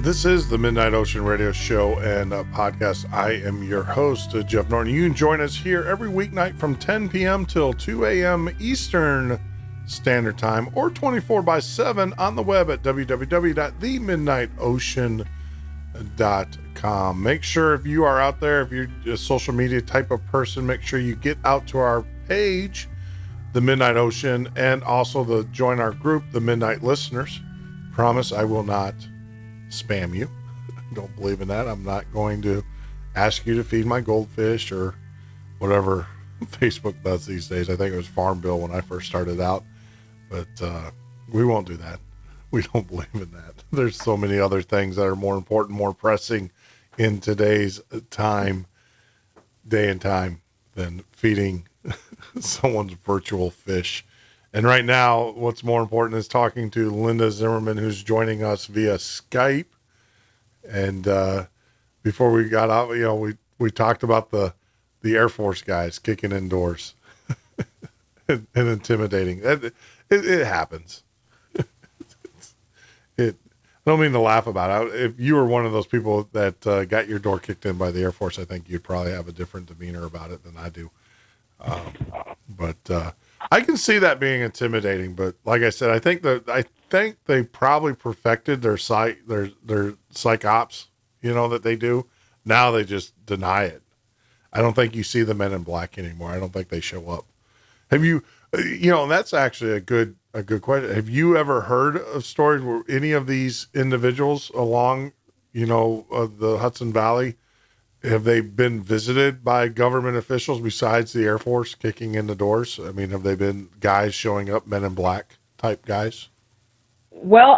This is the Midnight Ocean Radio Show and podcast. I am your host, Jeff Norton. You can join us here every weeknight from 10 p.m. till 2 a.m. Eastern Standard Time, or 24/7 on the web at www.themidnightocean.com. Make sure if you are out there, if you're a social media type of person, make sure you get out to our page, The Midnight Ocean, and also join our group, The Midnight Listeners. Promise I will not spam you. Don't believe in that. I'm not going to ask you to feed my goldfish or whatever Facebook does these days. I think it was Farm Bill when I first started out, but we won't do that. We don't believe in that. There's so many other things that are more important, more pressing in today's time, day and time, than feeding someone's virtual fish. And right now, what's more important is talking to Linda Zimmermann, who's joining us via Skype. And before we got out, we talked about the Air Force guys kicking in doors and intimidating. It happens. I don't mean to laugh about it. If you were one of those people that got your door kicked in by the Air Force, I think you'd probably have a different demeanor about it than I do. But I can see that being intimidating, but like I said, I think they probably perfected their psych ops, that they do. Now they just deny it. I don't think you see the Men in Black anymore. I don't think they show up. Have you, and that's actually a good question. Have you ever heard of stories where any of these individuals along, the Hudson Valley, have they been visited by government officials besides the Air Force kicking in the doors? I mean, have they been guys showing up, Men in Black type guys? Well,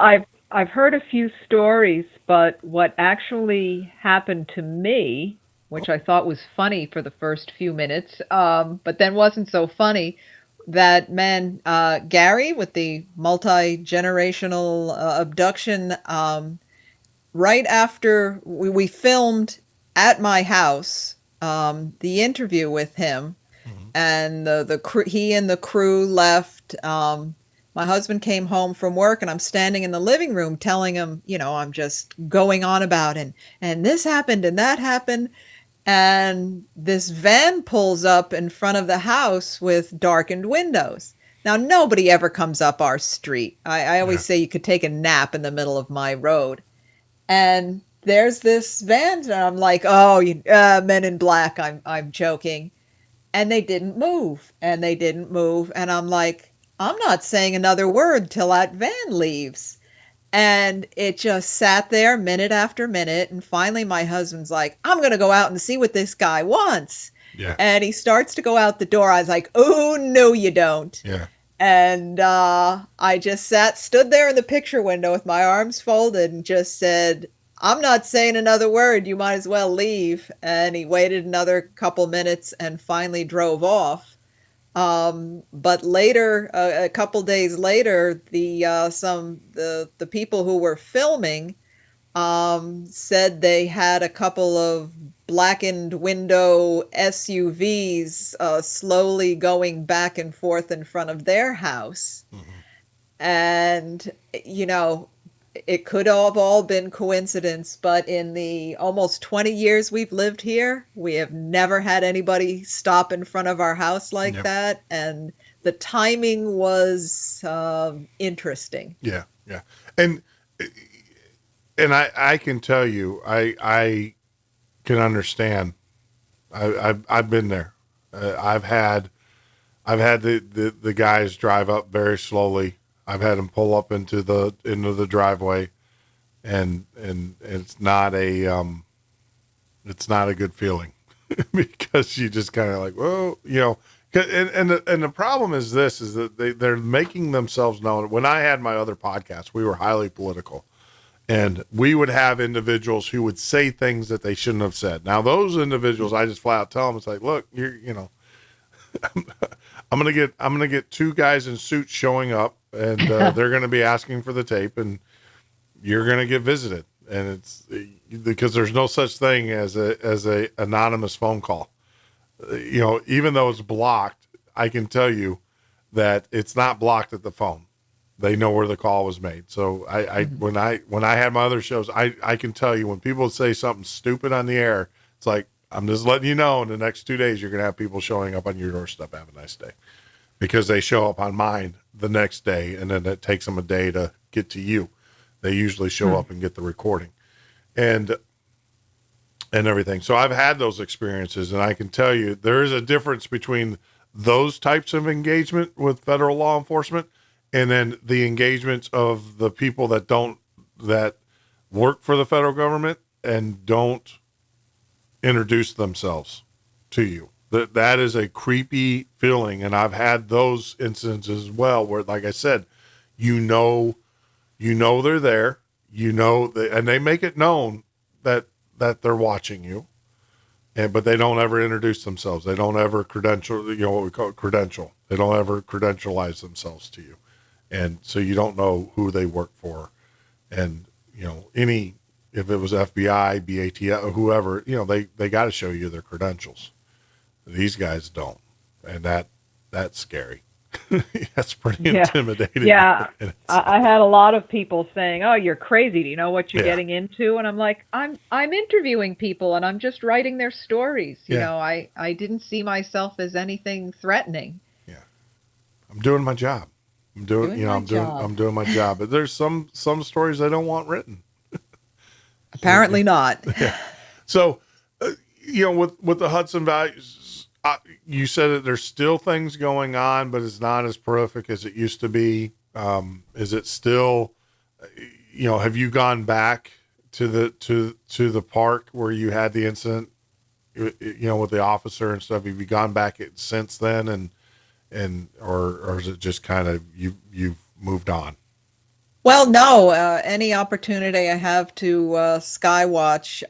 I've heard a few stories, but what actually happened to me, which I thought was funny for the first few minutes, but then wasn't so funny, that man, Gary, with the multi-generational abduction, right after we filmed at my house, the interview with him, and the crew, he and the crew left. My husband came home from work, and I'm standing in the living room telling him, I'm just going on about and this happened and that happened, and this van pulls up in front of the house with darkened windows. Now, nobody ever comes up our street. I always say you could take a nap in the middle of my road, and there's this van, and I'm like, Men in Black. I'm joking. And they didn't move, and I'm like, I'm not saying another word till that van leaves. And it just sat there minute after minute. And finally my husband's like, I'm going to go out and see what this guy wants. Yeah. And he starts to go out the door. I was like, oh, no, you don't. Yeah. And I just stood there in the picture window with my arms folded and just said, I'm not saying another word. You might as well leave. And he waited another couple minutes and finally drove off. But later, a couple days later, the people who were filming said they had a couple of blackened window SUVs slowly going back and forth in front of their house. Mm-hmm. And, it could have all been coincidence, but in the almost 20 years we've lived here, we have never had anybody stop in front of our house like that. And the timing was interesting. Yeah, yeah. And I can tell you, I can understand. I've been there. I've had the guys drive up very slowly. I've had them pull up into the driveway, and it's not a good feeling because you just kind of like, whoa, and the problem is that they're making themselves known. When I had my other podcast, we were highly political, and we would have individuals who would say things that they shouldn't have said. Now those individuals, I just flat out tell them, it's like, look, I'm gonna get two guys in suits showing up, and they're gonna be asking for the tape, and you're gonna get visited, and it's because there's no such thing as a anonymous phone call. Even though it's blocked, I can tell you that it's not blocked at the phone. They know where the call was made. So when I had my other shows, I can tell you when people say something stupid on the air, it's like, I'm just letting you know in the next 2 days, you're going to have people showing up on your doorstep. Have a nice day, because they show up on mine the next day, and then it takes them a day to get to you. They usually show up and get the recording and everything. So I've had those experiences, and I can tell you there is a difference between those types of engagement with federal law enforcement and then the engagements of the people that work for the federal government and don't introduce themselves to you. That is a creepy feeling. And I've had those instances as well, where, like I said, you know, they're there, and they make it known that they're watching you, but they don't ever introduce themselves. They don't ever credential, what we call credential. They don't ever credentialize themselves to you. And so you don't know who they work for. And, if it was FBI, BATF, or whoever, they got to show you their credentials. These guys don't. And that's scary. That's pretty intimidating. Yeah. I had a lot of people saying, "Oh, you're crazy. Do you know what you're getting into?" And I'm like, I'm interviewing people, and I'm just writing their stories. You know, I didn't see myself as anything threatening. Yeah. I'm doing my job. I'm doing my job. But there's some stories I don't want written. Apparently not. Yeah. So, with the Hudson Valley, you said that there's still things going on, but it's not as prolific as it used to be. Is it still, have you gone back to the park where you had the incident, with the officer and stuff? Have you gone back since then, or is it just kind of you've moved on? Well, no. Any opportunity I have to skywatch.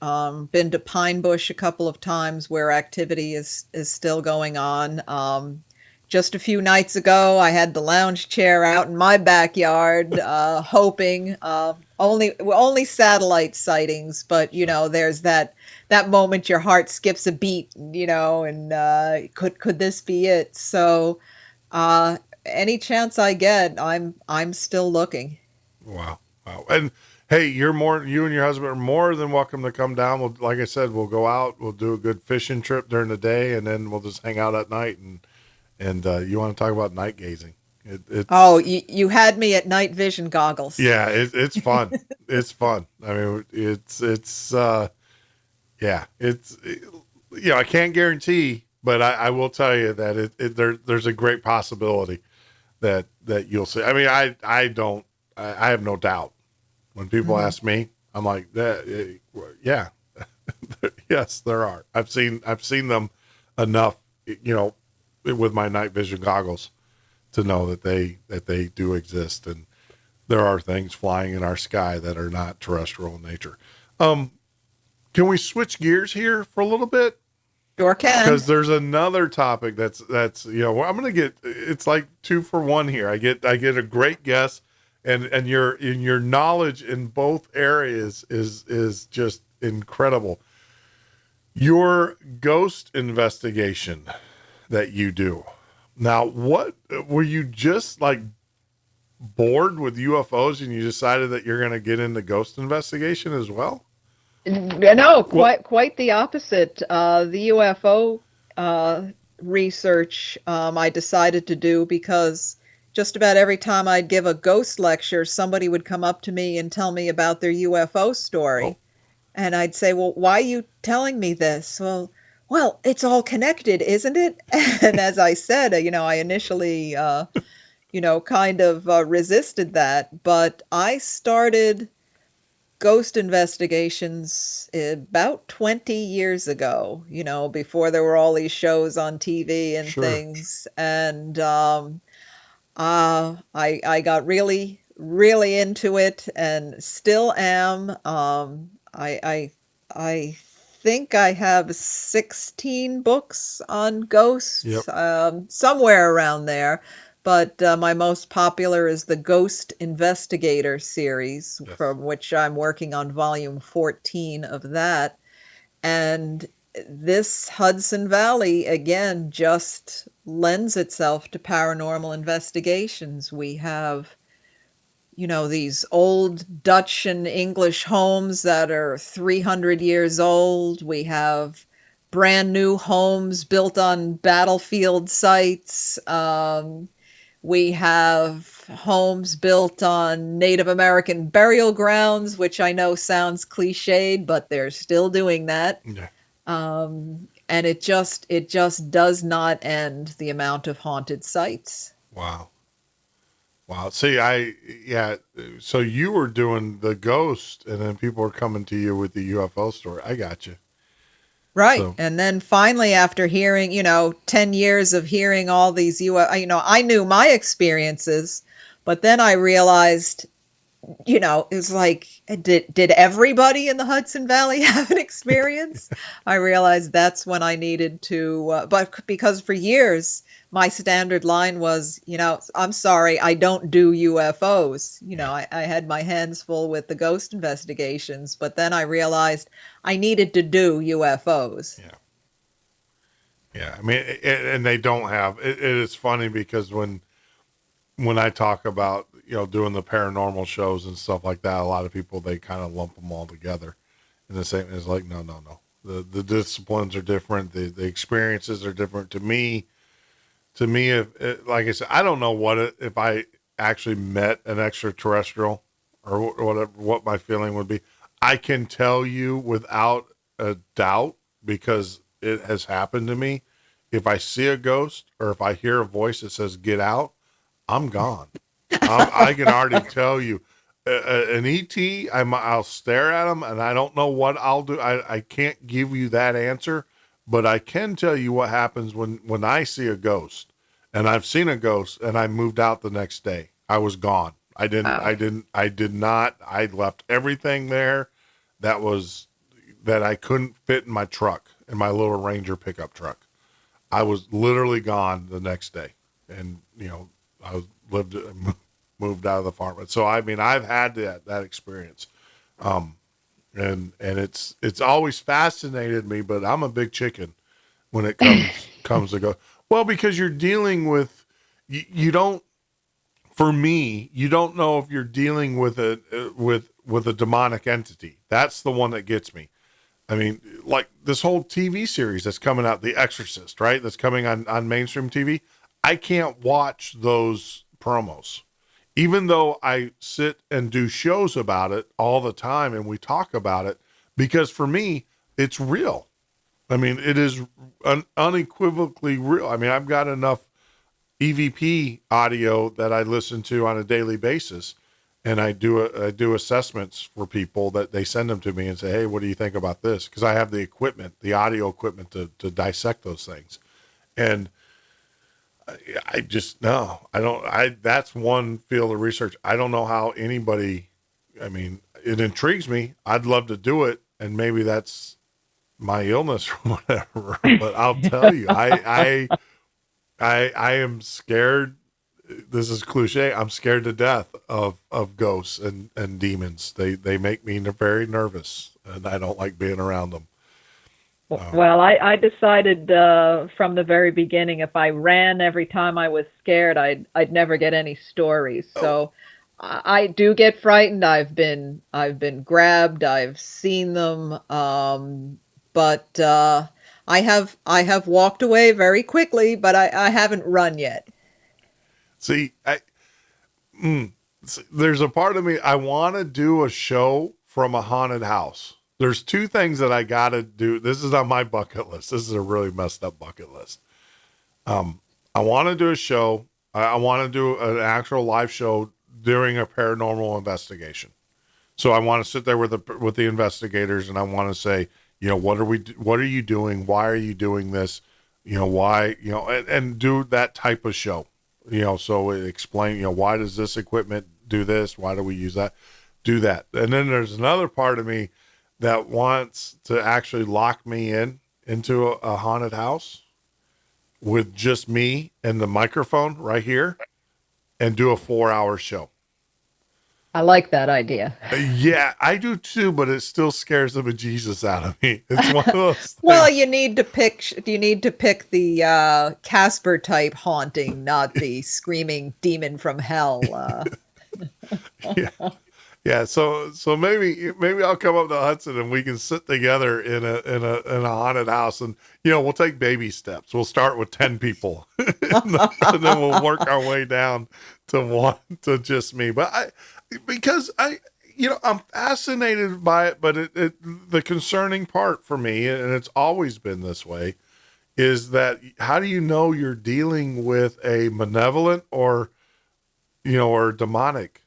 Been to Pine Bush a couple of times where activity is still going on. Just a few nights ago, I had the lounge chair out in my backyard, hoping. Only satellite sightings, but there's that moment your heart skips a beat, and could this be it? So, any chance I get, I'm still looking. Wow. And hey, you and your husband are more than welcome to come down. Like I said, we'll go out, we'll do a good fishing trip during the day, and then we'll just hang out at night. And you want to talk about night gazing. You had me at night vision goggles. Yeah, it's fun. It's fun. I mean, I can't guarantee, but I will tell you that there's a great possibility that you'll see. I mean, I have no doubt. When people ask me, I'm like, yeah, yes, there are. I've seen them enough, with my night vision goggles to know that they do exist, and there are things flying in our sky that are not terrestrial in nature. Can we switch gears here for a little bit? Sure can. Because there's another topic that's I'm gonna get. It's like 2 for 1 here. I get a great guess. And your knowledge in both areas is just incredible. Your ghost investigation that you do. Now, what were you just like bored with UFOs and you decided that you're going to get into ghost investigation as well? No, quite the opposite. The UFO research I decided to do because just about every time I'd give a ghost lecture, somebody would come up to me and tell me about their UFO story. Oh. And I'd say, well, why are you telling me this? Well, it's all connected, isn't it? And as I said, I initially, kind of resisted that. But I started ghost investigations about 20 years ago, before there were all these shows on TV and things. And I got really, really into it and still am. I think I have 16 books on ghosts, somewhere around there. But my most popular is the Ghost Investigator series, from which I'm working on volume 14 of that. And this Hudson Valley, again, just lends itself to paranormal investigations. We have these old Dutch and English homes that are 300 years old. We have brand new homes built on battlefield sites. We have homes built on Native American burial grounds, which I know sounds cliched, but they're still doing that. Yeah. And it just does not end, the amount of haunted sites. Wow. See, so you were doing the ghost, and then people were coming to you with the UFO story. I got you. Right. So, And then finally, after hearing, 10 years of hearing all these I knew my experiences, but then I realized, it's like, did everybody in the Hudson Valley have an experience? I realized that's when I needed to, but because for years, my standard line was, I'm sorry, I don't do UFOs. I had my hands full with the ghost investigations, but then I realized I needed to do UFOs. Yeah. I mean, and they don't have, it is funny because when I talk about, doing the paranormal shows and stuff like that, a lot of people, they kind of lump them all together. And the same is like, no. The disciplines are different. The experiences are different. To me, if, like I said, I don't know if I actually met an extraterrestrial or whatever, what my feeling would be. I can tell you without a doubt, because it has happened to me. If I see a ghost or if I hear a voice that says, "Get out," I'm gone. I can already tell you an ET, I'll stare at them and I don't know what I'll do. I can't give you that answer, but I can tell you what happens when I see a ghost. And I've seen a ghost and I moved out the next day. I was gone. I did not. I left everything there that I couldn't fit in my truck, in my little Ranger pickup truck. I was literally gone the next day. And, I moved out of the farm. So, I mean, I've had that experience. And it's always fascinated me, but I'm a big chicken when it comes to go. Well, because you're dealing with, you don't know if you're dealing with a demonic entity. That's the one that gets me. I mean, like this whole TV series that's coming out, The Exorcist, right? That's coming on mainstream TV. I can't watch those promos, even though I sit and do shows about it all the time and we talk about it, because for me, it's real. I mean, it is unequivocally real. I mean, I've got enough EVP audio that I listen to on a daily basis, and I do assessments for people that they send them to me and say, "Hey, what do you think about this?" Because I have the equipment, the audio equipment to dissect those things. And I just, no, I don't, that's one field of research. I don't know how anybody, I mean, it intrigues me. I'd love to do it. And maybe that's my illness or whatever, but I'll tell you, I am scared. This is cliche. I'm scared to death of ghosts and demons. They make me very nervous, and I don't like being around them. Well, I decided from the very beginning, if I ran every time I was scared, I'd never get any stories. So I do get frightened. I've been grabbed. I've seen them. But I have walked away very quickly, but I haven't run yet. See, there's a part of me, I want to do a show from a haunted house. There's two things that I got to do. This is on my bucket list. This is a really messed up bucket list. I want to do a show. I want to do an actual live show during a paranormal investigation. So I want to sit there with the investigators, and I want to say, what are you doing? Why are you doing this? Why, and do that type of show, so it explain, why does this equipment do this? Why do we use that? Do that. And then there's another part of me that wants to actually lock me into a haunted house with just me and the microphone right here and do a 4-hour show. I like that idea. Yeah, I do too, but it still scares the bejesus out of me. It's one of those things. Well, you need to pick the Casper type haunting, not the screaming demon from hell. Yeah. Yeah, so maybe I'll come up to Hudson and we can sit together in a haunted house, and we'll take baby steps. We'll start with 10 people, and then we'll work our way down to just me. But because I'm fascinated by it, but the concerning part for me, and it's always been this way, is that how do you know you're dealing with a malevolent or demonic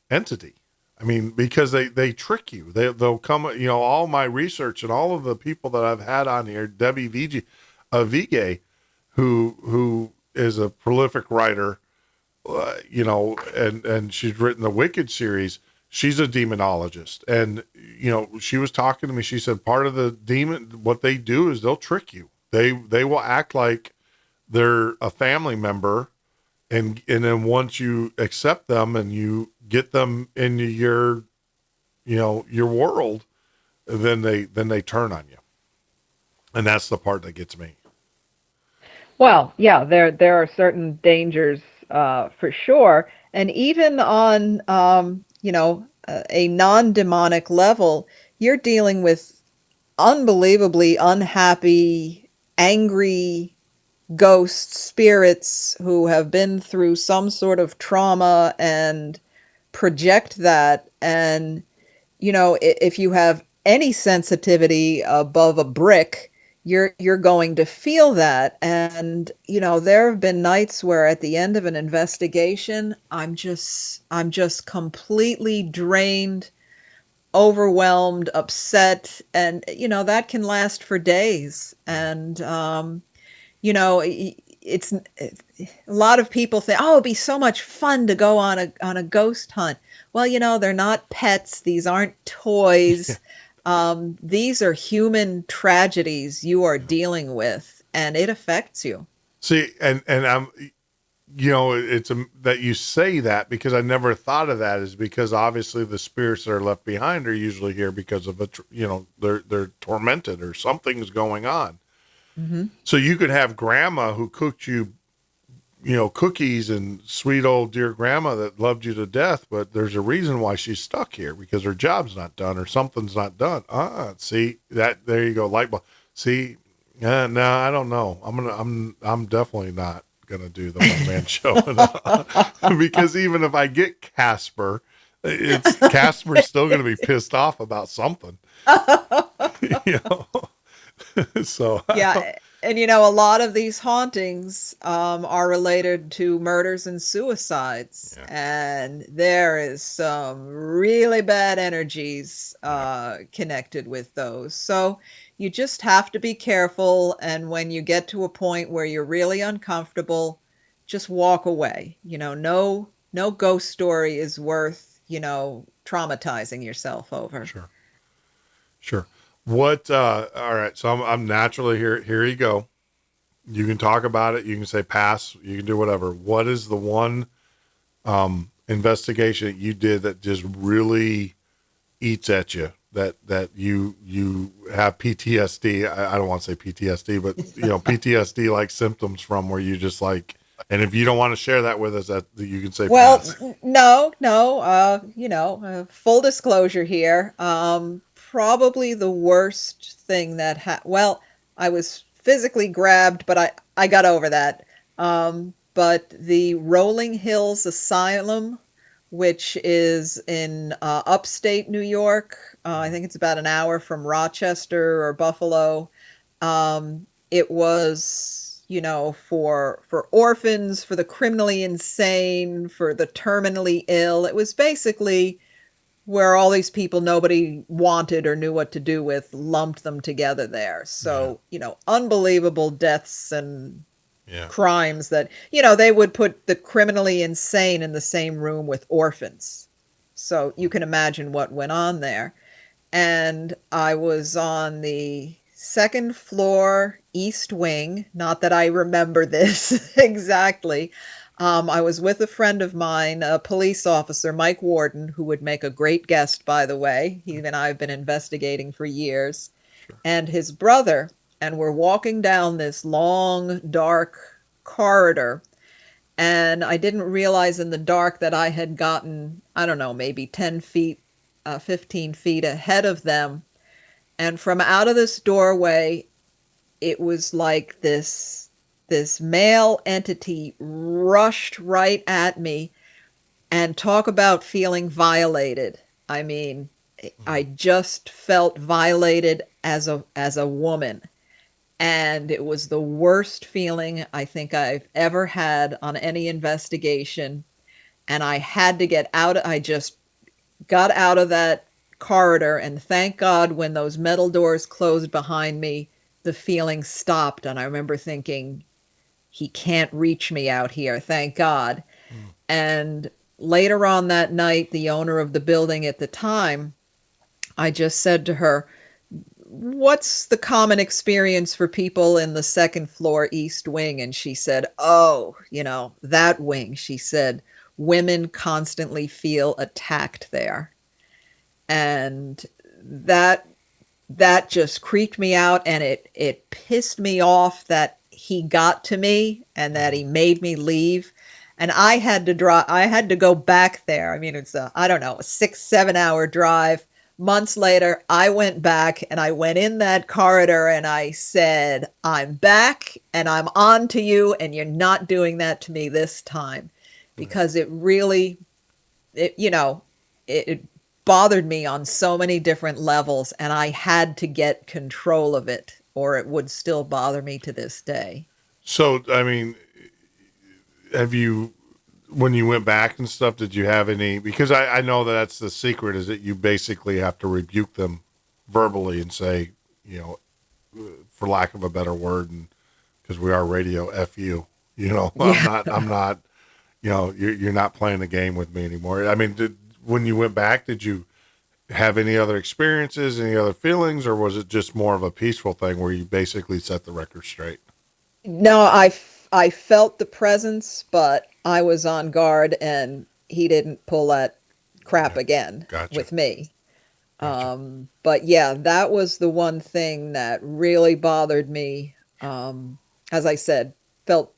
entity? I mean, because they trick you. They'll come, all my research and all of the people that I've had on here, Debbie Vigay, who is a prolific writer, and she's written the Wicked series. She's a demonologist. And, she was talking to me. She said, part of the demon, what they do is they'll trick you. They will act like they're a family member. And then once you accept them and you get them into your world, then they turn on you. And that's the part that gets me. Well, yeah, there are certain dangers for sure. And even on, a non-demonic level, you're dealing with unbelievably unhappy, angry ghosts, spirits who have been through some sort of trauma and project that. And, if you have any sensitivity above a brick, you're going to feel that. And, there have been nights where at the end of an investigation, I'm just completely drained, overwhelmed, upset. And, that can last for days. And, it's a lot of people think, oh, it'd be so much fun to go on a ghost hunt. Well, they're not pets. These aren't toys. These are human tragedies you are dealing with, and it affects you. See, and I'm, it's that you say that, because I never thought of that, is because obviously the spirits that are left behind are usually here because of they're tormented or something's going on. Mm-hmm. So you could have grandma who cooked you, cookies, and sweet old dear grandma that loved you to death, but there's a reason why she's stuck here, because her job's not done or something's not done. See that? There you go. Light bulb. See, no, I don't know. I'm definitely not gonna do the one man show because even if I get Casper's still gonna be pissed off about something. So yeah. And a lot of these hauntings are related to murders and suicides, and there is some really bad energies connected with those. So you just have to be careful, and when you get to a point where you're really uncomfortable, just walk away. No ghost story is worth traumatizing yourself over. Sure. What? All right. So I'm naturally here. Here you go. You can talk about it. You can say pass. You can do whatever. What is the one investigation that you did that just really eats at you? That you have PTSD. I don't want to say PTSD, but PTSD like symptoms from, where you just like. And if you don't want to share that with us, that you can say pass. No. Full disclosure here. Probably the worst thing that I was physically grabbed, but I got over that. But the Rolling Hills Asylum, which is in upstate New York, I think it's about an hour from Rochester or Buffalo. It was, for orphans, for the criminally insane, for the terminally ill. It was basically where all these people nobody wanted or knew what to do with, lumped them together there. So, unbelievable deaths and crimes that, they would put the criminally insane in the same room with orphans. So you can imagine what went on there. And I was on the second floor, east wing. Not that I remember this exactly. I was with a friend of mine, a police officer, Mike Warden, who would make a great guest, by the way. He and I have been investigating for years. Sure. And his brother, and we're walking down this long, dark corridor. And I didn't realize in the dark that I had gotten, I don't know, maybe 10 feet, 15 feet ahead of them. And from out of this doorway, it was like this male entity rushed right at me, and talk about feeling violated. I mean, I just felt violated as a woman. And it was the worst feeling I think I've ever had on any investigation. And I had to get out. I just got out of that corridor, and thank God when those metal doors closed behind me, the feeling stopped. And I remember thinking, he can't reach me out here, thank God. And later on that night, the owner of the building at the time, I just said to her, what's the common experience for people in the second floor East Wing? And she said, oh, that wing. She said, women constantly feel attacked there. And that just creeped me out, and it pissed me off that he got to me and that he made me leave. And I had to go back there. I mean, it's a 6-7 hour drive. Months later, I went back and I went in that corridor and I said, I'm back and I'm on to you, and you're not doing that to me this time. Because it really, it bothered me on so many different levels, and I had to get control of it, or it would still bother me to this day. So, I mean, when you went back and stuff, did you have any, because I know that's the secret, is that you basically have to rebuke them verbally and say, for lack of a better word, and because we are radio, F you, I'm not, you're not playing the game with me anymore. I mean, when you went back, did you have any other experiences, any other feelings, or was it just more of a peaceful thing where you basically set the record straight? No, I felt the presence, but I was on guard, and he didn't pull that crap again with me. Gotcha. But yeah, that was the one thing that really bothered me. As I said, felt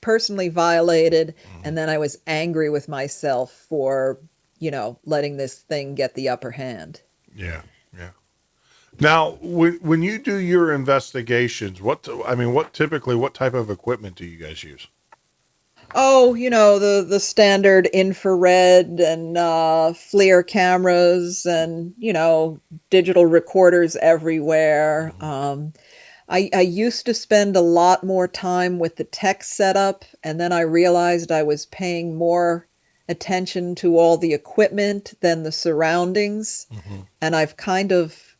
personally violated, and then I was angry with myself for, letting this thing get the upper hand. Yeah. Now, when you do your investigations, what type of equipment do you guys use? Oh, the standard infrared and FLIR cameras and, digital recorders everywhere. I used to spend a lot more time with the tech setup, and then I realized I was paying more attention to all the equipment than the surroundings. And I've kind of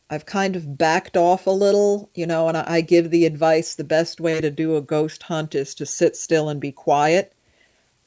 backed off a little, and I give the advice the best way to do a ghost hunt is to sit still and be quiet.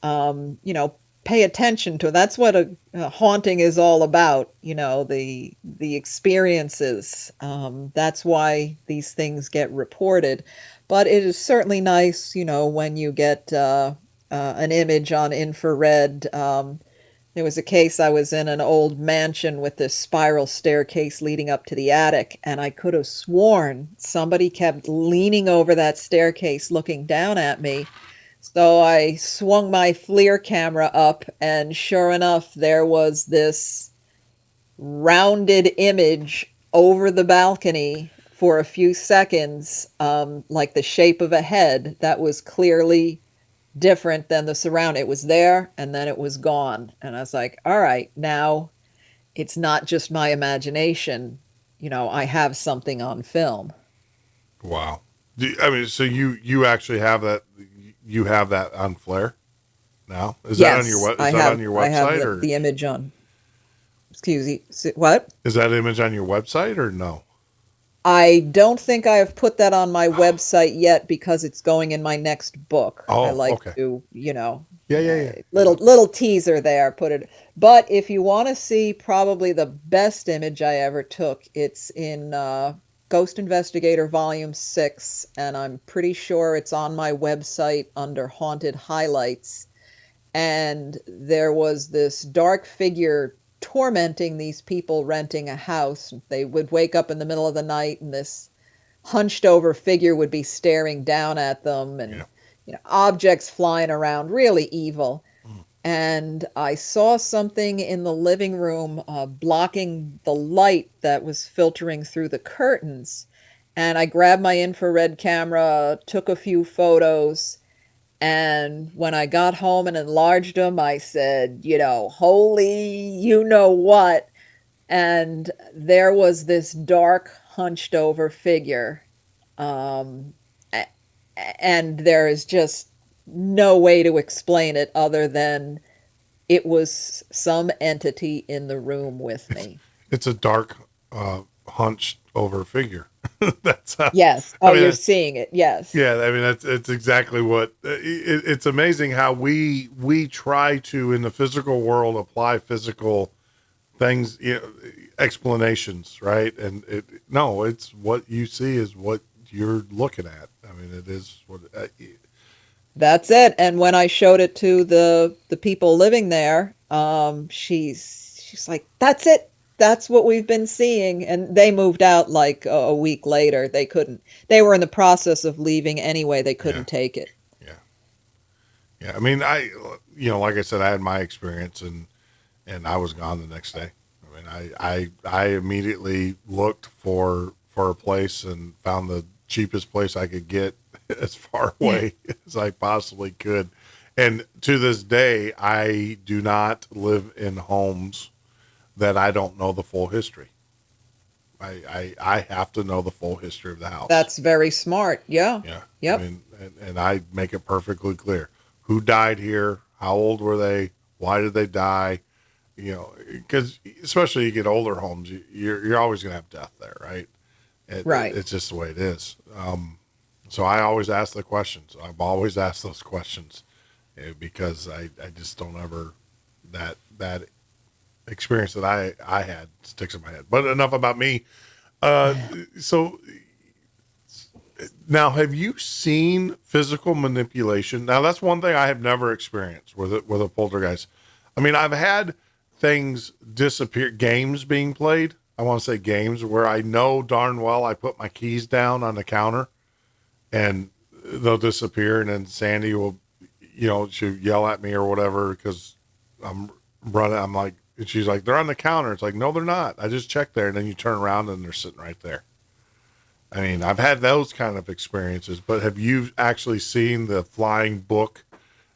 Pay attention to it. That's what a haunting is all about, the experiences. That's why these things get reported. But it is certainly nice, when you get an image on infrared. There was a case, I was in an old mansion with this spiral staircase leading up to the attic, and I could have sworn somebody kept leaning over that staircase looking down at me. So I swung my FLIR camera up, and sure enough, there was this rounded image over the balcony for a few seconds, like the shape of a head that was clearly different than the surround. It was there, and then it was gone. And I was like, all right, now it's not just my imagination. I have something on film. Wow. So you actually have that. You have that on FLIR now? Is that on your website? I have the image on. Excuse me. What? Is that image on your website or no? I don't think I have put that on my website yet because it's going in my next book. Oh, I like okay. to, Yeah. Little teaser there. Put it. But if you want to see probably the best image I ever took, it's in Ghost Investigator Volume 6, and I'm pretty sure it's on my website under Haunted Highlights. And there was this dark figure tormenting these people renting a house. They would wake up in the middle of the night, and this hunched over figure would be staring down at them and objects flying around, really evil. And I saw something in the living room blocking the light that was filtering through the curtains. And I grabbed my infrared camera, took a few photos, and when I got home and enlarged them, I said, holy, you know what? And there was this dark, hunched over figure. Um, and there is just no way to explain it other than it was some entity in the room with me. It's a dark, hunched over figure. That's how, Yes. Oh, you're seeing it. Yes. Yeah. I mean, it's exactly what it's amazing how we try to, in the physical world, apply physical things, explanations, right? And it's what you see is what you're looking at. I mean, it is what That's it. And when I showed it to the people living there, she's like, "That's it. That's what we've been seeing." And they moved out like a week later. They were in the process of leaving anyway. They couldn't take it. Yeah. I mean, like I said, I had my experience and I was gone the next day. I mean, I immediately looked for a place and found the cheapest place I could get as far away as I possibly could. And to this day, I do not live in homes that I don't know the full history. I have to know the full history of the house. That's very smart. Yeah. Yeah. Yep. I mean, and I make it perfectly clear who died here, how old were they, why did they die? Because especially you get older homes, you're always going to have death there, right? Right. It's just the way it is. So I always ask the questions. I've always asked those questions because I just don't ever that experience that I had sticks in my head. But enough about me. So now, have you seen physical manipulation? Now, that's one thing I have never experienced with a poltergeist. I mean, I've had things disappear, games being played. I want to say games where I know darn well I put my keys down on the counter and they'll disappear. And then Sandy will, she'll yell at me or whatever because I'm running. I'm like, and she's like, they're on the counter. It's like, no, they're not. I just checked there. And then you turn around and they're sitting right there. I mean, I've had those kind of experiences, but have you actually seen the flying book?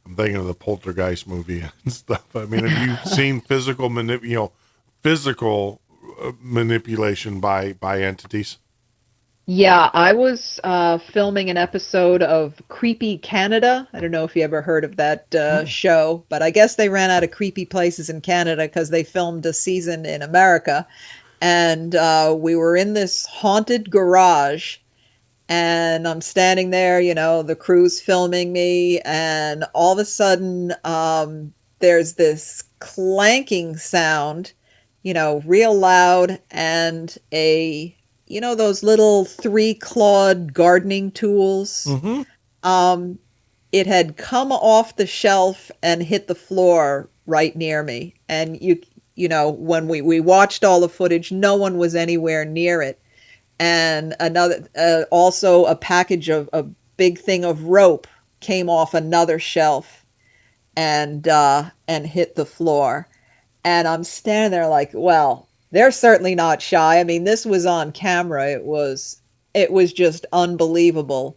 I'm thinking of the Poltergeist movie and stuff. I mean, have you seen physical manipulation by entities? Yeah, I was filming an episode of Creepy Canada. I don't know if you ever heard of that show, but I guess they ran out of creepy places in Canada because they filmed a season in America. And we were in this haunted garage, and I'm standing there, the crew's filming me, and all of a sudden there's this clanking sound, real loud, and those little 3-clawed gardening tools. Mm-hmm. It had come off the shelf and hit the floor right near me. And when we watched all the footage, no one was anywhere near it. And also a package of a big thing of rope came off another shelf and hit the floor. And I'm standing there like, well, they're certainly not shy. I mean, this was on camera. It was just unbelievable.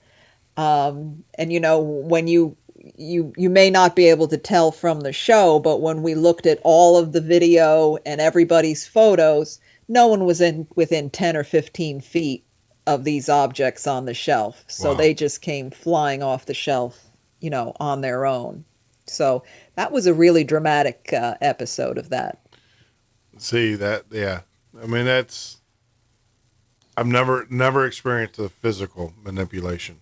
And when you may not be able to tell from the show, but when we looked at all of the video and everybody's photos, no one was within 10 or 15 feet of these objects on the shelf. So They just came flying off the shelf, on their own. So that was a really dramatic episode of that. See that? Yeah. I mean, I've never experienced the physical manipulation.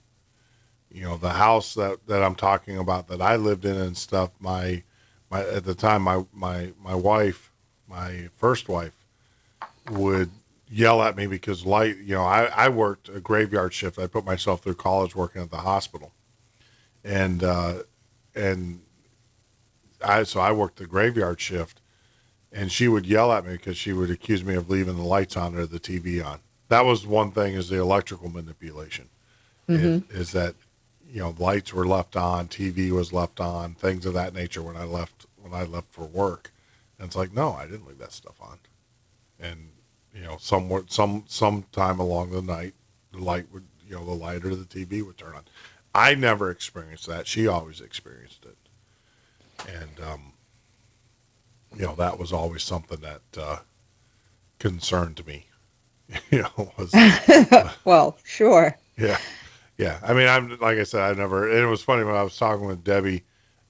The house that I'm talking about that I lived in and stuff, my at the time, my wife, my first wife would yell at me because I worked a graveyard shift. I put myself through college working at the hospital. And I worked the graveyard shift. And she would yell at me because she would accuse me of leaving the lights on or the TV on. That was one thing, is the electrical manipulation. Mm-hmm. Is that, lights were left on, TV was left on, things of that nature when I left for work. And it's like, no, I didn't leave that stuff on. And, sometime along the night, the light would, the light or the TV would turn on. I never experienced that. She always experienced it. And, that was always something that, concerned me, was, well, sure. yeah. Yeah. I mean, like I said, and it was funny when I was talking with Debbie,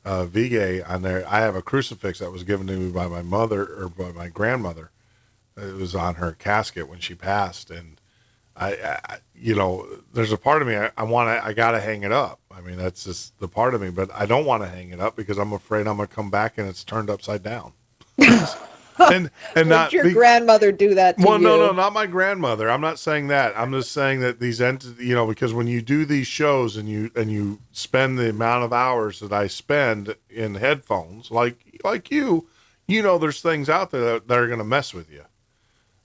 Vigay on there. I have a crucifix that was given to me by my mother or by my grandmother. It was on her casket when she passed. And I there's a part of me, I got to hang it up. I mean, that's just the part of me, but I don't want to hang it up because I'm afraid I'm going to come back and it's turned upside down. and Did your grandmother do that to you? No, not my grandmother. I'm not saying that. I'm just saying that these entities, because when you do these shows and you spend the amount of hours that I spend in headphones, like you, there's things out there that are going to mess with you.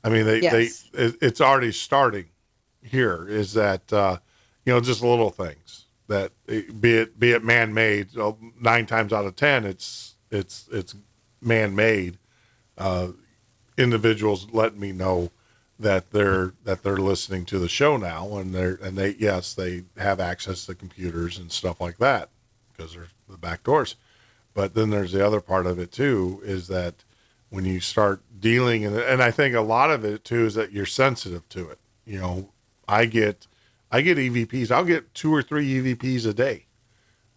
I mean, it's already starting here. Is that just little things that be it man-made. 9 times out of 10, it's man-made. Individuals letting me know that they're listening to the show now, and they have access to computers and stuff like that because there's the back doors. But then there's the other part of it too, is that when you start dealing, and I think a lot of it too is that you're sensitive to it. I get EVPs. I'll get 2 or 3 EVPs a day,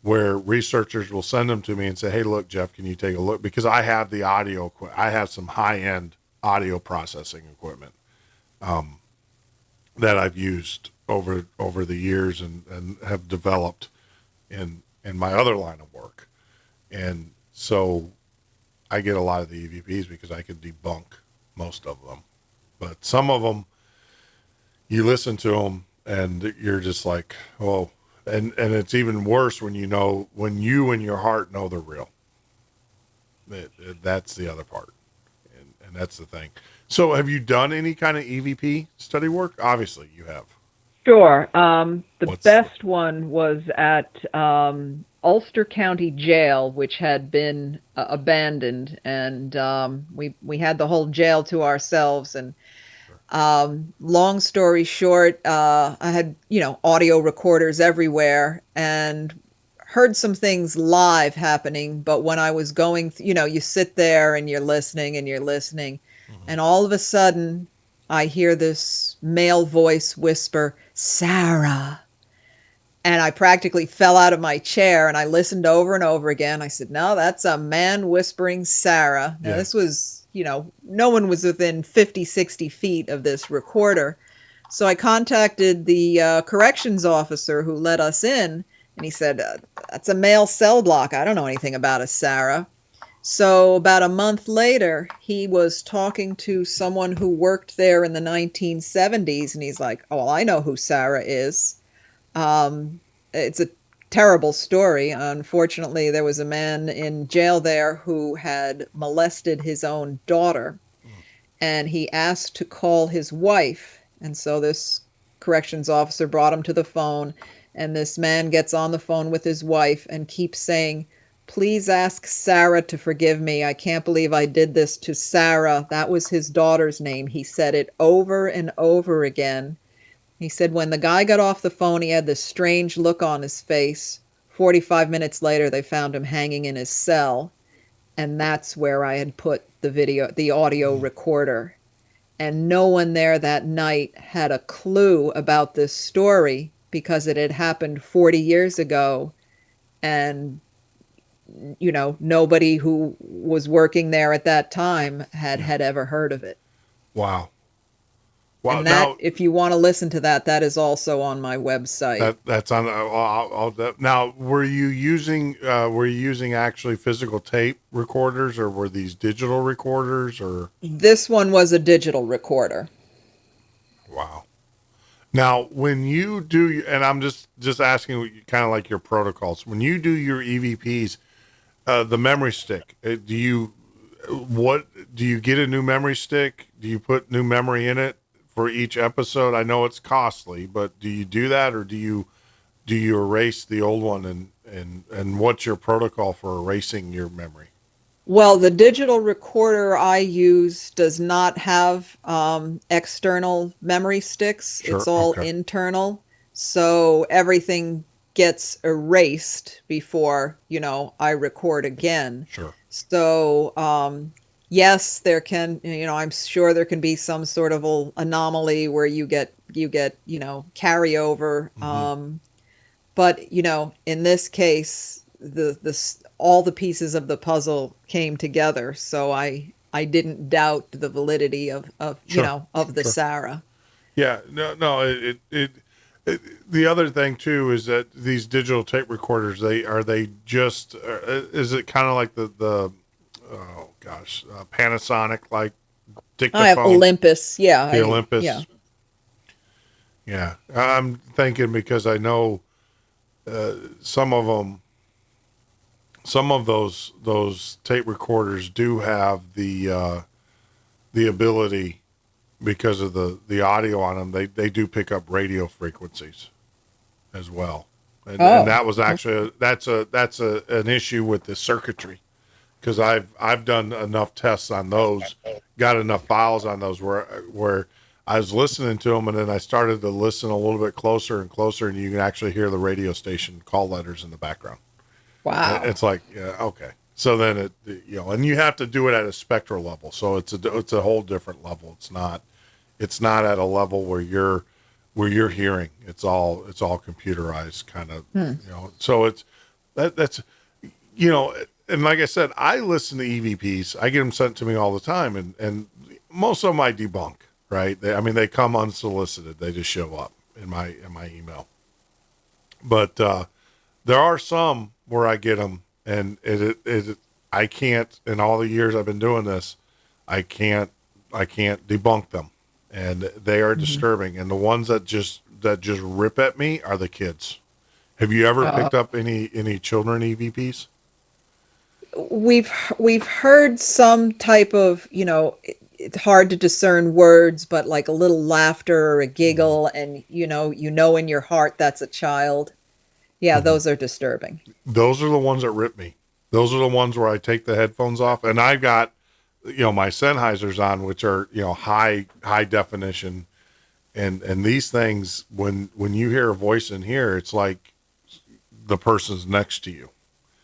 where researchers will send them to me and say, "Hey, look, Jeff, can you take a look?" Because I have the audio. I have some high-end audio processing equipment that I've used over the years and have developed in my other line of work. And so I get a lot of the EVPs because I can debunk most of them. But some of them, you listen to them and you're just like, oh. And it's even worse when when you in your heart know they're real. That's the other part. And that's the thing. So have you done any kind of EVP study work? Obviously you have. Sure. The best one was at Ulster County Jail, which had been abandoned. And we had the whole jail to ourselves. And long story short, I had, audio recorders everywhere and heard some things live happening. But when I was going, you sit there and you're listening, and all of a sudden I hear this male voice whisper, "Sarah." And I practically fell out of my chair and I listened over and over again. I said, "No, that's a man whispering Sarah." Now, this was, no one was within 50, 60 feet of this recorder. So I contacted the corrections officer who let us in, and he said, "That's a male cell block. I don't know anything about a Sarah." So about a month later, he was talking to someone who worked there in the 1970s, and he's like, "Oh, well, I know who Sarah is." It's a terrible story. Unfortunately, there was a man in jail there who had molested his own daughter, and he asked to call his wife. And so this corrections officer brought him to the phone, and this man gets on the phone with his wife and keeps saying, "Please ask Sarah to forgive me. I can't believe I did this to Sarah." That was his daughter's name. He said it over and over again. He said when the guy got off the phone, he had this strange look on his face. 45 minutes later, they found him hanging in his cell. And that's where I had put the audio recorder. And no one there that night had a clue about this story because it had happened 40 years ago. And, nobody who was working there at that time had ever heard of it. Wow. Wow. And that, if you want to listen to that, that is also on my website. That's on. Now, were you using actually physical tape recorders, or were these digital recorders, or? This one was a digital recorder. Wow. Now, when you do, and I'm just asking, kind of like your protocols. When you do your EVPs, the memory stick, do you get a new memory stick? Do you put new memory in it for each episode? I know it's costly, but do you do that, or do you do you erase the old one, and what's your protocol for erasing your memory? Well, the digital recorder I use does not have external memory sticks. Sure. It's all Okay. internal. So everything gets erased before, I record again. Sure. So, yes, there can, I'm sure there can be some sort of anomaly where you get, carryover. But, in this case, all the pieces of the puzzle came together. So I didn't doubt the validity of Sure. of the Sure. Sarah. Yeah, no. The other thing too is that these digital tape recorders, they just is it kind of like the oh gosh, Panasonic like I have dictaphone, Olympus. Yeah. the Olympus. Yeah. Yeah, I'm thinking because I know some of them, some of those tape recorders do have the ability, because of the audio on them, they do pick up radio frequencies as well, and that was actually that's an issue with the circuitry, because I've done enough tests on those, got enough files on those where I was listening to them, and then I started to listen a little bit closer and closer, and you can actually hear the radio station call letters in the background. Wow. It's like, yeah, okay. So then and you have to do it at a spectral level. So it's a whole different level. It's not at a level where you're hearing. It's all computerized kind of, so that's, and like I said, I listen to EVPs. I get them sent to me all the time, and most of them I debunk, right? They come unsolicited. They just show up in my email. But there are some where I get them, and I can't, in all the years I've been doing this, I can't debunk them, and they are disturbing. And the ones that just rip at me are the kids. Have you ever picked up any children EVPs? We've heard some type of, it's hard to discern words, but like a little laughter or a giggle, and you know in your heart that's a child. Yeah, those are disturbing. Those are the ones that rip me. Those are the ones where I take the headphones off, and I've got, my Sennheisers on, which are, high definition. And these things, when you hear a voice in here, it's like the person's next to you.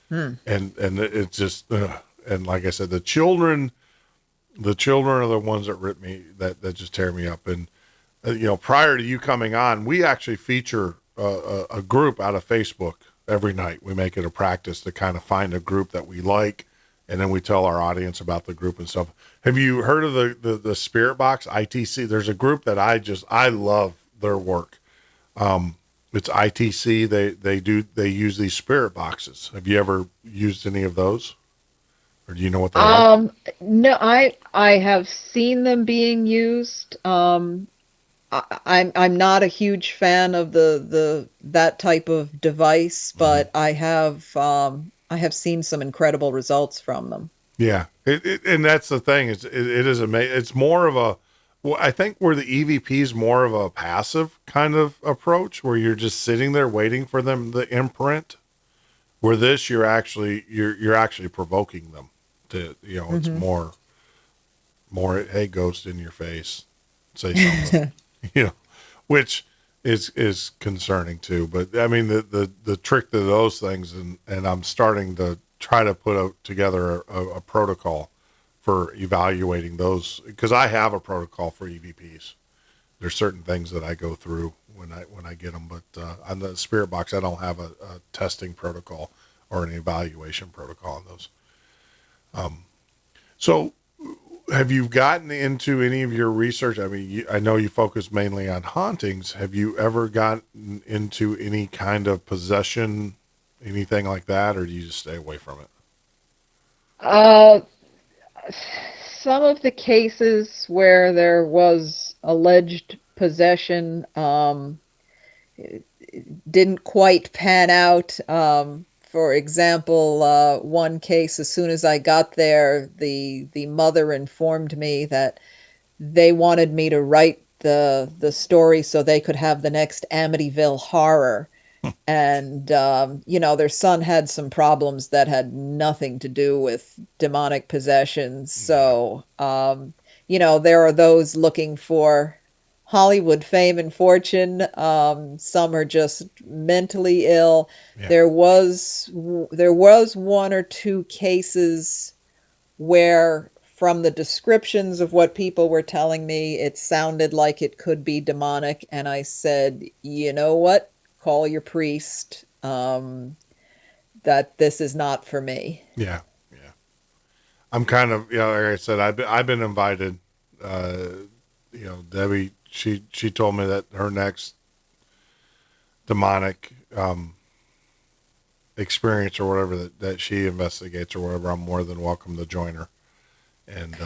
And it's just, and like I said, the children are the ones that rip me, that just tear me up. And, prior to you coming on, we actually feature a group out of Facebook every night. We make it a practice to kind of find a group that we like, and then we tell our audience about the group and stuff. Have you heard of the Spirit Box, ITC? There's a group that I love their work. It's ITC. They use these spirit boxes. Have you ever used any of those? Or do you know what they are? No, I have seen them being used. I'm not a huge fan of that type of device, but I have seen some incredible results from them. Yeah, and that's the thing. It is amazing. It's more of a, well, I think where the EVP is more of a passive kind of approach, where you're just sitting there waiting for them to imprint. Where this, you're actually provoking them to, it's more, hey, ghost in your face, say something, which is concerning too. But the trick to those things, and I'm starting to try to put together a protocol for evaluating those, because I have a protocol for EVPs. There's certain things that I go through when I get them, but on the Spirit Box, I don't have a testing protocol or an evaluation protocol on those. So have you gotten into any of your research? I know you focus mainly on hauntings. Have you ever gotten into any kind of possession, anything like that, or do you just stay away from it? Some of the cases where there was alleged possession didn't quite pan out. For example, one case, as soon as I got there, the mother informed me that they wanted me to write the story so they could have the next Amityville Horror. And, their son had some problems that had nothing to do with demonic possessions. So, there are those looking for Hollywood fame and fortune. Some are just mentally ill. Yeah. There was one or two cases where, from the descriptions of what people were telling me, it sounded like it could be demonic. And I said, you know what? Call your priest. That this is not for me. Yeah. I'm kind of, like I said, I've been invited. Debbie, she told me that her next demonic experience or whatever that she investigates or whatever, I'm more than welcome to join her. And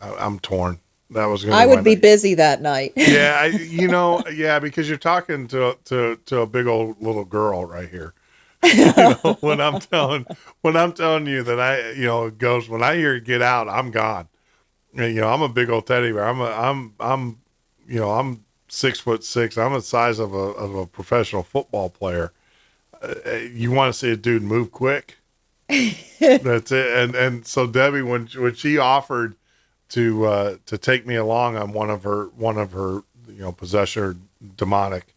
I'm torn. That was going. I would be busy that night. Yeah, because you're talking to a big old little girl right here. When I'm telling you that Ghost, when I hear it get out, I'm gone. And, I'm a big old teddy bear. I'm 6'6". I'm the size of a professional football player. You want to see a dude move quick? That's it. And so Debbie, when she offered to take me along on one of her possessor demonic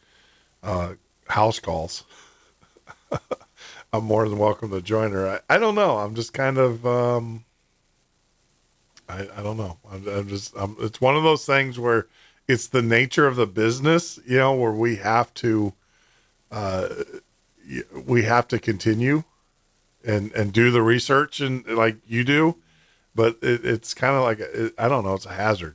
house calls, I'm more than welcome to join her. I don't know. I'm just kind of I don't know. It's one of those things where it's the nature of the business, where we have to continue and do the research and like you do, but it's kind of like, I don't know, it's a hazard.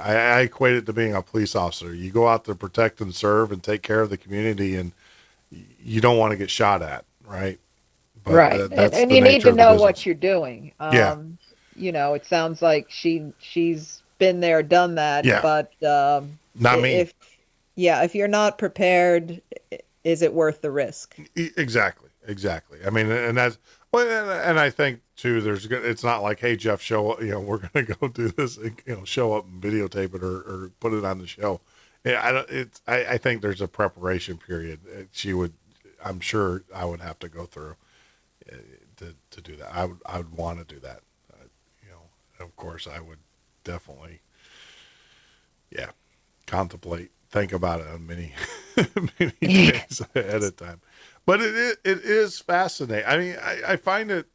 I equate it to being a police officer. You go out to protect and serve and take care of the community, and you don't want to get shot at, right? But right. And you need to know what you're doing. Yeah. It sounds like she's been there, done that. Yeah. But not me. If you're not prepared, is it worth the risk? Exactly. I mean, and that's, well, and I think too, it's not like, hey, Jeff, we're going to go do this, show up and videotape it or put it on the show. Yeah. I think there's a preparation period. I'm sure I would have to go through to do that. I would want to do that. Of course I would definitely, think about it on many days ahead of time. But it is fascinating. I mean, I find it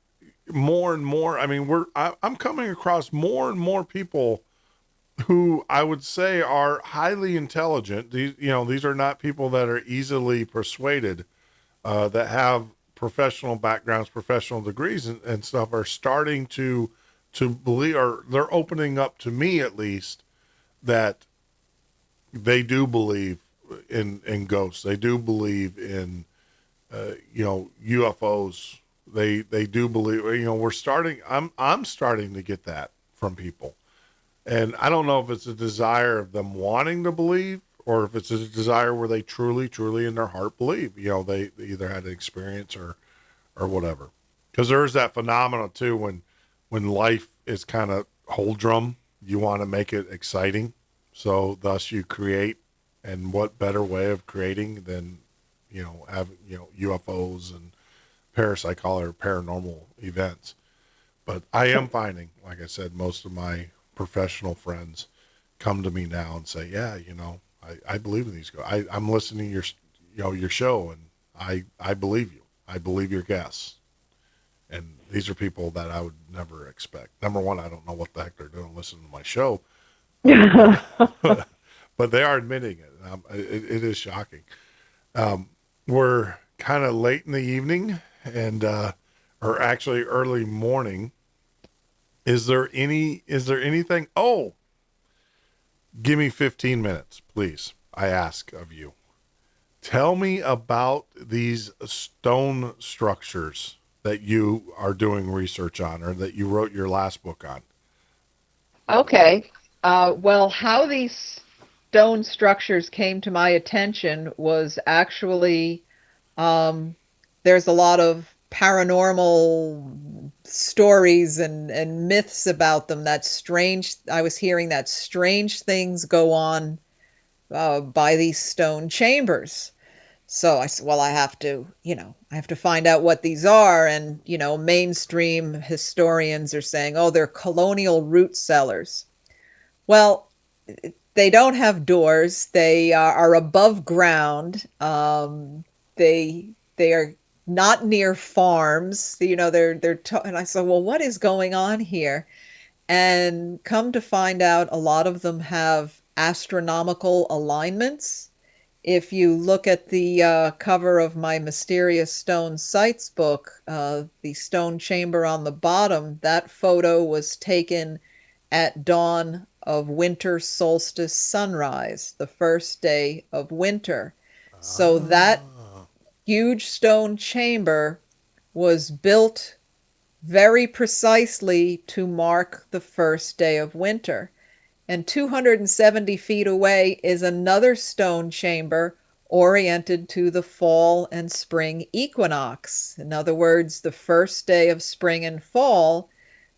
more and more. I mean, I'm coming across more and more people who I would say are highly intelligent. These are not people that are easily persuaded, that have professional backgrounds, professional degrees and stuff, are starting to believe, or they're opening up to me at least, that they do believe in ghosts. They do believe in UFOs. They do believe, I'm starting to get that from people. And I don't know if it's a desire of them wanting to believe, or if it's a desire where they truly, truly in their heart believe, they either had an experience or whatever. Because there's that phenomenon too, when life is kind of humdrum, you want to make it exciting. So thus you create, and what better way of creating than, having, UFOs and parapsychology or paranormal events. But I am finding, like I said, most of my professional friends come to me now and say, yeah, I believe in these guys. I'm listening to your show, and I believe you. I believe your guests. And these are people that I would never expect. Number one, I don't know what the heck they're doing listening to my show, but they are admitting it. It is shocking. We're kind of late in the evening, and or actually early morning. Is there anything? Oh, give me 15 minutes, please. I ask of you. Tell me about these stone structures that you are doing research on, or that you wrote your last book on. Okay. Well, how these stone structures came to my attention was actually, there's a lot of paranormal stories and myths about them. I was hearing that strange things go on by these stone chambers. So I said, well, I have to, I have to find out what these are. And, mainstream historians are saying, oh, they're colonial root cellars. Well, they don't have doors. They are above ground. They are not near farms. And I said, well, what is going on here? And come to find out, a lot of them have astronomical alignments. If you look at the cover of my Mysterious Stone Sites book, the stone chamber on the bottom, that photo was taken at dawn of winter solstice sunrise, the first day of winter. So that huge stone chamber was built very precisely to mark the first day of winter. And 270 feet away is another stone chamber oriented to the fall and spring equinox. In other words, the first day of spring and fall,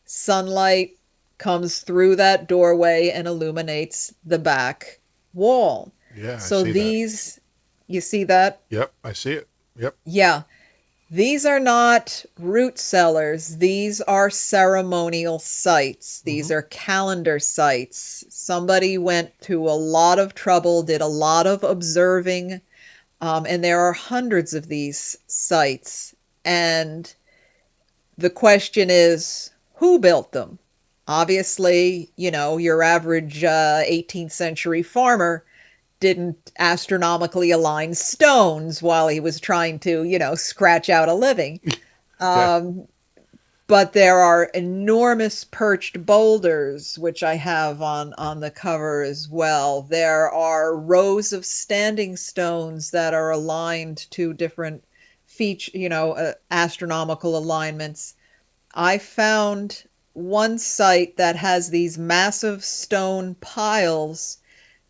sunlight comes through that doorway and illuminates the back wall. Yeah, so I see these, you see that? Yep, I see it. Yep. Yeah. These are not root cellars. These are ceremonial sites. These are calendar sites. Somebody went to a lot of trouble, did a lot of observing, and there are hundreds of these sites. And the question is, who built them? Obviously, your average 18th century farmer didn't astronomically align stones while he was trying to, scratch out a living. But there are enormous perched boulders, which I have on the cover as well. There are rows of standing stones that are aligned to different astronomical alignments. I found one site that has these massive stone piles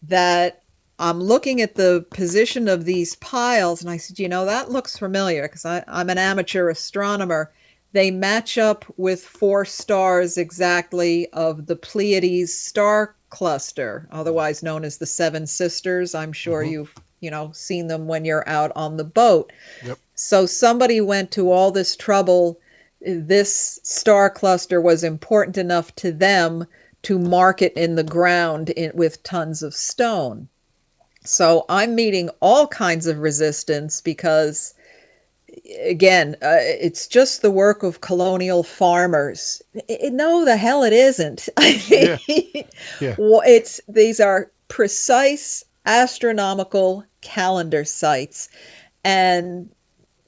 that I'm looking at the position of these piles, and I said, that looks familiar because I'm an amateur astronomer. They match up with 4 stars exactly of the Pleiades star cluster, otherwise known as the Seven Sisters. I'm sure you've, seen them when you're out on the boat. Yep. So somebody went to all this trouble. This star cluster was important enough to them to mark it in the ground with tons of stone. So I'm meeting all kinds of resistance because, again, it's just the work of colonial farmers. No, the hell it isn't. Yeah. Yeah. These are precise astronomical calendar sites. And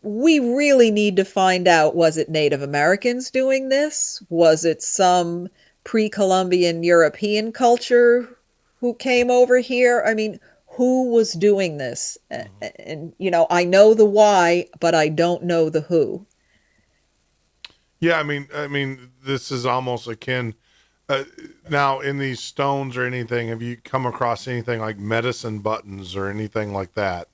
we really need to find out, was it Native Americans doing this? Was it some pre-Columbian European culture who came over here? I mean, who was doing this? And, I know the why, but I don't know the who. Yeah, I mean, this is almost akin. Now, in these stones or anything, have you come across anything like medicine buttons or anything like that?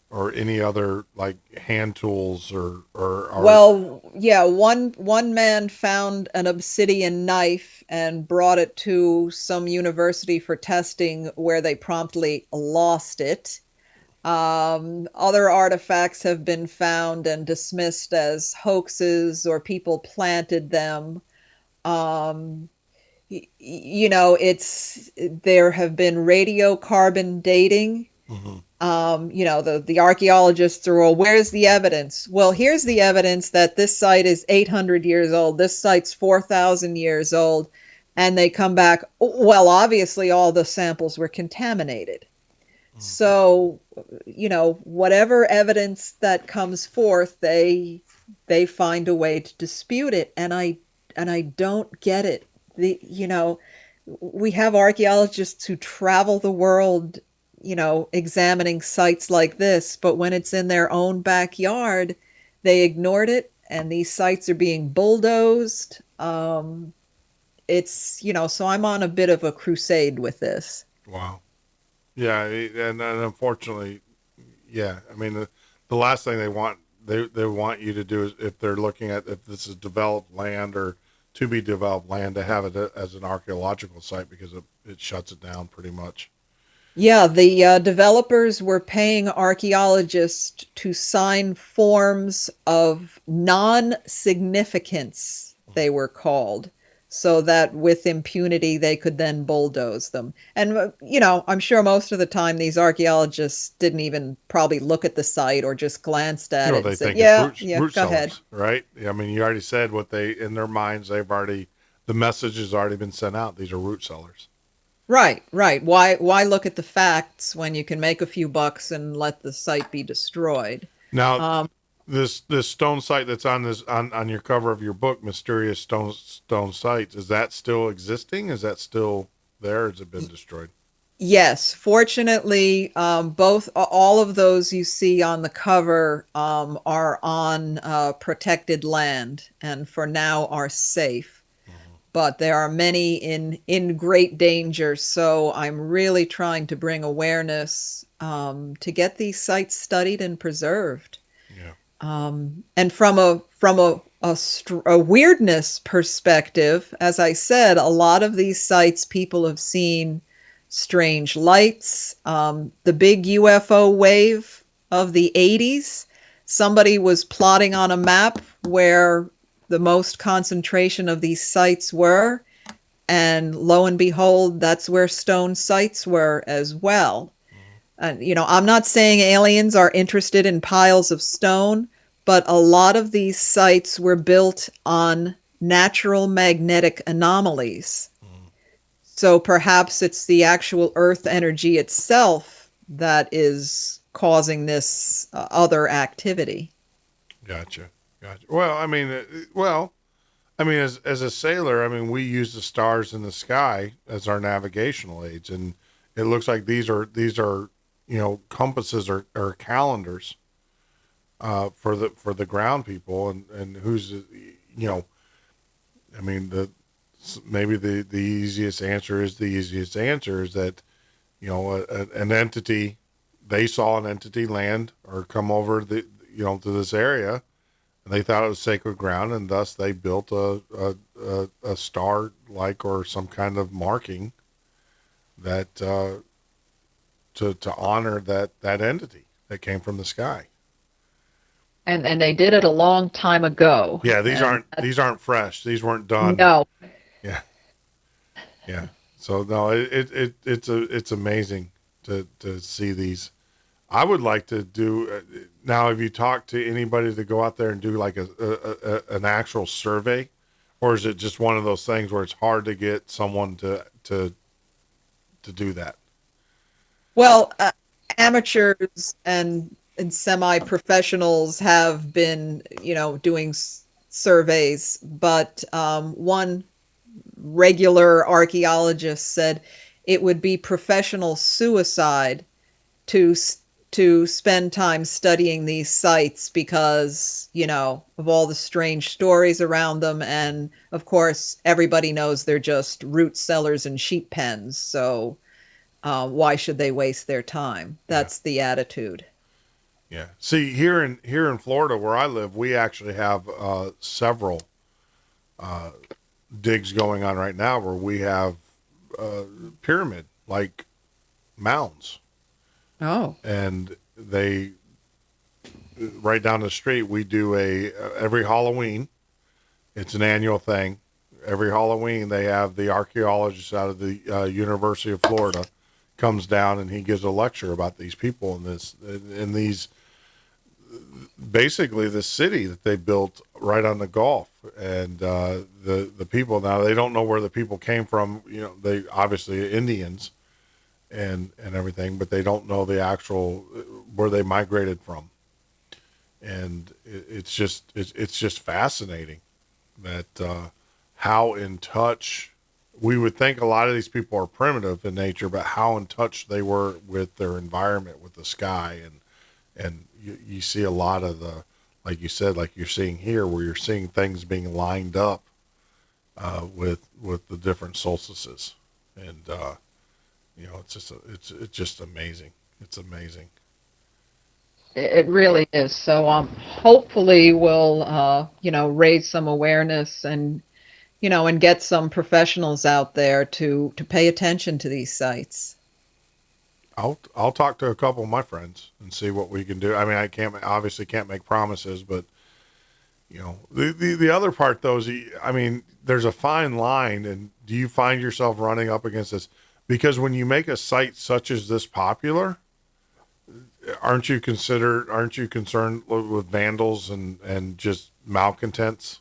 Or any other like hand tools or Well, yeah, one man found an obsidian knife and brought it to some university for testing where they promptly lost it. Other artifacts have been found and dismissed as hoaxes or people planted them. There have been radiocarbon dating. The archaeologists are, well, where's the evidence? Well, here's the evidence that this site is 800 years old. This site's 4,000 years old. And they come back, well, obviously all the samples were contaminated. So, whatever evidence that comes forth, they find a way to dispute it. And I don't get it. We have archaeologists who travel the world, examining sites like this, but when it's in their own backyard, they ignored it, and these sites are being bulldozed. So I'm on a bit of a crusade with this. Wow. Yeah, and unfortunately, yeah. I mean, the last thing they want you to do is, if they're looking at if this is developed land or to be developed land, to have it as an archaeological site, because it shuts it down pretty much. Yeah, the developers were paying archaeologists to sign forms of non-significance, they were called, so that with impunity they could then bulldoze them. And, I'm sure most of the time these archaeologists didn't even probably look at the site or just glanced at it and They said, think it's yeah, yeah, root go ahead. sellers, right? I mean, you already said what they in their minds. The message has already been sent out. These are root sellers. Right, right. Why look at the facts when you can make a few bucks and let the site be destroyed? Now, Um, this stone site that's on your cover of your book, Mysterious Stone Sites, is that still existing? Is that still there? Or has it been destroyed? Yes, fortunately, both all of those you see on the cover are on protected land, and for now are safe. But there are many in great danger. So I'm really trying to bring awareness to get these sites studied and preserved. Yeah. And from a weirdness perspective, as I said, a lot of these sites people have seen strange lights. The big UFO wave of the 80s, somebody was plotting on a map where the most concentration of these sites were, and lo and behold, that's where stone sites were as well. And, I'm not saying aliens are interested in piles of stone, but a lot of these sites were built on natural magnetic anomalies. So perhaps it's the actual Earth energy itself that is causing this other activity. Gotcha. Well, I mean, as a sailor, I mean, we use the stars in the sky as our navigational aids, and it looks like these are compasses or calendars for the ground people, and I mean, maybe the easiest answer is that an entity, they saw an entity land or come over to this area, and they thought it was sacred ground, and thus they built a star like or some kind of marking that to honor that entity that came from the sky. And they did it a long time ago. Yeah, And these aren't fresh. These weren't done. no, Yeah, yeah. So no, it's amazing to see these. I would like to do now. Have you talked to anybody to go out there and do like an actual survey, or is it just one of those things where it's hard to get someone to do that? Well, amateurs and semi-professionals have been, doing surveys, but one regular archaeologist said it would be professional suicide to spend time studying these sites because, of all the strange stories around them, and of course everybody knows they're just root cellars and sheep pens, so why should they waste their time? That's the attitude. Yeah. See, here in Florida where I live, we actually have several digs going on right now where we have pyramid like mounds. Oh. And they right down the street we do every Halloween. It's an annual thing. Every Halloween they have the archaeologist out of the University of Florida comes down and he gives a lecture about these people in these basically the city that they built right on the Gulf, and the people now they don't know where the people came from. They obviously Indians and everything, but they don't know the actual where they migrated from, and it's just fascinating that how in touch. We would think a lot of these people are primitive in nature, but how in touch they were with their environment, with the sky, and you see a lot of like you said, like you're seeing here, where you're seeing things being lined up with the different solstices, and it's just amazing. It's amazing. it really is. So hopefully we'll raise some awareness and get some professionals out there to pay attention to these sites. I'll talk to a couple of my friends and see what we can do. I mean, I obviously can't make promises, but you know, the other part though is, I mean, there's a fine line, and do you find yourself running up against this? Because when you make a site such as this popular, aren't you concerned with vandals and just malcontents?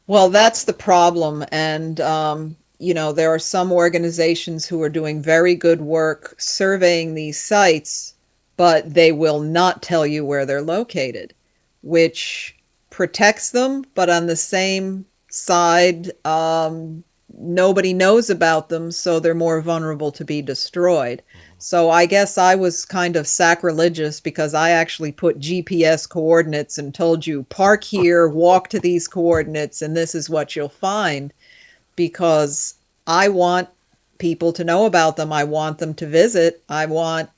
Well, that's the problem. And, there are some organizations who are doing very good work surveying these sites, but they will not tell you where they're located, which protects them. But on the same side, nobody knows about them, so they're more vulnerable to be destroyed. So I guess I was kind of sacrilegious because I actually put GPS coordinates and told you, park here, walk to these coordinates, and this is what you'll find, because I want people to know about them. I want them to visit. I want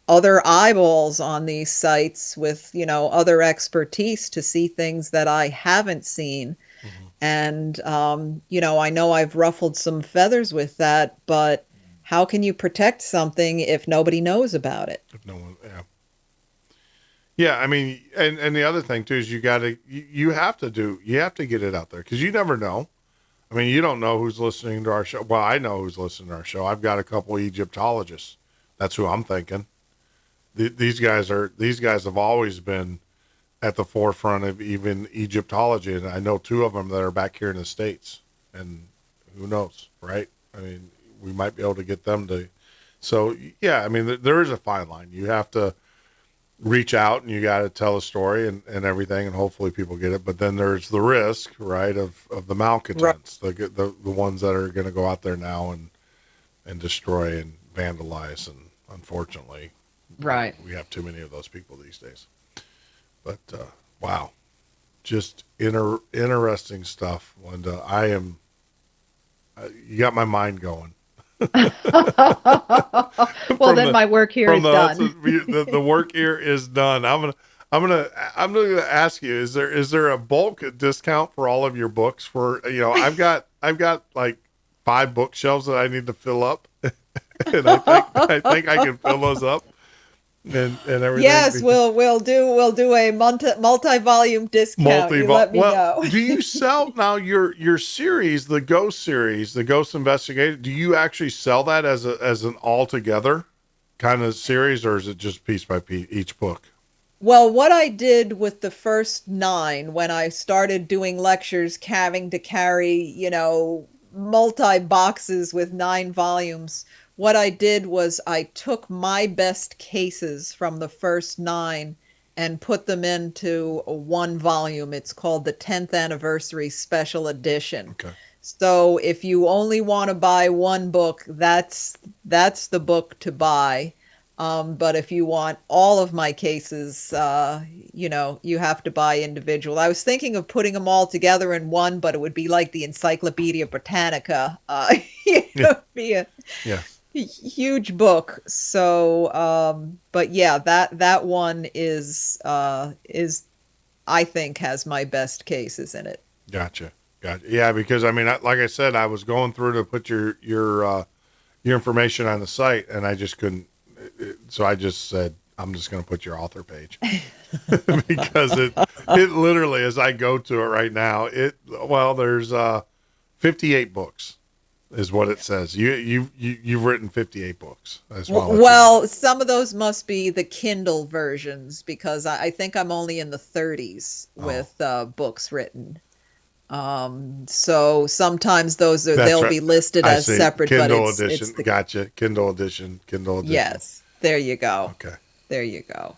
other eyeballs on these sites with, other expertise to see things that I haven't seen. And, I know I've ruffled some feathers with that, but how can you protect something if nobody knows about it? If no one, yeah. Yeah, I mean, and the other thing too is you have to get it out there, because you never know. I mean, you don't know who's listening to our show. Well, I know who's listening to our show. I've got a couple Egyptologists. That's who I'm thinking. These guys have always been at the forefront of even Egyptology, and I know two of them that are back here in the States, and who knows, right? I mean, we might be able to get them to. So yeah, I mean, there is a fine line. You have to reach out and you got to tell a story and everything, and hopefully people get it. But then there's the risk, right, of the malcontents, right. the ones that are going to go out there now and destroy and vandalize, and unfortunately, right, we have too many of those people these days. But wow, just interesting stuff, Linda. I am. You got my mind going. Well, then my work here is done. The work here is done. I'm gonna ask you: is there a bulk discount for all of your books? For I've got like 5 bookshelves that I need to fill up, and I think I can fill those up. And everything. Yes, we'll do a multi-volume discount. You let me know. Do you sell now your series, the Ghost series, the Ghost Investigator? Do you actually sell that as an all together kind of series, or is it just piece by piece each book? Well, what I did with the first 9, when I started doing lectures, having to carry multi boxes with 9 volumes. What I did was I took my best cases from the first 9 and put them into one volume. It's called the 10th Anniversary Special Edition. Okay. So if you only want to buy one book, that's the book to buy. But if you want all of my cases, you have to buy individual. I was thinking of putting them all together in one, but it would be like the Encyclopedia Britannica. It would be a huge book. So, but yeah, that one is I think has my best cases in it. Gotcha. Yeah, because I mean, like I said, I was going through to put your information on the site, and I just couldn't. So I just said, I'm just going to put your author page because it literally, as I go to it right now, there's 58 books is what it says. You've written 58 books as well. Well, some of those must be the Kindle versions, because I think I'm only in the 30s with books written. So sometimes they'll be listed as separate, Kindle but edition. it's Gotcha. Kindle edition. Yes, there you go. Okay. There you go.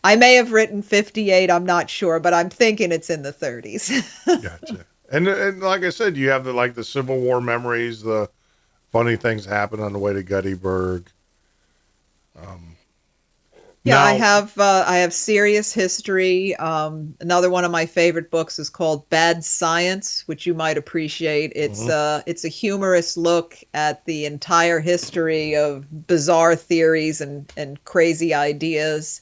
I may have written 58. I'm not sure, but I'm thinking it's in the 30s. Gotcha. And like I said, you have the Civil War memories, the funny things happen on the way to Gettysburg. Yeah, I have serious history. Another one of my favorite books is called Bad Science, which you might appreciate. It's it's a humorous look at the entire history of bizarre theories and crazy ideas.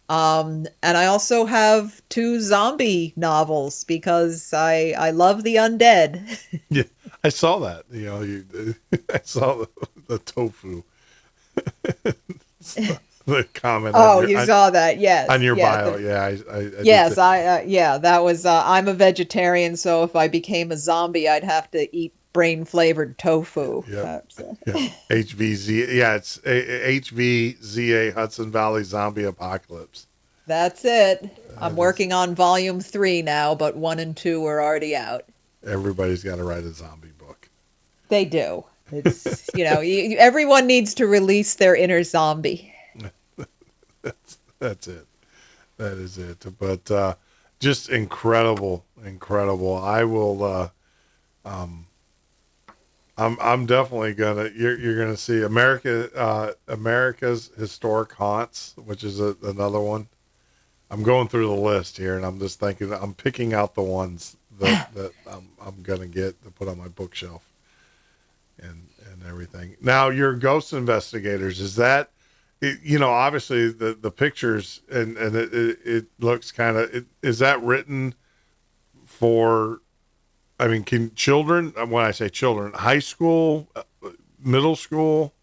And I also have 2 zombie novels because I love the undead. Yeah, I saw that. I saw the tofu. The comment Oh, you saw that? Yes. on your Yeah. bio. Yeah, I did Yes, see- yeah, that was, I'm a vegetarian, so if I became a zombie, I'd have to eat brain-flavored tofu. Yep. That's, Yeah. HVZ. Yeah, it's HVZA, Hudson Valley Zombie Apocalypse. that's it. I'm is- working on volume 3 now, but 1 and 2 are already out. Everybody's got to write a zombie book. They do. It's, everyone needs to release their inner zombie. That's it. That is it. But just incredible. I will. I'm definitely gonna. You're gonna see America's Historic Haunts, which is another one. I'm going through the list here, and I'm just thinking. I'm picking out the ones that I'm gonna get to put on my bookshelf, and everything. Now, your Ghost Investigators, is that? Obviously the pictures and it looks kind of. Is that written for? I mean, can children? When I say children, high school, middle school.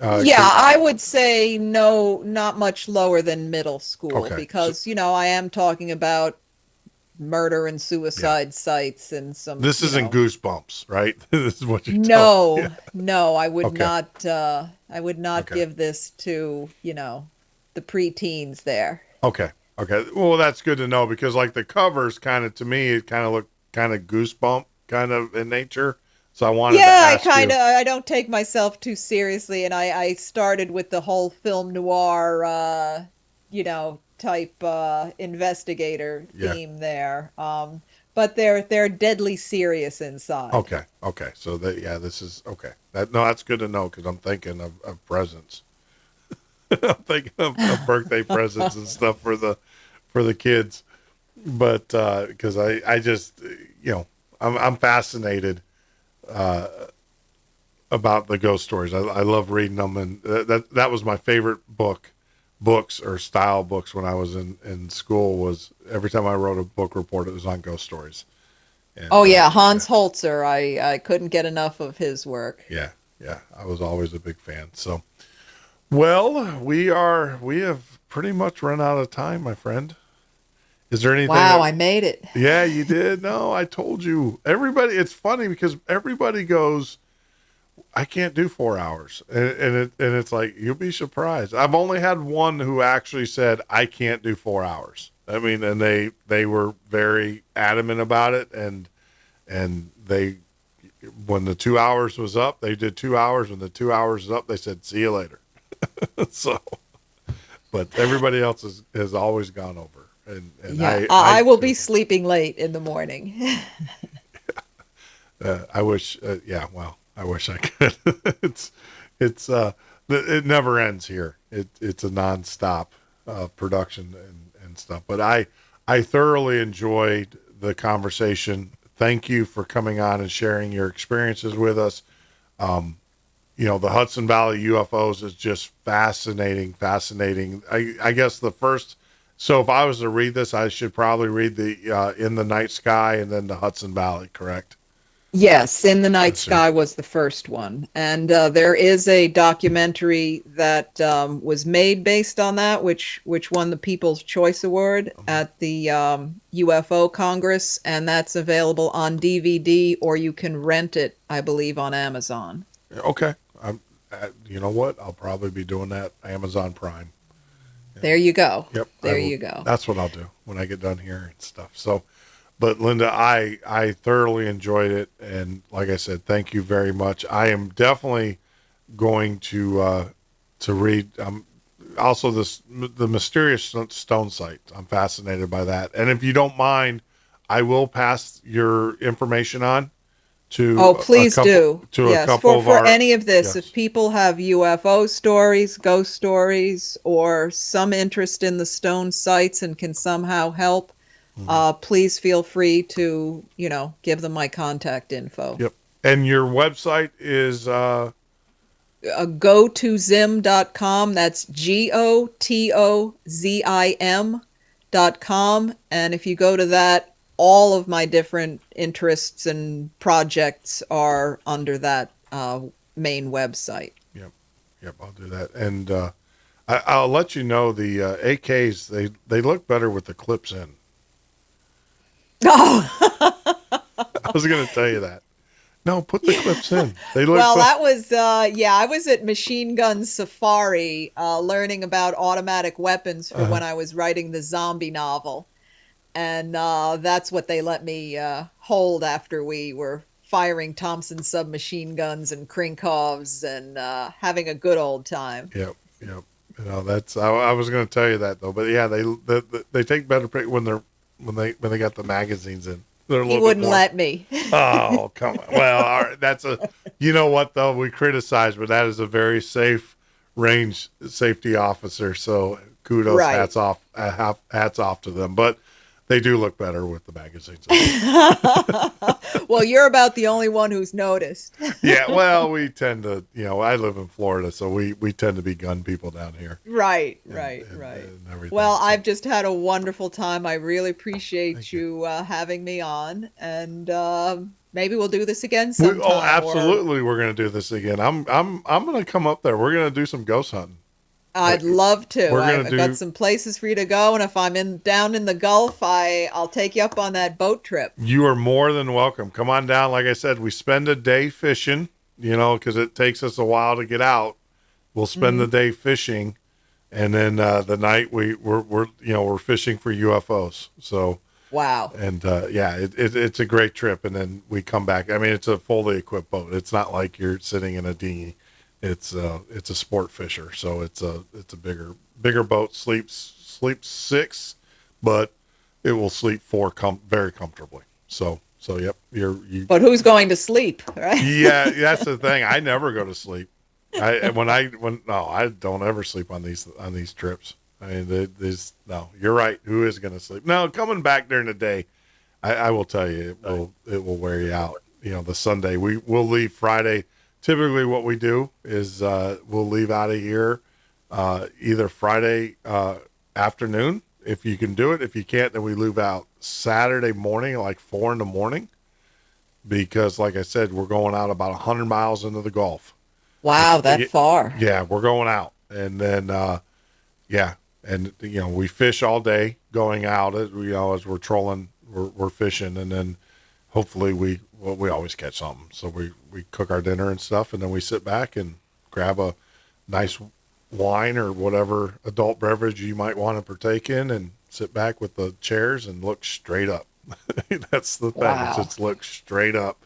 Yeah, I would say no, not much lower than middle school, Okay. because I am talking about murder and suicide sites and some. This isn't Goosebumps, right? This is what you're No, telling me. no, I would Okay. not. I would not Okay. give this to the preteens there. Okay. Well, that's good to know, because like the covers kind of, to me, it kind of look kind of Goosebump kind of in nature. So I wanted to ask you. I don't take myself too seriously, and I started with the whole film noir, type investigator Yeah. theme there. But they're deadly serious inside. Okay. So this is okay. That's good to know, because I'm thinking of presents. I'm thinking of birthday presents and stuff for the kids. But because I just I'm fascinated about the ghost stories. I love reading them, and that was my favorite books or style books when I was in school. Was every time I wrote a book report, it was on ghost stories. And, Oh yeah, Hans Holzer. I couldn't get enough of his work. Yeah, I was always a big fan. So, well, we have pretty much run out of time, my friend. Is there anything? Wow, I made it. Yeah, you did. No, I told you. Everybody, it's funny because everybody goes, I can't do 4 hours. And it's like, you'll be surprised. I've only had one who actually said, I can't do 4 hours. I mean, and they were very adamant about it. And they, when the 2 hours was up, they did 2 hours. When the 2 hours was up, they said, see you later. So, but everybody else has always gone over. And Yeah, I will be sleeping late in the morning. I wish, I wish I could. It never ends here. It's a nonstop production and stuff. But I thoroughly enjoyed the conversation. Thank you for coming on and sharing your experiences with us. The Hudson Valley UFOs is just fascinating. I guess the first. So if I was to read this, I should probably read the In the Night Sky and then the Hudson Valley, correct? Yes, In the Night That's Sky was the first one. And there is a documentary that was made based on that, which won the People's Choice Award at the UFO Congress. And that's available on DVD, or you can rent it, I believe, on Amazon. Okay. You know what? I'll probably be doing that. Amazon Prime. There you go. Yep. There you go. That's what I'll do when I get done here and stuff. So, but Linda, I thoroughly enjoyed it. And like I said, thank you very much. I am definitely going to read, also the Mysterious Stone Site. I'm fascinated by that. And if you don't mind, I will pass your information on to please do. A couple for of any of this, yes. if people have UFO stories, ghost stories, or some interest in the stone sites and can somehow help, please feel free to give them my contact info. Yep. And your website is gotozim.com. That's GOTOZIM.com. And if you go to that, all of my different interests and projects are under that main website. Yep. Yep, I'll do that. And I'll let you know the AKs, they look better with the clips in. Oh, I was going to tell you that. No, put the clips in. They look well, so. that was I was at Machine Gun Safari learning about automatic weapons for when I was writing the zombie novel, and that's what they let me hold after we were firing Thompson submachine guns and Krinkovs and having a good old time. Yep, yep. You know, that's I was going to tell you that though, but yeah, they take better pic when they got the magazines in. They're a He little wouldn't bit more. let me. Oh, come on. Well, all right, that's a. You know what though? We criticize, but that is a very safe range safety officer. So kudos, Right. hats off to them. But they do look better with the magazines. Well, you're about the only one who's noticed. Yeah, well, we tend to, I live in Florida, so we tend to be gun people down here. Right. And everything. Well, So, I've just had a wonderful time. I really appreciate Thank you having me on, and maybe we'll do this again sometime. oh, absolutely, we're gonna do this again. I'm gonna come up there. We're gonna do some ghost hunting. I'd love to. We're gonna I've got some places for you to go, and if I'm down in the Gulf, I'll take you up on that boat trip. You are more than welcome. Come on down. Like I said, we spend a day fishing, because it takes us a while to get out. We'll spend the day fishing, and then the night we're fishing for UFOs. So Wow. and it's a great trip. And then we come back. I mean, it's a fully equipped boat. It's not like you're sitting in a dinghy. It's a sport fisher, so it's a bigger boat. Sleeps 6, but it will sleep 4 very comfortably. So yep, you. But who's going to sleep, right? Yeah, that's the thing. I never go to sleep. I don't ever sleep on these trips. I mean, no, you're right. Who is going to sleep? No, coming back during the day, I will tell you, it will wear you out. The Sunday we'll leave Friday. Typically what we do is we'll leave out of here either Friday afternoon, if you can do it. If you can't, then we leave out Saturday morning, like 4 a.m, because like I said, we're going out about 100 miles into the Gulf. Wow, that far. Yeah, we're going out. And then, we fish all day going out as we're trolling, we're fishing. And then hopefully we always catch something. So we cook our dinner and stuff, and then we sit back and grab a nice wine or whatever adult beverage you might want to partake in, and sit back with the chairs and look straight up. That's the thing. Wow. Just look straight up,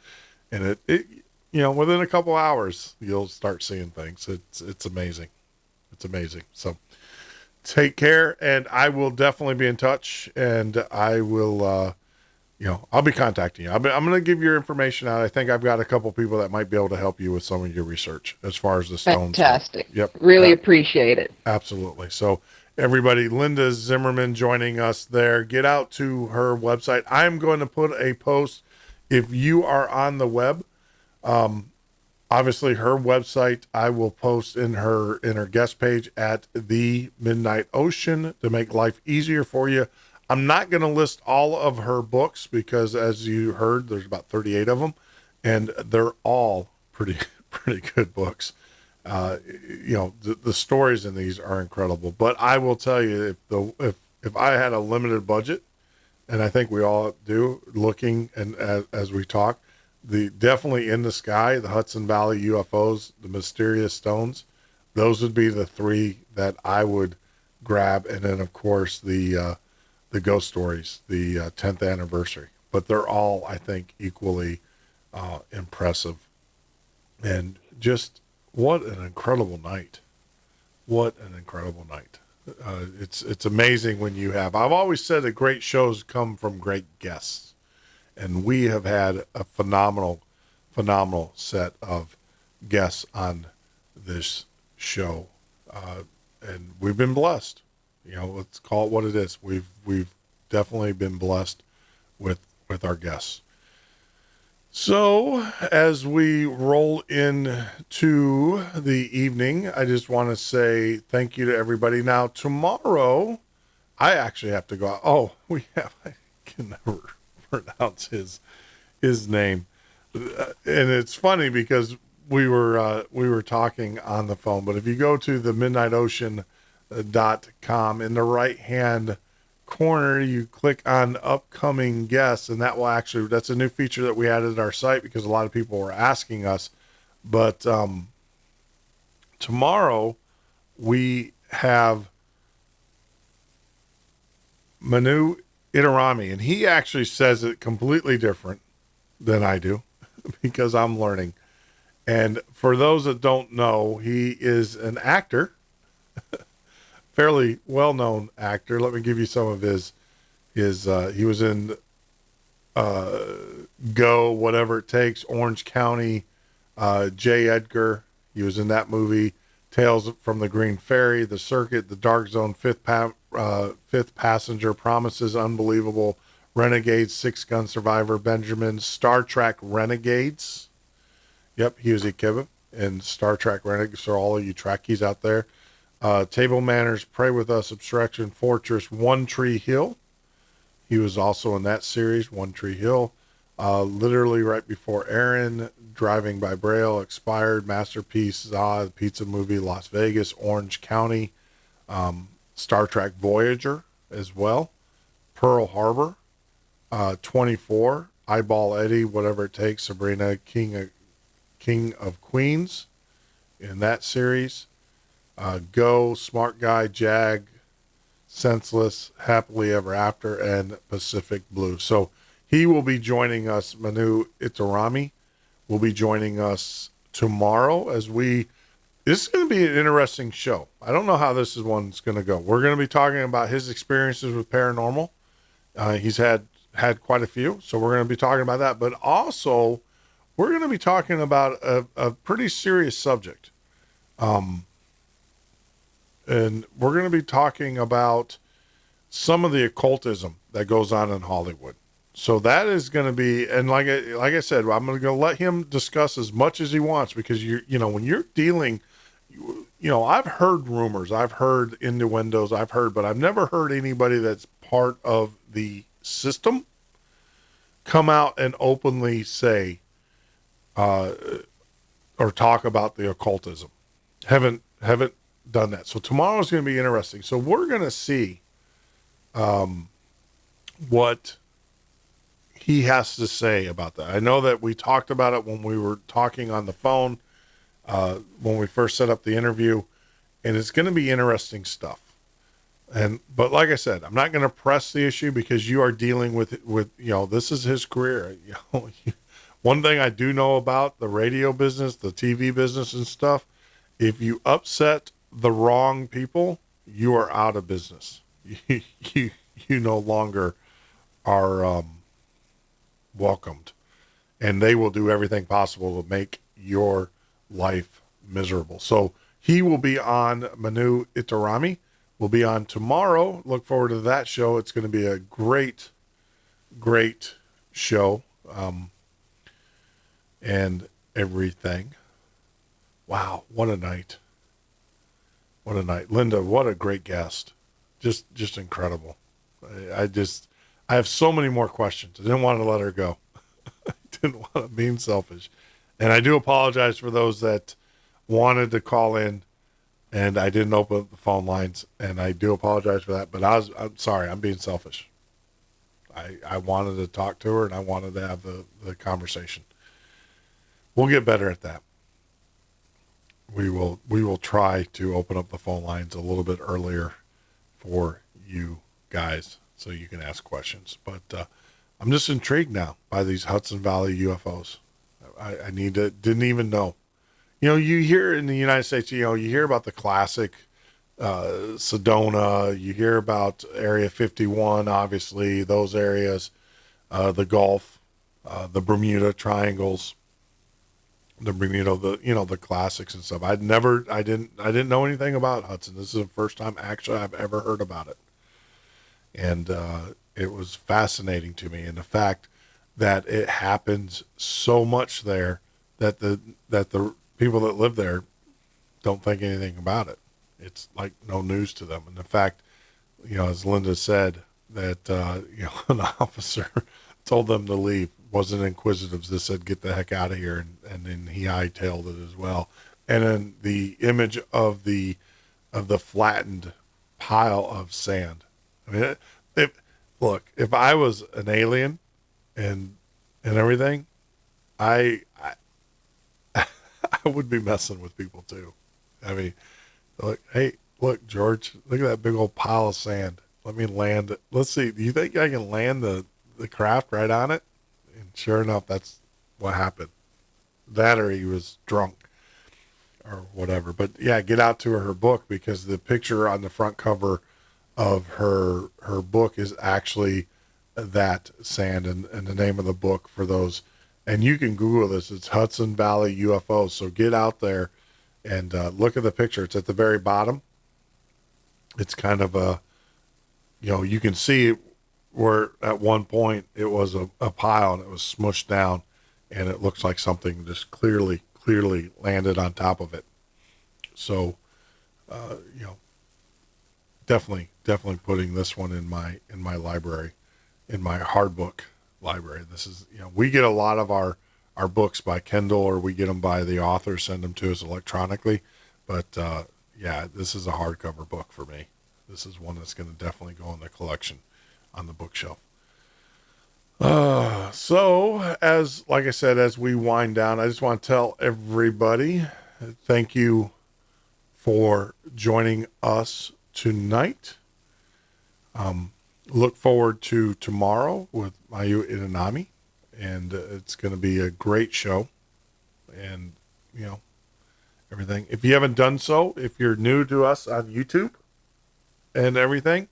and it within a couple hours you'll start seeing things. It's amazing. It's amazing. So take care, and I will definitely be in touch, and I will I'll be contacting you. I'm going to give your information out. I think I've got a couple people that might be able to help you with some of your research as far as the stones. Fantastic. Yep. Really appreciate it. Absolutely. So everybody, Linda Zimmermann joining us there. Get out to her website. I'm going to put a post if you are on the web. Obviously her website, I will post in her guest page at The Midnight Ocean to make life easier for you. I'm not going to list all of her books because, as you heard, there's about 38 of them, and they're all pretty good books. The stories in these are incredible. But I will tell you, if I had a limited budget, and I think we all do, looking and as we talk, definitely In the Sky, the Hudson Valley UFOs, the Mysterious Stones, those would be the 3 that I would grab, and then of course the ghost stories, the 10th anniversary. But they're all, I think, equally impressive. And just what an incredible night. What an incredible night. It's amazing when you have, I've always said that great shows come from great guests. And we have had a phenomenal set of guests on this show. And we've been blessed. Let's call it what it is. We've definitely been blessed with our guests. So as we roll into the evening, I just want to say thank you to everybody. Now tomorrow, I actually have to go out. I can never pronounce his name. And it's funny because we were talking on the phone, but if you go to the midnightocean.com, in the right hand corner, you click on upcoming guests, and that will actually, that's a new feature that we added to our site because a lot of people were asking us. But tomorrow we have Manu Itarami, and he actually says it completely different than I do because I'm learning. And for those that don't know, he is an actor, fairly well-known actor. Let me give you some of his he was in Go, Whatever It Takes, Orange County, J. Edgar. He was in that movie. Tales from the Green Ferry, The Circuit, The Dark Zone, Fifth Passenger, Promises Unbelievable, Renegades, Six Gun Survivor, Benjamin, Star Trek Renegades. Yep, he was a kid in Star Trek Renegades. So all of you Trekkies out there. Table Manners, Pray With Us, Obstruction, Fortress, One Tree Hill. He was also in that series, One Tree Hill. Literally right before Aaron, Driving by Braille, Expired, Masterpiece, the Pizza Movie, Las Vegas, Orange County, Star Trek Voyager as well, Pearl Harbor, 24, Eyeball Eddie, Whatever It Takes, Sabrina, King of Queens in that series, Go, Smart Guy, Jag, Senseless, Happily Ever After, and Pacific Blue. So he will be joining us. Manu Itarami will be joining us tomorrow this is going to be an interesting show. I don't know how one's going to go. We're going to be talking about his experiences with paranormal. He's had quite a few, so we're going to be talking about that. But also, we're going to be talking about a pretty serious subject. And we're going to be talking about some of the occultism that goes on in Hollywood. So that is going to be, and like I said, I'm going to let him discuss as much as he wants, because when you're dealing, I've heard rumors, I've heard innuendos, but I've never heard anybody that's part of the system come out and openly say, or talk about the occultism. Haven't done that. So tomorrow's going to be interesting. So we're going to see, what he has to say about that. I know that we talked about it when we were talking on the phone, when we first set up the interview, and it's going to be interesting stuff. But like I said, I'm not going to press the issue because you are dealing with, this is his career. One thing I do know about the radio business, the TV business and stuff, if you upset the wrong people, you are out of business. You no longer are, welcomed, and they will do everything possible to make your life miserable. So he will be on. Manu Itarami will be on tomorrow. Look forward to that show. It's going to be a great show, and everything. Wow, what a night. Linda, what a great guest. Just incredible. I have so many more questions. I didn't want to let her go. I didn't want to be selfish. And I do apologize for those that wanted to call in and I didn't open up the phone lines, and I do apologize for that, but I'm sorry. I'm being selfish. I wanted to talk to her and I wanted to have the conversation. We'll get better at that. We will try to open up the phone lines a little bit earlier for you guys, so you can ask questions. But I'm just intrigued now by these Hudson Valley UFOs. I didn't even know. You hear in the United States, you hear about the classic Sedona. You hear about Area 51, obviously, those areas, the Gulf, the Bermuda Triangles, the classics and stuff. I didn't know anything about Hudson. This is the first time actually I've ever heard about it. And it was fascinating to me, and the fact that it happens so much there that the people that live there don't think anything about it. It's like no news to them. And the fact, as Linda said, that an officer told them to leave wasn't inquisitive. This said, get the heck out of here. And then he hightailed it as well. And then the image of the flattened pile of sand. I mean, if I was an alien and everything, I would be messing with people too. I mean, look, George, look at that big old pile of sand. Let me land it. Let's see. Do you think I can land the craft right on it? And sure enough, that's what happened. That or he was drunk or whatever. But yeah, get out to her book, because the picture on the front cover of her book is actually that sand, and the name of the book for those. And you can Google this. It's Hudson Valley UFOs. So get out there and look at the picture. It's at the very bottom. It's kind of a, you can see where at one point it was a pile and it was smushed down, and it looks like something just clearly landed on top of it. So, definitely putting this one in my library, in my hard book library. This is, we get a lot of our books by Kindle, or we get them by the author, send them to us electronically. But, yeah, this is a hardcover book for me. This is one that's going to definitely go in the collection on the bookshelf. So like I said, as we wind down, I just want to tell everybody, thank you for joining us tonight. Look forward to tomorrow with Mayu Inanami, and it's going to be a great show, and everything. If you haven't done so, if you're new to us on YouTube and everything,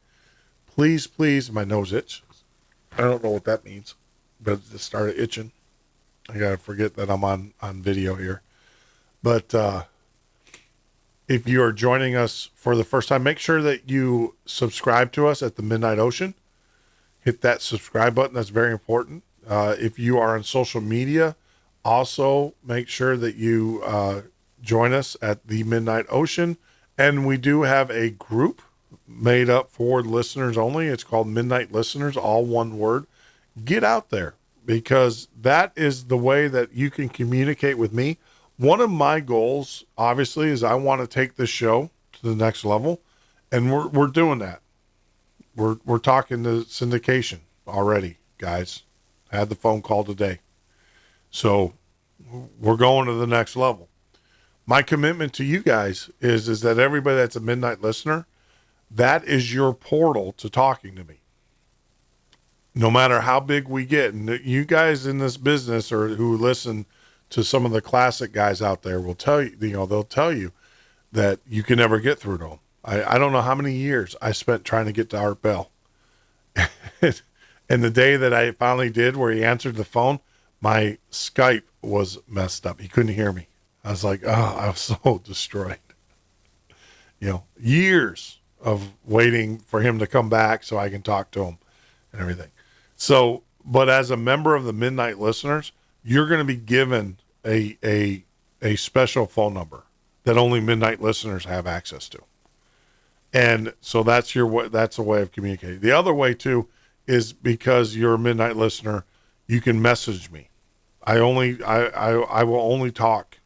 please, my nose itch. I don't know what that means, but it just started itching. I gotta forget that I'm on video here. But if you are joining us for the first time, make sure that you subscribe to us at the Midnight Ocean. Hit that subscribe button. That's very important. If you are on social media, also make sure that you join us at the Midnight Ocean. And we do have a group made up for listeners only. It's called Midnight Listeners, all one word. Get out there, because that is the way that you can communicate with me. One of my goals, obviously, is I want to take this show to the next level, and we're doing that. We're talking to syndication already, guys. I had the phone call today. So we're going to the next level. My commitment to you guys is that everybody that's a Midnight Listener, that is your portal to talking to me. No matter how big we get, and you guys in this business, or who listen to some of the classic guys out there, will tell you, they'll tell you that you can never get through to them. I don't know how many years I spent trying to get to Art Bell. And the day that I finally did, where he answered the phone, my Skype was messed up. He couldn't hear me. I was like, I was so destroyed. Years of waiting for him to come back so I can talk to him and everything. So, but as a member of the Midnight Listeners, you're going to be given a special phone number that only Midnight Listeners have access to. And so that's a way of communicating. The other way too is, because you're a Midnight Listener, you can message me. I will only talk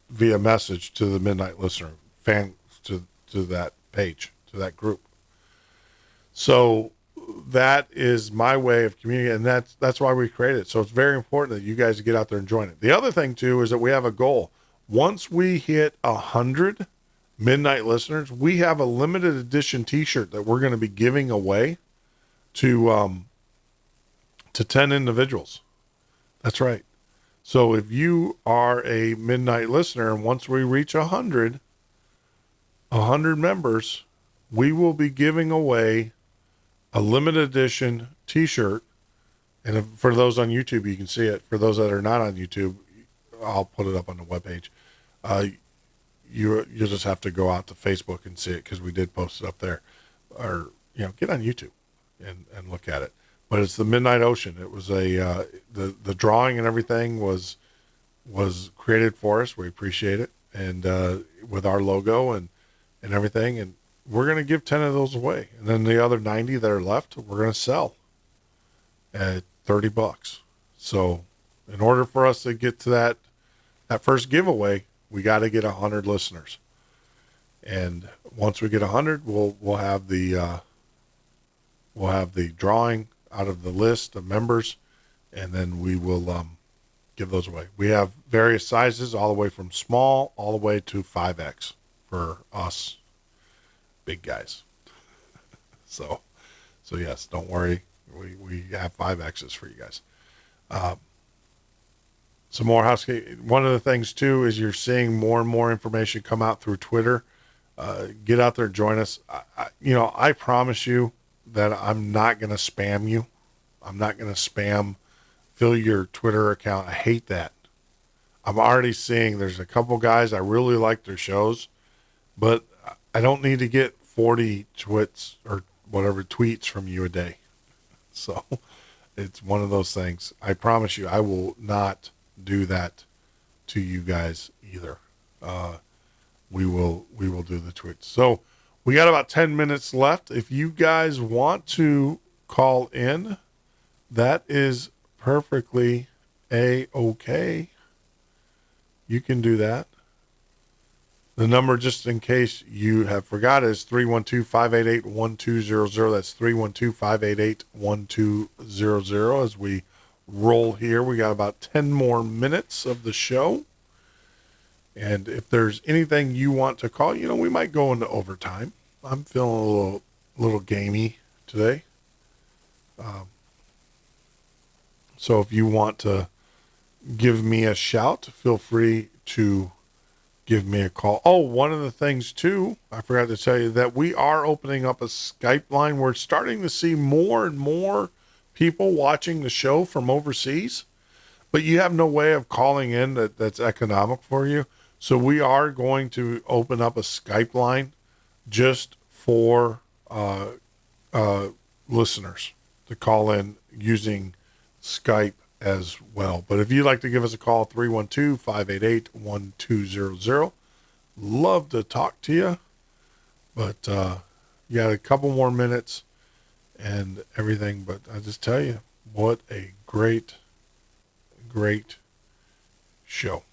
via message to the Midnight Listener fan, to that page, to that group. So that is my way of communicating, and that's why we created it. So it's very important that you guys get out there and join it. The other thing too is that we have a goal. Once we hit 100 Midnight Listeners, we have a limited edition t-shirt that we're going to be giving away to 10 individuals. That's right. So if you are a Midnight Listener, and once we reach 100 members, we will be giving away a limited edition t-shirt. And for those on YouTube, you can see it. For those that are not on YouTube, I'll put it up on the webpage. You'll just have to go out to Facebook and see it, because we did post it up there. Or, get on YouTube and look at it. But it's the Midnight Ocean. It was the drawing and everything was created for us. We appreciate it. And with our logo and everything. And we're going to give 10 of those away. And then the other 90 that are left, we're going to sell at $30. So in order for us to get to that first giveaway, we got to get 100 listeners. And once we get 100, we'll have the drawing out of the list of members, and then we will give those away. We have various sizes, all the way from small all the way to 5X for us big guys. So yes, don't worry. We have 5Xs for you guys. Some more housekeeping. One of the things too is you're seeing more and more information come out through Twitter. Get out there and join us. I promise you that I'm not going to spam you. I'm not going to fill your Twitter account. I hate that. I'm already seeing there's a couple guys, I really like their shows, but I don't need to get 40 tweets or whatever tweets from you a day. So it's one of those things. I promise you, I will not do that to you guys either. We will do the tweets. So we got about 10 minutes left. If you guys want to call in, that is perfectly A-okay. You can do that. The number, just in case you have forgot, is 312-588-1200. That's 312-588-1200. As we roll here, we got about 10 more minutes of the show. And if there's anything you want to call, we might go into overtime. I'm feeling a little gamey today. So if you want to give me a shout, feel free to give me a call. Oh, one of the things too, I forgot to tell you that we are opening up a Skype line. We're starting to see more and more people watching the show from overseas, but you have no way of calling in that's economic for you. So we are going to open up a Skype line just for listeners to call in using Skype as well. But if you'd like to give us a call, 312-588-1200. Love to talk to you. But you got a couple more minutes and everything. But I just tell you, what a great show.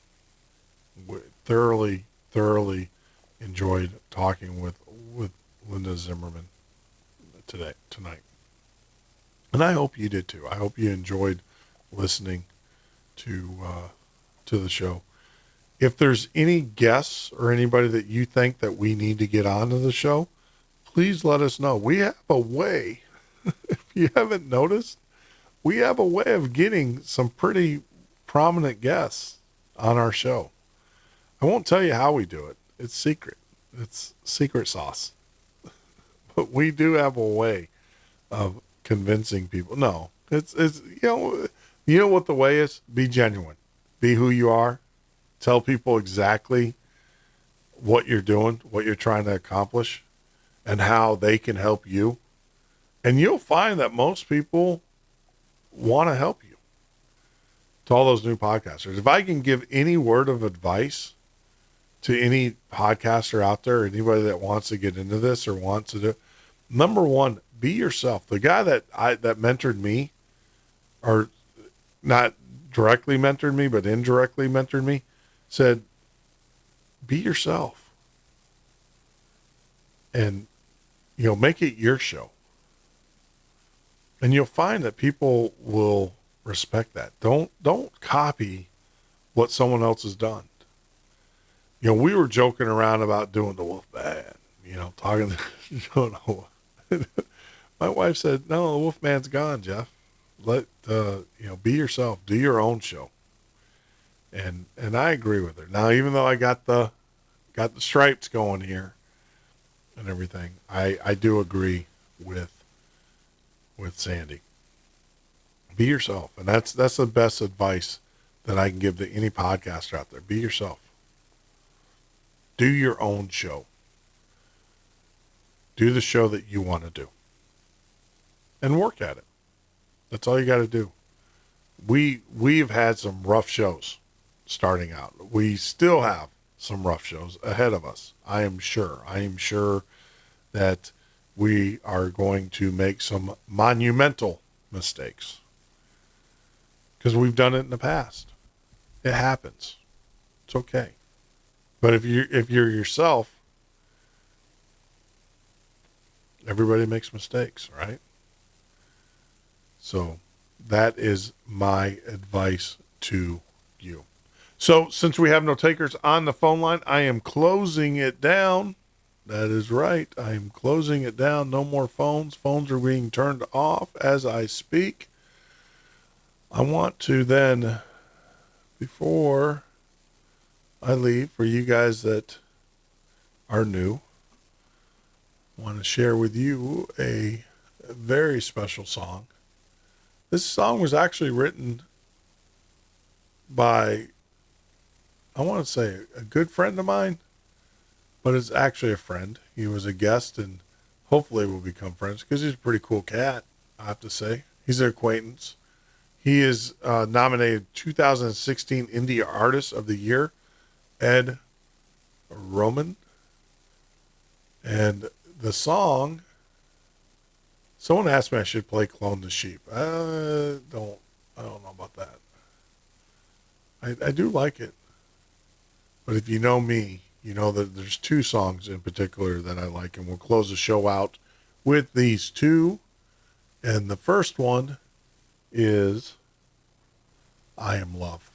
Thoroughly enjoyed talking with Linda Zimmermann tonight. And I hope you did too. I hope you enjoyed listening to the show. If there's any guests or anybody that you think that we need to get onto the show, please let us know. We have a way, if you haven't noticed, we have a way of getting some pretty prominent guests on our show. I won't tell you how we do it. It's secret. It's secret sauce. But we do have a way of convincing people. No, it's you know what the way is? Be genuine. Be who you are. Tell people exactly what you're doing, what you're trying to accomplish, and how they can help you. And you'll find that most people want to help you. To all those new podcasters, if I can give any word of advice to any podcaster out there, anybody that wants to get into this or wants to do, number one, be yourself. The guy that mentored me, or not directly mentored me, but indirectly mentored me, said, be yourself. And, make it your show. And you'll find that people will respect that. Don't copy what someone else has done. We were joking around about doing the Wolfman, talking to my wife said, no, the Wolfman's gone, Jeff. Let, be yourself, do your own show. And I agree with her. Now, even though I got the stripes going here and everything, I do agree with Sandy. Be yourself. And that's the best advice that I can give to any podcaster out there. Be yourself. Do your own show. Do the show that you want to do. And work at it. That's all you got to do. We've had some rough shows starting out. We still have some rough shows ahead of us. I am sure that we are going to make some monumental mistakes. because we've done it in the past. It happens. It's okay. But if you're yourself, everybody makes mistakes, right? So that is my advice to you. So since we have no takers on the phone line, I am closing it down. That is right. I am closing it down. No more phones. Phones are being turned off as I speak. I want to then, before I leave, for you guys that are new, I want to share with you a very special song. This song was actually written by, I want to say, a good friend of mine, but it's actually a friend. He was a guest, and hopefully we'll become friends because he's a pretty cool cat, I have to say. He's an acquaintance. He is nominated 2016 Indie Artist of the Year, Ed Roman. And the song, someone asked me I should play Clone the Sheep. I don't know about that. I do like it. But if you know me, you know that there's two songs in particular that I like, and we'll close the show out with these two. And the first one is I Am Love.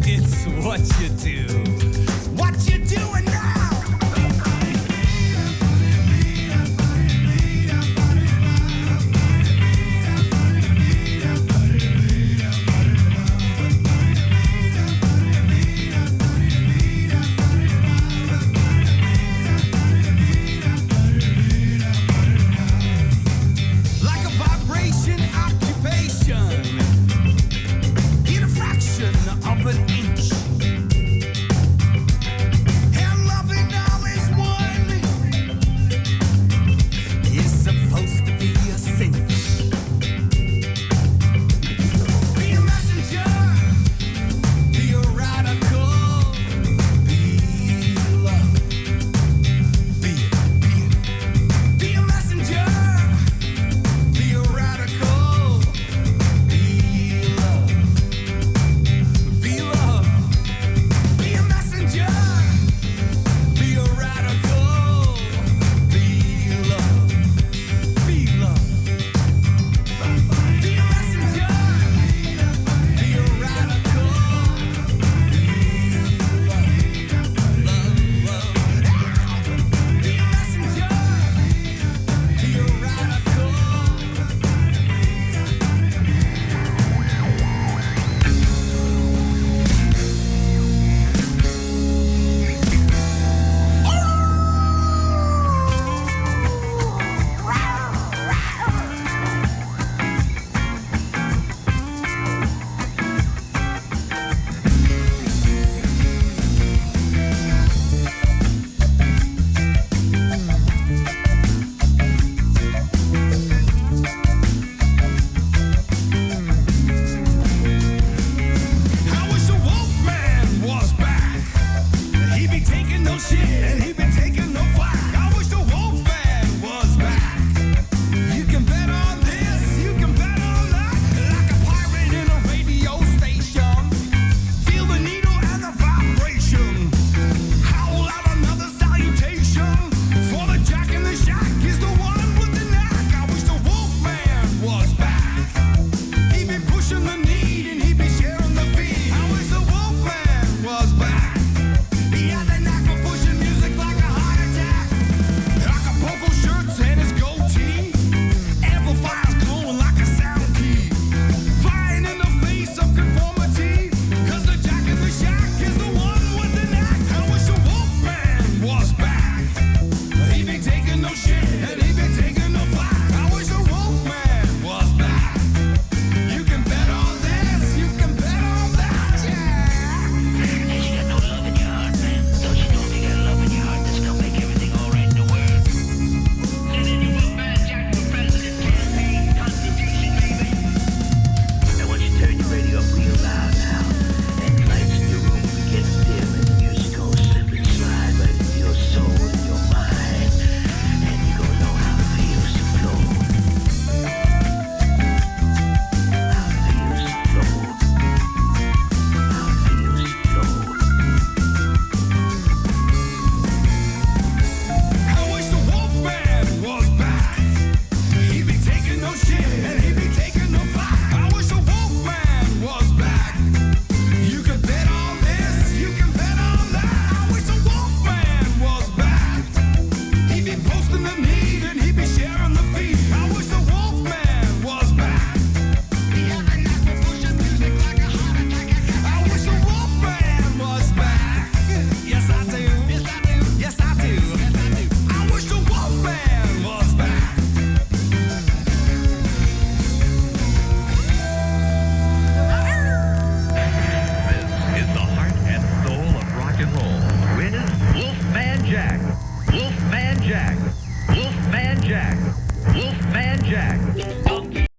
It's what you do.